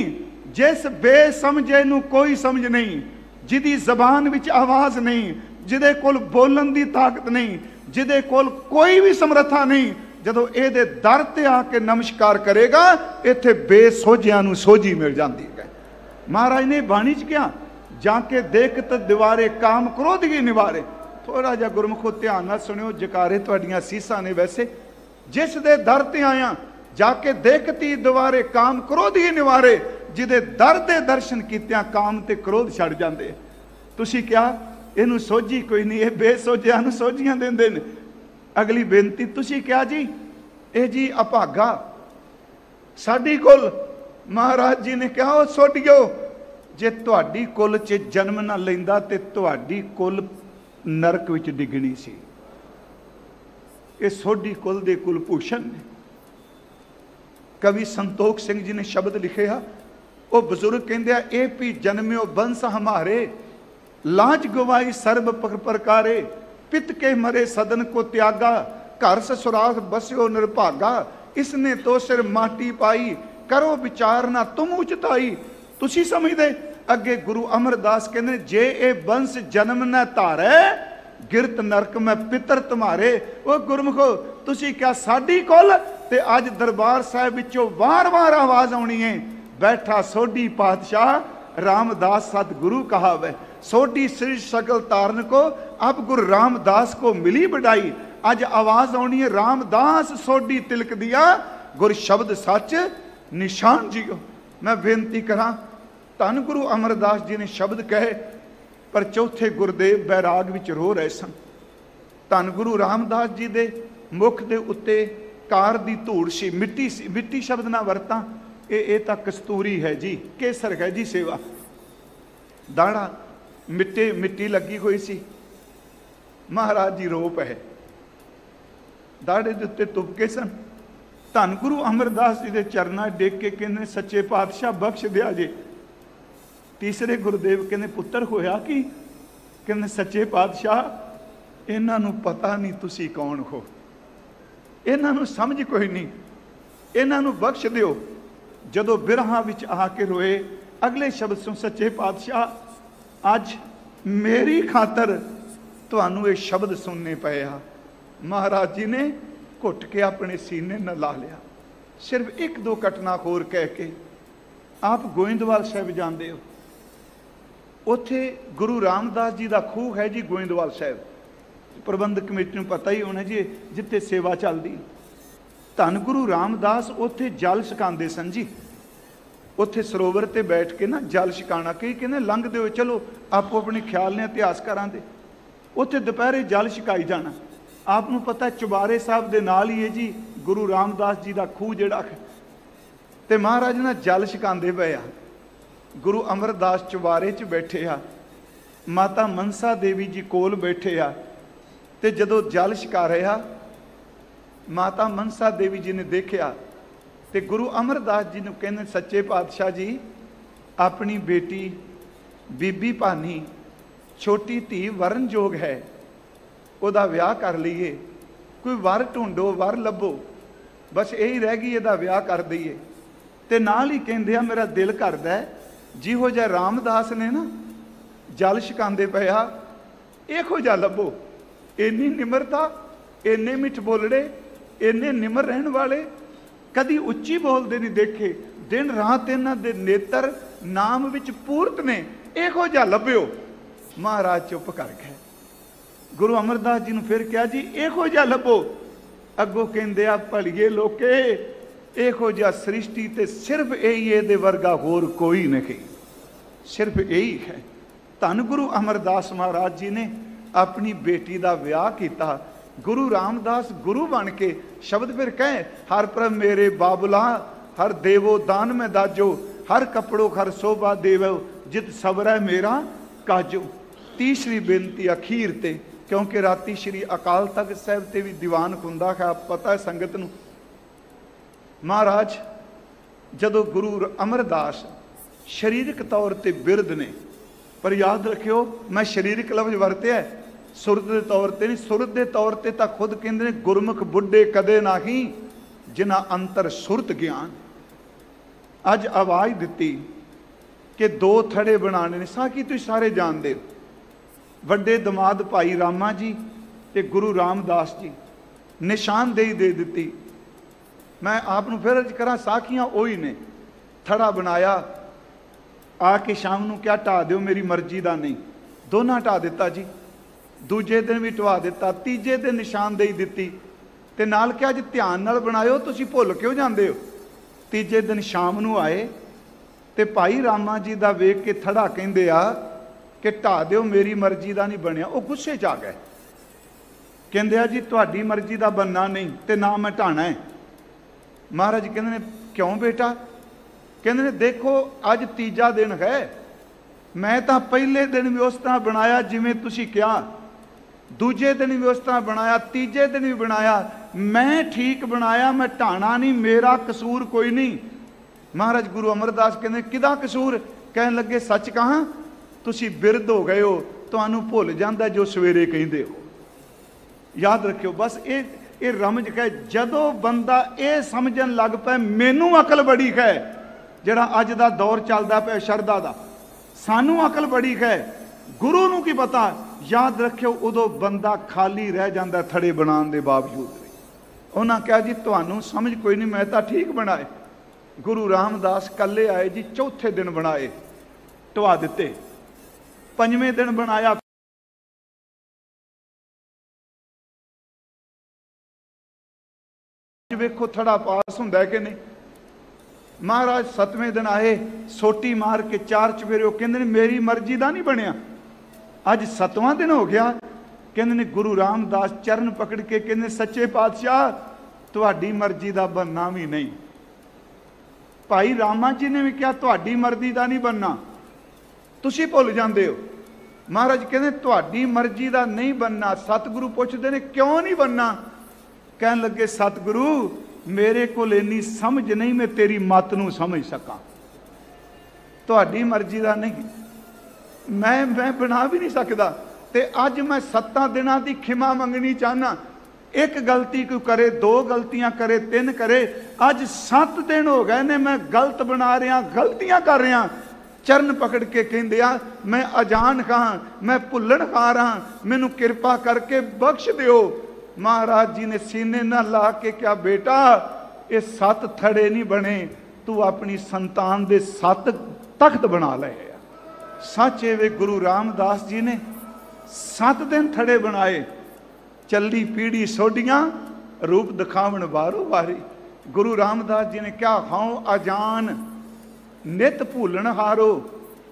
जिस बेसमझे नू कोई समझ नहीं, जिदी जबान विच आवाज़ नहीं, जिदे कोल बोलन दी ताकत नहीं, ਜਿਹਦੇ ਕੋਲ ਕੋਈ ਵੀ ਸਮਰੱਥਾ ਨਹੀਂ, ਜਦੋਂ ਇਹਦੇ ਦਰ ਤੇ ਆ ਕੇ ਨਮਸਕਾਰ ਕਰੇਗਾ, ਇੱਥੇ ਬੇਸੋਝਿਆਂ ਨੂੰ ਸੋਝੀ ਮਿਲ ਜਾਂਦੀ ਹੈ। ਮਹਾਰਾਜ ਨੇ ਬਾਣੀ 'ਚ ਕਿਹਾ, ਜਾ ਕੇ ਦੇਖਤ ਦੀਵਾਰੇ ਕਾਮ ਕ੍ਰੋਧੀ ਨਿਵਾਰੇ। ਥੋੜਾ ਜਿਹਾ ਗੁਰਮੁਖੋ ਧਿਆਨ ਨਾਲ ਸੁਣਿਓ, ਜਕਾਰੇ ਤੁਹਾਡੀਆਂ ਸੀਸਾਂ ਨੇ। ਵੈਸੇ ਜਿਸ ਦੇ ਦਰ ਤੇ ਆਇਆ, ਜਾ ਕੇ ਦੇਖਤੀ ਦੀਵਾਰੇ ਕਾਮ ਕ੍ਰੋਧੀ ਨਿਵਾਰੇ, ਜਿਹਦੇ ਦਰ ਦੇ ਦਰਸ਼ਨ ਕੀਤਿਆਂ ਕਾਮ ਤੇ ਕ੍ਰੋਧ ਛੱਡ ਜਾਂਦੇ। ਤੁਸੀਂ ਕਿਹਾ ਇਹਨੂੰ ਸੋਝੀ ਕੋਈ ਨਹੀਂ, ਇਹ ਬੇਸੋਝਿਆਂ ਨੂੰ ਸੋਝੀਆਂ ਦਿੰਦੇ ਨੇ। ਅਗਲੀ ਬੇਨਤੀ ਤੁਸੀਂ ਕਿਹਾ ਜੀ, ਇਹ ਜੀ ਅਭਾਗਾ ਸਾਡੀ ਕੁਲ। ਮਹਾਰਾਜ ਜੀ ਨੇ ਕਿਹਾ, ਉਹ ਸੋਢਿਓ, ਜੇ ਤੁਹਾਡੀ ਕੁਲ 'ਚ ਜਨਮ ਨਾ ਲੈਂਦਾ ਤੇ ਤੁਹਾਡੀ ਕੁਲ ਨਰਕ ਵਿੱਚ ਡਿੱਗਣੀ ਸੀ। ਇਹ ਸੋਢੀ ਕੁਲ ਦੇ ਕੁਲ ਭੂਸ਼ਣ ਨੇ। ਕਵੀ ਸੰਤੋਖ ਸਿੰਘ ਜੀ ਨੇ ਸ਼ਬਦ ਲਿਖੇ ਆ, ਉਹ ਬਜ਼ੁਰਗ ਕਹਿੰਦੇ ਆ, ਇਹ ਵੀ ਜਨਮਿਓ ਬੰਸ ਹਮਾਰੇ, ਲਾਜ ਗਵਾਈ ਸਰਬ ਪ੍ਰਕਾਰੇ, ਪਿਤ ਕੇ ਮਰੇ ਸਦਨ ਕੋ ਤਿਆਗਾ, ਘਰ ਸਸੁਰਾਲ ਬਸਿਓ ਨਿਰਭਾਗਾ, ਇਸਨੇ ਤੋ ਸਿਰ ਮਾਟੀ ਪਾਈ, ਕਰੋ ਵਿਚਾਰ ਨਾ ਤੁਮ ਉਚਤਾਈ। ਤੁਸੀਂ ਸਮਝਦੇ? ਅੱਗੇ ਗੁਰੂ ਅਮਰਦਾਸ ਕਹਿੰਦੇ, ਜੇ ਇਹ ਬੰਸ ਜਨਮ ਨਾ ਧਾਰੈ, ਗਿਰਤ ਨਰਕ ਮੈਂ ਪਿਤਰ ਤੁਮਾਰੇ। ਉਹ ਗੁਰਮੁਖੋ, ਤੁਸੀਂ ਕਿਹਾ ਸਾਡੀ ਕੁਲ, ਤੇ ਅੱਜ ਦਰਬਾਰ ਸਾਹਿਬ ਵਿੱਚੋਂ ਵਾਰ-ਵਾਰ ਆਵਾਜ਼ ਆਉਣੀ ਹੈ, ਬੈਠਾ ਸੋਢੀ ਪਾਤਸ਼ਾਹ रामदास सतगुरु कहावे, सोडी श्री सकल तारन को अब गुरु रामदास को मिली बढ़ाई। अज आवाज आनी है, रामदास सोडी तिलक दिया, गुर शब्द सच निशान जियो। मैं बेनती करा, धन गुरु अमरदास जी ने शब्द कहे, पर चौथे गुरदेव बैराग विच रो रहे सन। धन गुरु रामदास जी दे मुख दे उत्ते कार दी धूड़ सी, मिट्टी सी। मिट्टी शब्द ना वरता, ये तां कस्तूरी है जी, केसर है जी सेवा। दाड़ा मिट्टे मिट्टी लगी हुई सी, महाराज जी रोप है, दाड़े दे उत्ते तुपके सन। धन गुरु अमरदास जी दे चरना डेक के कहने, सच्चे पातशाह बख्श दिया जे। तीसरे गुरुदेव कहने, पुत्र होया कि? कहने, सच्चे पातशाह इन्हां नूं पता नहीं तुसी कौन हो, इन्हां नूं समझ कोई नहीं, इन्हां नूं बख्श दिओ। जदों बिरहां विच आके रोए, अगले शब्द सुन, सच्चे पातशाह अज मेरी खातर तुहानूं ये शब्द सुनने पे आ। महाराज जी ने घुट के अपने सीने न ला लिया। सिर्फ एक दो घटना होर कह के आप गोइंदवाल साहब जाते हो, उत्थे गुरु रामदास जी का खूह है जी गोइंदवाल साहब। प्रबंधक कमेटी को पता ही होना जी, जिथे सेवा चलती। धन गुरु रामदास उत्थे जल छकाते सन जी, उत्थे सरोवर ते बैठ के ना जल छकाना। कई कहने लंघ दो, चलो आपो अपने ख्याल ने इतिहासकारां दे। उत्थे दोपहरे जल छकाई जाना। आपनूं पता चुबारे साहब दे नाल ही है जी गुरु रामदास जी का खूह जिहड़ा, ते महाराज ना जल छकांदे पए आ। गुरु अमरदास चुबारे च बैठे आ, माता मनसा देवी जी कोल बैठे आ, ते जदों जल छका रहा, माता मनसा देवी जी ने देखा, ते गुरु अमरदास जी ने कहने, सच्चे पातशाह जी अपनी बेटी बीबी भानी छोटी धी वरण जोग है, उहदा विआह कर लीए, कोई वर ढूंढो, वर लभो, बस यही रह गई, इहदा विआह कर दईए। ते नाल ही कहंदे आ, मेरा दिल करदा है जिहो जिहा रामदास ने ना जल छकांदे पे आ, इहो जिहा लभो। इन्नी निमरता, इन्ने मिठ बोलड़े, इन्ने निमर रहन वाले, कदी उच्ची बोलते नहीं देखे। दिन रात इन्हां दे नेत्र नाम विच पूरत ने, इहो जिहा लभ्यो। महाराज चुप कर गए। गुरु अमरदास जी ने फिर कहा, जी इहो जिहा लभो। अगों कहंदे आ, भलीए लोके इहो जिहा सृष्टि ते सिर्फ यही इहदे वर्गा होर कोई नहीं, सिर्फ यही है। धन गुरु अमरदास महाराज जी ने अपनी बेटी का विआह किया। गुरु रामदास गुरु बन के शब्द फिर कहे, हर प्रभ मेरे बाबुला, हर देवो दान में दाजो, हर कपड़ो हर शोभा देवो, जित सबर मेरा काजो। तीसरी बेनती अखीर ते, क्योंकि राती श्री अकाल तख्त साहब ते भी दीवान हुंदा है, पता है संगत नूं। महाराज जदों गुरु अमरदास शरीरक तौर ते बिरध ने, पर याद रखियो मैं शरीरक लफ्ज वरत्या, सुरत के तौर पर नहीं। सुरत के तौर पर तो खुद कहते गुरमुख बुढ़े कदे नहीं, जिन्ना अंतर सुरत ज्ञान। अज आवाज़ दी कि दो थड़े बनाने ने, साकी तुम सारे जानते हो। वड्डे दमाद भाई रामा जी ਤੇ ਗੁਰੂ ਰਾਮਦਾਸ ਜੀ ਨਿਸ਼ਾਨਦੇਹੀ ਦੇ ਦਿੱਤੀ। ਮੈਂ ਆਪ ਨੂੰ ਫਿਰ ਅਰਜ਼ ਕਰਾਂ, ਸਾਖੀਆਂ ਉਹੀ ਨੇ। ਥੜਾ ਬਣਾਇਆ, ਆ ਕੇ ਸ਼ਾਮ ਨੂੰ ਕਿਹਾ ਢਾ ਦਿਓ, ਮੇਰੀ ਮਰਜ਼ੀ ਦਾ ਨਹੀਂ। ਦੋਨਾਂ ਢਾ ਦਿੱਤਾ ਜੀ। ਦੂਜੇ ਦਿਨ ਵੀ ਢਵਾ ਦਿੱਤਾ, ਤੀਜੇ ਦਿਨ ਨਿਸ਼ਾਨਦੇਹੀ ਦਿੱਤੀ ਤੇ ਨਾਲ ਕਿਹਾ ਜੀ ਧਿਆਨ ਨਾਲ ਬਣਾਇਓ, ਤੁਸੀਂ ਭੁੱਲ ਕਿਉਂ ਜਾਂਦੇ ਹੋ। ਤੀਜੇ ਦਿਨ ਸ਼ਾਮ ਨੂੰ ਆਏ ਤੇ ਭਾਈ ਰਾਮਾ ਜੀ ਦਾ ਵੇਖ ਕੇ ਥੜਾ ਕਹਿੰਦੇ ਆ ਕਿ ਢਾ ਦਿਓ, ਮੇਰੀ ਮਰਜ਼ੀ ਦਾ ਨਹੀਂ ਬਣਿਆ। ਉਹ ਗੁੱਸੇ 'ਚ ਆ ਗਏ, ਕਹਿੰਦੇ ਆ ਜੀ ਤੁਹਾਡੀ ਮਰਜ਼ੀ ਦਾ ਬਣਨਾ ਨਹੀਂ ਤੇ ਨਾ ਮੈਂ ਢਾਣਾ ਹੈ। ਮਹਾਰਾਜ ਕਹਿੰਦੇ ਨੇ ਕਿਉਂ ਬੇਟਾ? ਕਹਿੰਦੇ ਨੇ ਦੇਖੋ ਅੱਜ ਤੀਜਾ ਦਿਨ ਹੈ, ਮੈਂ ਤਾਂ ਪਹਿਲੇ ਦਿਨ ਵੀ ਉਸ ਤਰ੍ਹਾਂ ਬਣਾਇਆ ਜਿਵੇਂ ਤੁਸੀਂ ਕਿਹਾ, ਦੂਜੇ ਦਿਨ ਵੀ ਉਸ ਤਰ੍ਹਾਂ ਬਣਾਇਆ, ਤੀਜੇ ਦਿਨ ਵੀ ਬਣਾਇਆ, ਮੈਂ ਠੀਕ ਬਣਾਇਆ, ਮੈਂ ਢਾਣਾ ਨਹੀਂ, ਮੇਰਾ ਕਸੂਰ ਕੋਈ ਨਹੀਂ। ਮਹਾਰਾਜ ਗੁਰੂ ਅਮਰਦਾਸ ਕਹਿੰਦੇ ਕਿਹਦਾ ਕਸੂਰ? ਕਹਿਣ ਲੱਗੇ ਸੱਚ ਕਹਾਂ, ਤੁਸੀਂ ਬਿਰਧ ਹੋ ਗਏ ਹੋ, ਤੁਹਾਨੂੰ ਭੁੱਲ ਜਾਂਦਾ ਜੋ ਸਵੇਰੇ ਕਹਿੰਦੇ ਹੋ। ਯਾਦ ਰੱਖਿਓ ਬਸ ਇਹ ਰਮਜ ਹੈ। ਜਦੋਂ ਬੰਦਾ ਇਹ ਸਮਝਣ ਲੱਗ ਪਏ ਮੈਨੂੰ ਅਕਲ ਬੜੀ ਹੈ, ਜਿਹੜਾ ਅੱਜ ਦਾ ਦੌਰ ਚੱਲਦਾ ਪਿਆ ਸ਼ਰਧਾ ਦਾ, ਸਾਨੂੰ ਅਕਲ ਬੜੀ ਹੈ, ਗੁਰੂ ਨੂੰ ਕੀ ਪਤਾ। ਯਾਦ ਰੱਖਿਓ ਉਦੋਂ ਬੰਦਾ ਖਾਲੀ ਰਹਿ ਜਾਂਦਾ ਥੜੇ ਬਣਾਉਣ ਦੇ ਬਾਵਜੂਦ ਵੀ। ਉਹਨਾਂ ਕਿਹਾ ਜੀ ਤੁਹਾਨੂੰ ਸਮਝ ਕੋਈ ਨਹੀਂ, ਮੈਂ ਤਾਂ ਠੀਕ ਬਣਾਏ। ਗੁਰੂ ਰਾਮਦਾਸ ਕੱਲੇ ਆਏ ਜੀ, ਚੌਥੇ ਦਿਨ ਬਣਾਏ, ਢਵਾ ਦਿੱਤੇ। ਪੰਜਵੇਂ ਦਿਨ ਬਣਾਇਆ, ਵੇਖੋ ਥੜਾ ਪਾਸ ਹੁੰਦਾ ਕਿ ਨਹੀਂ। ਮਹਾਰਾਜ ਸੱਤਵੇਂ ਦਿਨ ਆਏ, ਸੋਟੀ ਮਾਰ ਕੇ ਚਾਰ ਚੁਫੇਰੇ। ਉਹ ਕਹਿੰਦੇ ਨੇ ਮੇਰੀ ਮਰਜ਼ੀ ਦਾ ਨਹੀਂ ਬਣਿਆ। ਅੱਜ ਸੱਤਵਾਂ ਦਿਨ ਹੋ ਗਿਆ। ਕਹਿੰਦੇ ਨੇ ਗੁਰੂ ਰਾਮਦਾਸ ਚਰਨ ਪਕੜ ਕੇ ਕਹਿੰਦੇ ਸੱਚੇ ਪਾਤਸ਼ਾਹ ਤੁਹਾਡੀ ਮਰਜ਼ੀ ਦਾ ਬਣਨਾ ਵੀ ਨਹੀਂ। ਭਾਈ ਰਾਮਾ ਜੀ ਨੇ ਵੀ ਕਿਹਾ ਤੁਹਾਡੀ ਮਰਜ਼ੀ ਦਾ ਨਹੀਂ ਬਣਨਾ, ਤੁਸੀਂ ਭੁੱਲ ਜਾਂਦੇ ਹੋ। ਮਹਾਰਾਜ ਕਹਿੰਦੇ ਤੁਹਾਡੀ ਮਰਜ਼ੀ ਦਾ ਨਹੀਂ ਬਣਨਾ। ਸਤਿਗੁਰੂ ਪੁੱਛਦੇ ਨੇ ਕਿਉਂ ਨਹੀਂ ਬਣਨਾ? ਕਹਿਣ ਲੱਗੇ ਸਤਿਗੁਰੂ ਮੇਰੇ ਕੋਲ ਇੰਨੀ ਸਮਝ ਨਹੀਂ, ਮੈਂ ਤੇਰੀ ਮੱਤ ਨੂੰ ਸਮਝ ਸਕਾਂ। ਤੁਹਾਡੀ ਮਰਜ਼ੀ ਦਾ ਨਹੀਂ, ਮੈਂ ਬਣਾ ਵੀ ਨਹੀਂ ਸਕਦਾ। ਤੇ ਅੱਜ ਮੈਂ 7 ਦਿਨਾਂ ਦੀ ਖਿਮਾ ਮੰਗਣੀ ਚਾਹਨਾ। ਇੱਕ ਗਲਤੀ ਕੋਈ ਕਰੇ, 2 ਗਲਤੀਆਂ ਕਰੇ, 3 ਕਰੇ, ਅੱਜ 7 ਦਿਨ ਹੋ ਗਏ ਨੇ ਮੈਂ ਗਲਤ ਬਣਾ ਰਿਹਾ, ਗਲਤੀਆਂ ਕਰ ਰਿਹਾ। ਚਰਨ ਪਕੜ ਕੇ ਕਹਿੰਦੇ ਆ ਮੈਂ ਅਜਾਨ ਖਾਂ, ਮੈਂ ਭੁੱਲਣ ਖਾਂ ਰਹਾ, ਮੈਨੂੰ ਕਿਰਪਾ ਕਰਕੇ ਬਖਸ਼ ਦਿਓ। ਮਹਾਰਾਜ ਜੀ ਨੇ ਸੀਨੇ ਨਾਲ ਲਾ ਕੇ ਕਿਹਾ ਬੇਟਾ ਇਹ 7 ਥੜੇ ਨਹੀਂ ਬਣੇ, ਤੂੰ ਆਪਣੀ ਸੰਤਾਨ ਦੇ 7 ਤਖਤ ਬਣਾ ਲਏ। ਸੱਚ ਵੇ ਗੁਰੂ ਰਾਮਦਾਸ ਜੀ ਨੇ 7 ਦਿਨ ਥੜੇ ਬਣਾਏ। ਚੱਲੀ ਪੀੜੀ ਸੋਡੀਆਂ, ਰੂਪ ਦਿਖਾਵਣ ਵਾਰੋ ਵਾਰੀ। ਗੁਰੂ ਰਾਮਦਾਸ ਜੀ ਨੇ ਕਿਹਾ ਹਉ ਅਜਾਨ ਨਿਤ ਭੂਲਣ ਹਾਰੋ,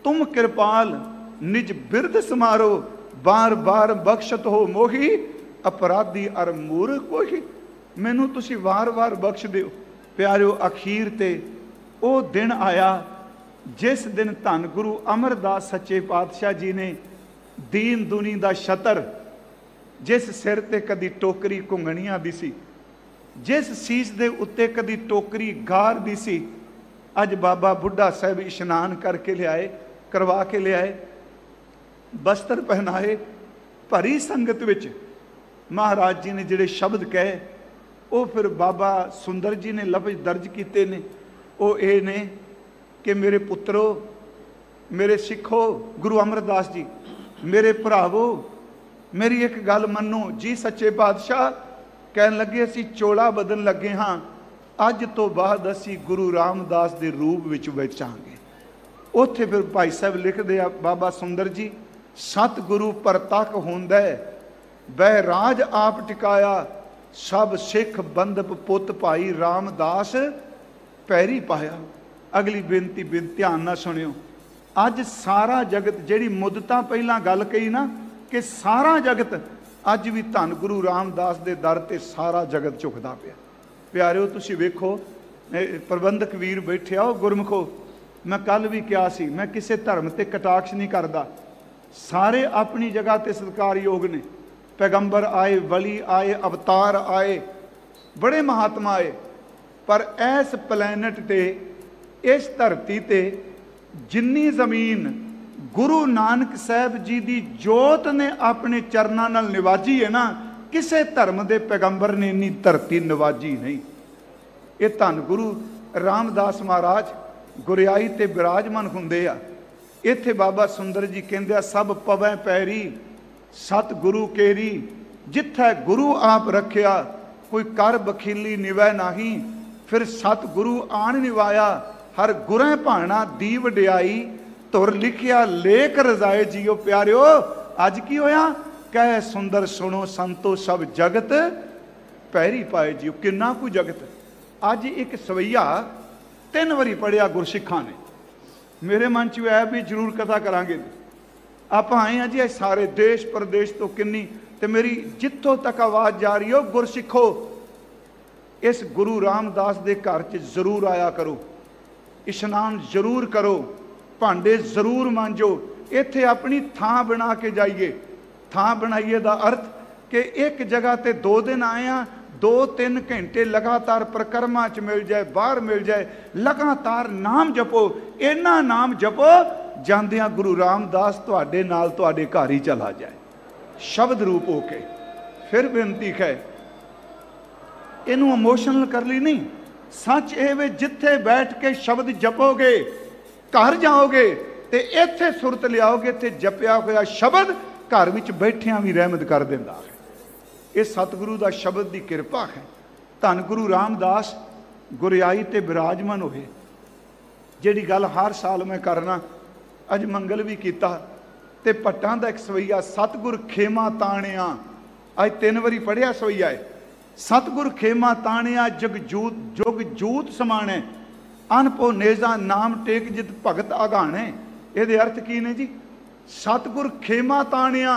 ਤੁਮ ਕਿਰਪਾਲ ਨਿਜ ਬਿਰਧ ਸਮਾਰੋ, ਬਾਰ ਬਾਰ ਬਖਸ਼ਤ ਹੋ ਮੋਹੀ, ਅਪਰਾਧੀ ਅਰ ਮੂਰਖ ਕੋਈ। ਮੈਨੂੰ ਤੁਸੀਂ ਵਾਰ-ਵਾਰ ਬਖਸ਼ ਦਿਓ। ਪਿਆਰਿਓ ਅਖੀਰ ਤੇ ਉਹ ਦਿਨ ਆਇਆ ਜਿਸ ਦਿਨ ਧੰਨ ਗੁਰੂ ਅਮਰਦਾਸ ਸੱਚੇ ਪਾਤਸ਼ਾਹ ਜੀ ਨੇ ਦੀਨ ਦੁਨੀ ਦਾ ਛਤਰ, ਜਿਸ ਸਿਰ ਤੇ ਕਦੀ ਟੋਕਰੀ ਘੁੰਗਣੀਆਂ ਦੀ ਸੀ, ਜਿਸ ਸੀਸ ਦੇ ਉੱਤੇ ਕਦੀ ਟੋਕਰੀ ਗਾਰ ਦੀ ਸੀ, ਅੱਜ ਬਾਬਾ ਬੁੱਢਾ ਸਾਹਿਬ ਇਸ਼ਨਾਨ ਕਰਕੇ ਲਿਆਏ, ਕਰਵਾ ਕੇ ਲਿਆਏ, ਬਸਤਰ ਪਹਿਨਾਏ। ਭਰੀ ਸੰਗਤ ਵਿੱਚ ਮਹਾਰਾਜ ਜੀ ਨੇ ਜਿਹੜੇ ਸ਼ਬਦ ਕਹੇ ਉਹ ਫਿਰ ਬਾਬਾ ਸੁੰਦਰ ਜੀ ਨੇ ਲਫ਼ਜ਼ ਦਰਜ ਕੀਤੇ ਨੇ। ਉਹ ਇਹ ਨੇ ਕਿ ਮੇਰੇ ਪੁੱਤਰੋ, ਮੇਰੇ ਸਿੱਖੋ, ਗੁਰੂ ਅਮਰਦਾਸ ਜੀ ਮੇਰੇ ਭਰਾਵੋ, ਮੇਰੀ ਇੱਕ ਗੱਲ ਮੰਨੋ। ਜੀ ਸੱਚੇ ਪਾਤਸ਼ਾਹ। ਕਹਿਣ ਲੱਗੇ ਅਸੀਂ ਚੋਲਾ ਬਦਲਣ ਲੱਗੇ ਹਾਂ, ਅੱਜ ਤੋਂ ਬਾਅਦ ਅਸੀਂ ਗੁਰੂ ਰਾਮਦਾਸ ਦੇ ਰੂਪ ਵਿੱਚ ਵਿਚਾਂਗੇ। ਉੱਥੇ ਫਿਰ ਭਾਈ ਸਾਹਿਬ ਲਿਖਦੇ ਆ ਬਾਬਾ ਸੁੰਦਰ ਜੀ, ਸਤਿਗੁਰੂ ਪ੍ਰਤੱਖ ਹੁੰਦਾ ਬਹਿ ਰਾਜ ਆਪ ਟਿਕਾਇਆ, ਸਭ ਸਿੱਖ ਬੰਦਪ ਪੁੱਤ ਭਾਈ ਰਾਮਦਾਸ ਪੈਰੀ ਪਾਇਆ। ਅਗਲੀ ਬੇਨਤੀ ਧਿਆਨ ਨਾਲ ਸੁਣਿਓ। ਅੱਜ ਸਾਰਾ ਜਗਤ, ਜਿਹੜੀ ਮੁੱਦਤਾਂ ਪਹਿਲਾਂ ਗੱਲ ਕਹੀ ਨਾ ਕਿ ਸਾਰਾ ਜਗਤ, ਅੱਜ ਵੀ ਧੰਨ ਗੁਰੂ ਰਾਮਦਾਸ ਦੇ ਦਰ ਤੇ ਸਾਰਾ ਜਗਤ ਝੁਕਦਾ ਪਿਆ। ਪਿਆਰਿਓ ਤੁਸੀਂ ਵੇਖੋ, ਪ੍ਰਬੰਧਕ ਵੀਰ ਬੈਠਿਆ ਉਹ ਗੁਰਮੁਖੋ, ਮੈਂ ਕੱਲ ਵੀ ਕਿਹਾ ਸੀ ਮੈਂ ਕਿਸੇ ਧਰਮ ਤੇ ਕਟਾਕਸ਼ ਨਹੀਂ ਕਰਦਾ, ਸਾਰੇ ਆਪਣੀ ਜਗ੍ਹਾ ਤੇ ਸਤਿਕਾਰਯੋਗ ਨੇ। ਪੈਗੰਬਰ ਆਏ, ਵਲੀ ਆਏ, ਅਵਤਾਰ ਆਏ, ਬੜੇ ਮਹਾਤਮਾ ਆਏ, ਪਰ ਇਸ ਪਲੈਨਟ ਤੇ, ਇਸ ਧਰਤੀ ਤੇ ਜਿੰਨੀ ਜ਼ਮੀਨ ਗੁਰੂ ਨਾਨਕ ਸਾਹਿਬ ਜੀ ਦੀ ਜੋਤ ਨੇ ਆਪਣੇ ਚਰਨਾਂ ਨਾਲ ਨਿਵਾਜੀ ਹੈ ਨਾ, ਕਿਸੇ ਧਰਮ ਦੇ ਪੈਗੰਬਰ ਨੇ ਇੰਨੀ ਧਰਤੀ ਨਿਵਾਜੀ ਨਹੀਂ। ਇਹ ਧੰਨ ਗੁਰੂ ਰਾਮਦਾਸ ਮਹਾਰਾਜ ਗੁਰਿਆਈ ਤੇ ਬਿਰਾਜਮਾਨ ਹੁੰਦੇ ਆ। ਇੱਥੇ ਬਾਬਾ ਸੁੰਦਰ ਜੀ ਕਹਿੰਦੇ ਆ ਸਭ ਪਵੈ ਪੈਰੀ, ਸਤ ਗੁਰੂ ਕੇਰੀ, जिथे गुरु आप रखिया कोई कर बखीली निवै नाही। फिर सतगुरु आन निवाया हर गुरें भाना दी वडियाई धुर लिखिया लेख रजाए जियो प्यारिओ। अज की होया कह सुंदर सुनो संतो सब जगत पैरी पाए जियो। किन्ना कु जगत। अज एक सवैया 3 वारी पढ़िया गुरसिखा ने। मेरे मन च है भी जरूर कथा करांगे। आप आए हैं जी सारे देश प्रदेश तो किन्नी ते मेरी जिथों तक आवाज़ जा रही हो गुरसिखो इस गुरु रामदास के घर च जरूर आया करो, इशनान जरूर करो, भांडे जरूर मांजो। इत्थे अपनी थां बना के जाइए। थां बनाइए का अर्थ कि एक जगह ते 2 दिन आए हैं, 2-3 घंटे लगातार परिक्रमा च मिल जाए, बाहर मिल जाए, लगातार नाम जपो। इन्ना नाम जपो जांदियां गुरु रामदास तुहाडे नाल तुहाडे घर ही चला जाए शब्द रूप होके। फिर बेनती है इनू इमोशनल कर ली नहीं। सच ये वे जिथे बैठ के शब्द जपोगे घर जाओगे तो इत्थे सुरत लियाओगे ते जपिया होया शब्द घर विच बैठिया भी रहमत कर देंदा है। ये सतगुरु का शब्द की किरपा है। धन गुरु रामदास गुरियाई ते विराजमान होए। जिहड़ी गल हर साल मैं करना अज मंगल भी किया ते भट्टां दा एक सवैया सतगुर खेमा ताणिया अज 3 वारी पढ़िया सवैया है। सतगुर खेमा ताणिया जगजूत जुग जूत समाने अनपो नेजा नाम टेक जित भगत आगाने। ये अर्थ की ने जी। सतगुर खेमा ताणिया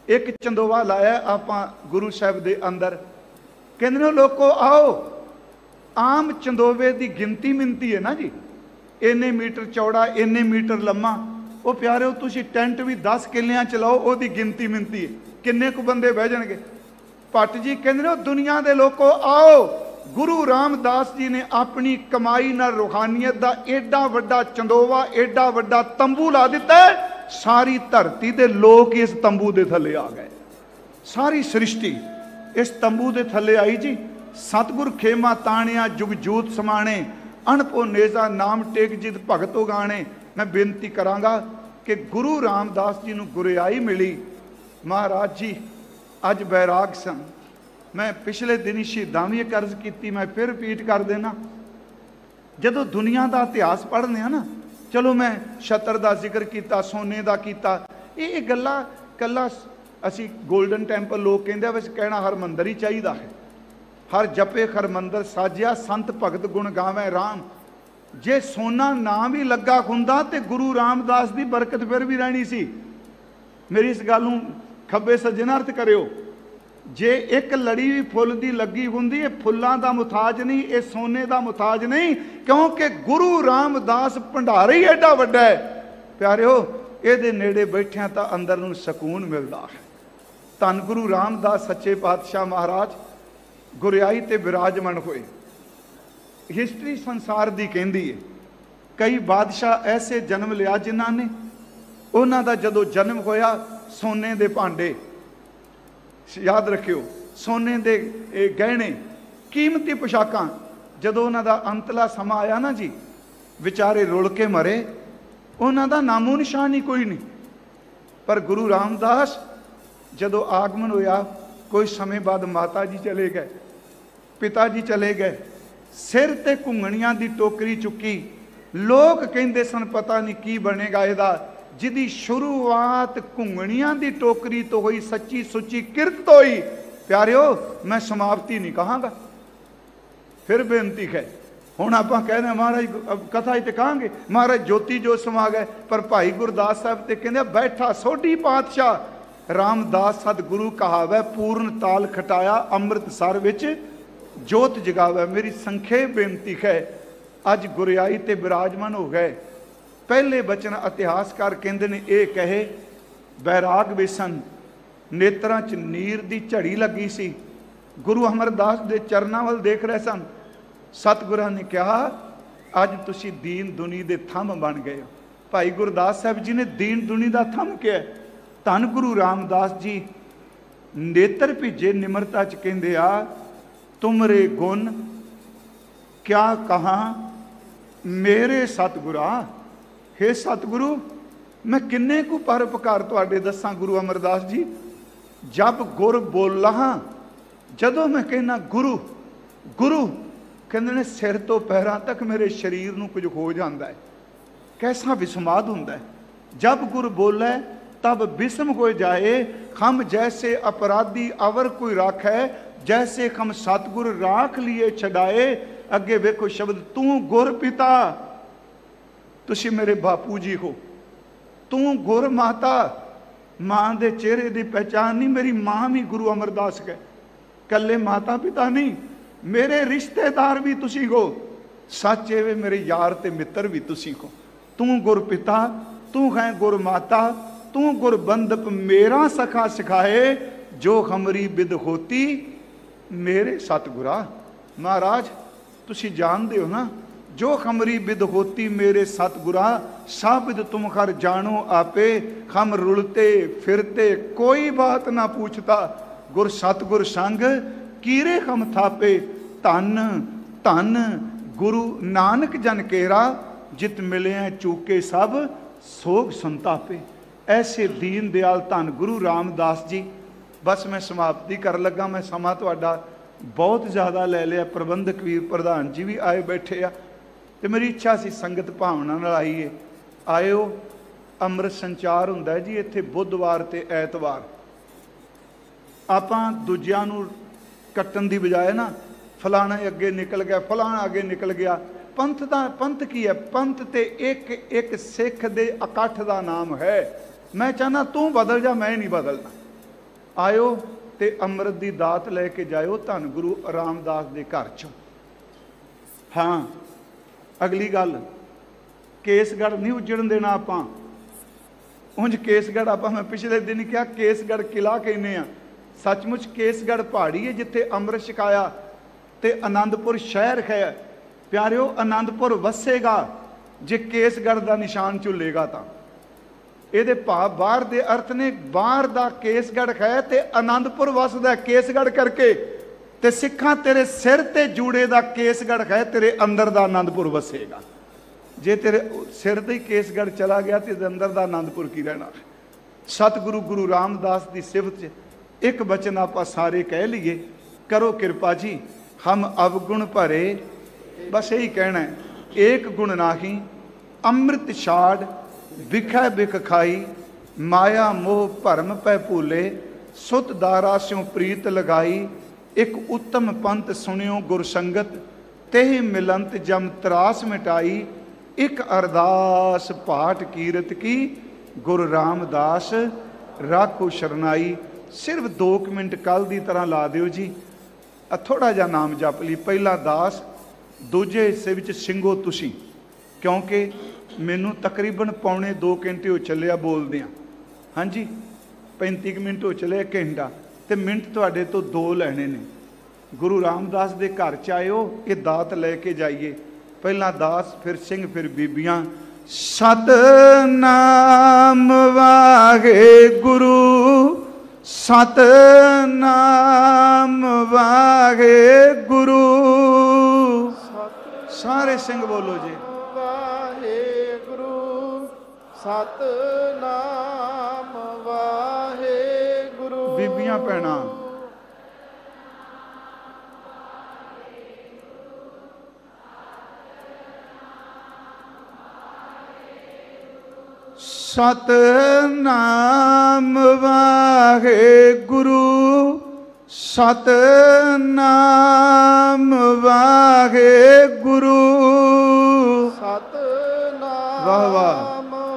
एक चंदोवा लाया आपां गुरु साहब दे अंदर। कहंदे लोको आओ आम चंदोवे की गिनती मिनती है ना जी, इन्ने मीटर चौड़ा इन्ने मीटर लम्मा। वो प्यारे तुसी टेंट भी 10 किलियां चलाओ ओदी गिनती मिनती है किन्ने कु बंदे बह जाणगे। भट्ट जी कहंदे दुनिया दे लोको आओ गुरु रामदास जी ने अपनी कमाई नाल रूहानियत दा एडा वड्डा चंदोवा एडा वड्डा तंबू ला दिता है। सारी धरती दे लोग इस तंबू दे थले आ गए। सारी सृष्टि इस तंबू दे थले आई जी। सतगुर खेमा ताणिया जुग जूत समाने अणपो नेजा नाम टेक जित भगत उगाने। मैं बेनती करांगा कि गुरु रामदास जी नूं गुरियाई मिली। महाराज जी अज बैराग सन। मैं पिछले दिन ही शहीदां भी एक अर्ज की, मैं फिर रिपीट कर देना। जदों दुनिया का इतिहास पढ़ने ना, चलो मैं छतर का जिक्र किया, सोने का किया, ये गल्लां कल्ला असी गोल्डन टैंपल लोग कहते बस कहना हरमंदर ही चाहिए है। हर जपे हरमंदर साजिया संत भगत गुण गावे राम। जे सोना ना भी लगा हुंदा ते गुरु रामदास की बरकत फिर भी रहनी सी। मेरी इस गल नूं खब्बे सज्जन अर्थ करियो। जे एक लड़ी भी फुल की लगी हुंदी, ये फुलों का मुताज नहीं, ये सोने का मुताज नहीं, क्योंकि गुरु रामदास भंडारा ही एडा वड्डा है। प्यारिओ ये नेड़े बैठिया तो अंदर नूं सकून मिलता है। धन गुरु रामदास सच्चे पातशाह महाराज गुरियाई ते विराजमान होए। हिस्टरी संसार की कहती है कई बादशाह ऐसे जन्म लिया जिन्हों ने उन्हों का जदों जन्म होया सोने के भांडे, याद रखियो सोने के गहने कीमती पोशाकां, जदों उन्हों का अंतला समा आया ना जी विचारे रुल के मरे, उन्हों का नामो निशान ही कोई नहीं। पर गुरु रामदास जदों आगमन होया कोई समय बाद माता जी चले गए, पिता जी चले गए, सिर ते घुंगणियां दी टोकरी चुकी। लोग कहते सन पता नहीं की बनेगा इहदा। जिदी शुरुआत घुंगणियां दी टोकरी तो हुई, सच्ची सुच्ची किरत तो हुई। प्यारिओ मैं समाप्ति नहीं कहांगा। फिर बेनती है हुण आपां कहने महाराज कथा ही तो कहांगे महाराज ज्योति जो समा गए, पर भाई गुरदास साहब ते कहंदे बैठा सोढ़ी पातशाह रामदास सतगुरु कहावै पूर्ण ताल खटाया अमृतसर विच जोत जगावै। मेरी संखेप बेनती है अज गुरियाई ते विराजमान हो गए। पहले बचन इतिहासकार कहते ने ये कहे बैराग बेसन नेत्रां च नीर दी झड़ी लगी सी। गुरु अमरदास दे चरनां वल देख रहे सन। सतगुरां ने कहा अज तुसी दीन दुनी दे थंम बन गए हो। भाई गुरदास साहब जी ने दीन दुनी दा थंम किया। धन गुरु रामदास जी नेत्र भीजे निमरता च कहंदे आ तुमरे गुण क्या कहा मेरे सतगुरा। हे सतगुरु मैं किन्ने कु परोपकार तुहाडे दसां गुरु अमरदास जी। जब गुर बोला, जदों मैं कहना गुरु गुरु, कहते ने सिर तो पैरों तक मेरे शरीर नूं कुछ हो जाता है। कैसा विस्माद हुंदा है। जब गुर बोले तब बिस्म हो जाए, हम जैसे अपराधी अवर कोई राखै, जैसे हम सतगुर राख लिए छड़ाए। अगे वेखो शब्द, तू गुर पिता, तुसी मेरे बापू जी हो, तू गुर माता, मां दे चेहरे की पहचान नहीं, मेरी मां भी गुरु अमरदास है, कल्ले माता पिता नहीं, मेरे रिश्तेदार भी तुसी हो, सच एवे मेरे यार ते मित्र भी तुसी हो। तू गुर पिता, तू है गुर माता, तू गुर बंदप मेरा सखा सिखाए, जो हमरी बिद होती मेरे सतगुरा। महाराज तुसी जानते हो ना, जो हमरी बिद होती मेरे सतगुरा, साबिद तुम खर जानो आपे, हम रुलते फिरते कोई बात ना पूछता, गुर सतगुर संग कीरे हम थापे। धन धन गुरु नानक जन केरा, जित मिले हैं चूके सब सोग संतापे। ऐसे दीन दयाल धन गुरु रामदास जी। बस मैं समाप्ति कर लगा, मैं समा तुहाडा बहुत ज़्यादा ले लिया। प्रबंधक वीर प्रधान जी भी आए बैठे आ, तो मेरी इच्छा सी संगत भावना नाल आईए। आयो, अमृत संचार हुंदा है जी इत्थे बुधवार ते ऐतवार। आपां दूजिआं नूं कट्टण दी बजाय ना, फलाना अगे निकल गया, फलाना अगे निकल गया। पंथ दा पंथ की है? पंथ ते एक एक सिख दे इकट्ठ दा नाम है। मैं चाहना तू बदल जा, मैं नहीं बदलना। आयो ते अमृत दी दात लैके जाओ धन गुरु रामदास दे घर चों। हाँ, अगली गल, केसगढ़ नहीं उजड़न देना आपां। उंज केसगढ़ आपां, मैं पिछले दिन क्या केसगढ़ किला कहने आ, सचमुच केसगढ़ पहाड़ी है जिथे अमृत छकाया ते आनंदपुर शहर है। प्यारिओ, आनंदपुर वसेगा जे केसगढ़ का निशान झुलेगा तो। ये भाव बाहर दे अर्थ ने, बाहर दा केसगढ़ है ते आनंदपुर वसदा केसगढ़ करके, ते सिखा तेरे सिर ते जूड़े दा केसगढ़ है, तेरे अंदर दा आनंदपुर वसेगा। जे तेरे सिर ते केसगढ़ चला गया तो अंदर दा आनंदपुर की रहना। सतगुरु गुरु रामदास की सिफत एक बचन आप सारे कह लीए, करो कृपा जी हम अवगुण भरे। बस यही कहना है, एक गुण नाही अमृत छाड़, विखै बिख खाई, माया मोह भरम पै भूले, सुत दारा स्यों प्रीत लगाई। एक उत्तम पंथ सुनियो गुर संगत, तेह मिलंत जम त्रास मिटाई। एक अरदास पाठ कीरत की, गुरु रामदास राखो शरनाई। सिर्फ 2 मिनट कल की तरह ला दिओ जी। थोड़ा जा नाम जप ली। पहला दास, दूजे हिस्से विच सिंघो तुसी, क्योंकि मैनू तकरीबन पौने 2 घंटे हो चलिया बोलदे। हाँ जी, 35 मिनट हो चले, घंटा, तो मिनट तुहाडे तो 2 लैने ने। गुरु रामदास दे घर च आयो, ये दात लैके जाइए। पहला दास, फिर सिंह, फिर बीबियां। सतनाम वाहे गुरु, सतनाम वाहे गुरु। सारे सिंह बोलो जी। वाहे गुरु, सतनाम वाहे गुरु। बीबियां भैणां, सतनाम वाहे गुरु, सतनाम वाहे गुरु। सतनाम वाह वाह,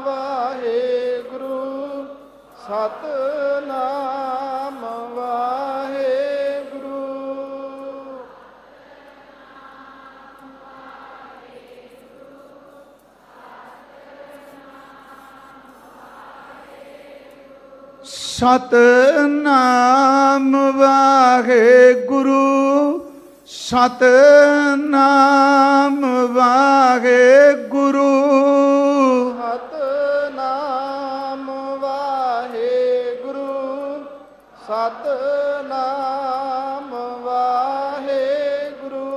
वाहे गुरु, सतनाम वाहे गुरु। सतनाम वाहे गुरु, सतनाम वाहे गुरु। सतनाम वाहे गुरु, सतनाम वाहे गुरु।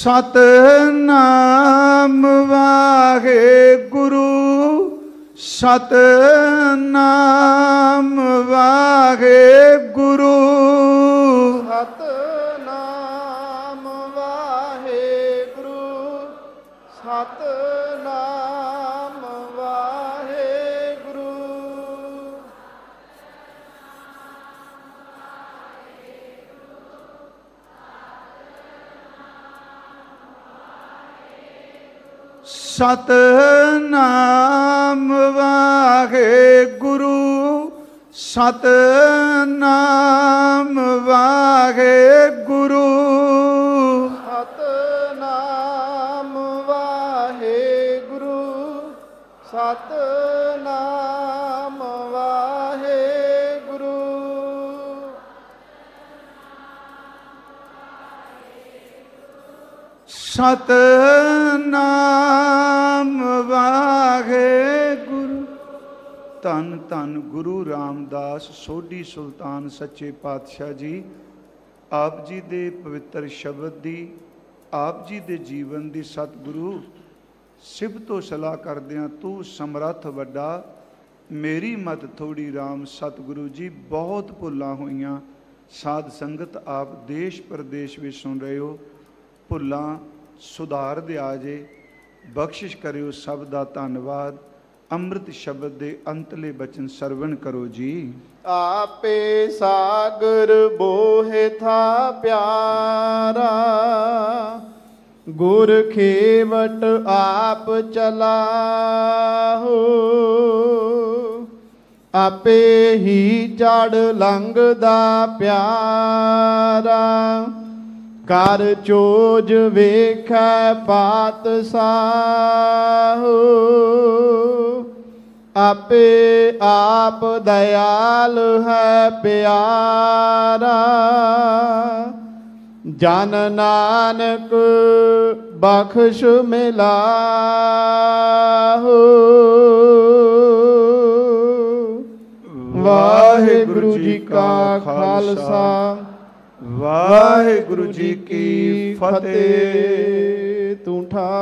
ਸਤਨਾਮ ਵਾਹਿਗੁਰੂ ਸਤਨਾਮ ਵਾਹਿਗੁਰੂ ਸਤਨਾਮ ਵਾਹਿਗੁਰੂ ਸਤਨਾਮ ਵਾਹਿਗੁਰੂ ਸਤਨਾਮ ਵਾਹਿਗੁਰੂ ਸਤਨਾਮ ਵਾਹਿਗੁਰੂ ਸਤਨਾਮ ਵਾਹਿਗੁਰੂ ਸਤਨਾਮ ਵਾਹਿਗੁਰੂ ਸਤਨਾਮ ਵਾਹਿਗੁਰੂ। ਧੰਨ ਧੰਨ ਗੁਰੂ ਰਾਮਦਾਸ ਸੋਢੀ ਸੁਲਤਾਨ ਸੱਚੇ ਪਾਤਸ਼ਾਹ ਜੀ, ਆਪ ਜੀ ਦੇ ਪਵਿੱਤਰ ਸ਼ਬਦ ਦੀ, ਆਪ ਜੀ ਦੇ ਜੀਵਨ ਦੀ ਸਤਿਗੁਰੂ ਸਿਫਤੋ ਸਲਾਹ ਕਰਦਿਆਂ ਤੂੰ ਸਮਰੱਥ ਵੱਡਾ, ਮੇਰੀ ਮਤ ਥੋੜੀ ਰਾਮ। ਸਤਿਗੁਰੂ ਜੀ ਬਹੁਤ ਭੁੱਲਾਂ ਹੋਈਆਂ, ਸਾਧ ਸੰਗਤ ਆਪ ਦੇਸ਼ ਪ੍ਰਦੇਸ਼ ਵਿੱਚ ਸੁਣ ਰਹੇ ਹੋ, ਭੁੱਲਾਂ ਸੁਧਾਰ ਦਿਆ ਜੇ, ਬਖਸ਼ਿਸ਼ ਕਰਿਓ। ਸਭ ਦਾ ਧੰਨਵਾਦ। ਅੰਮ੍ਰਿਤ ਸ਼ਬਦ ਦੇ ਅੰਤਲੇ ਬਚਨ ਸਰਵਣ ਕਰੋ ਜੀ। ਆਪੇ ਸਾਗਰ ਬੋਹਿ ਥਾ ਪਿਆਰਾ, ਗੁਰ ਖੇਵਟ ਆਪ ਚਲਾਹੋ। ਆਪੇ ਹੀ ਚੜ ਲੰਘਦਾ ਪਿਆਰਾ, ਕਰ ਚੋਜ ਵੇਖੈ ਪਾਤਸ਼ਾਹੋ। ਆਪੇ ਆਪ ਦਇਆਲ ਹੈ ਪਿਆਰਾ, ਜਨ ਨਾਨਕ ਬਖਸ਼ ਮਿਲਾਹੋ। ਵਾਹਿਗੁਰੂ ਜੀ ਕਾ ਖਾਲਸਾ, ਵਾਹਿਗੁਰੂ ਜੀ ਕੀ ਫਤਿਹ। ਤੂੰ ਠਾ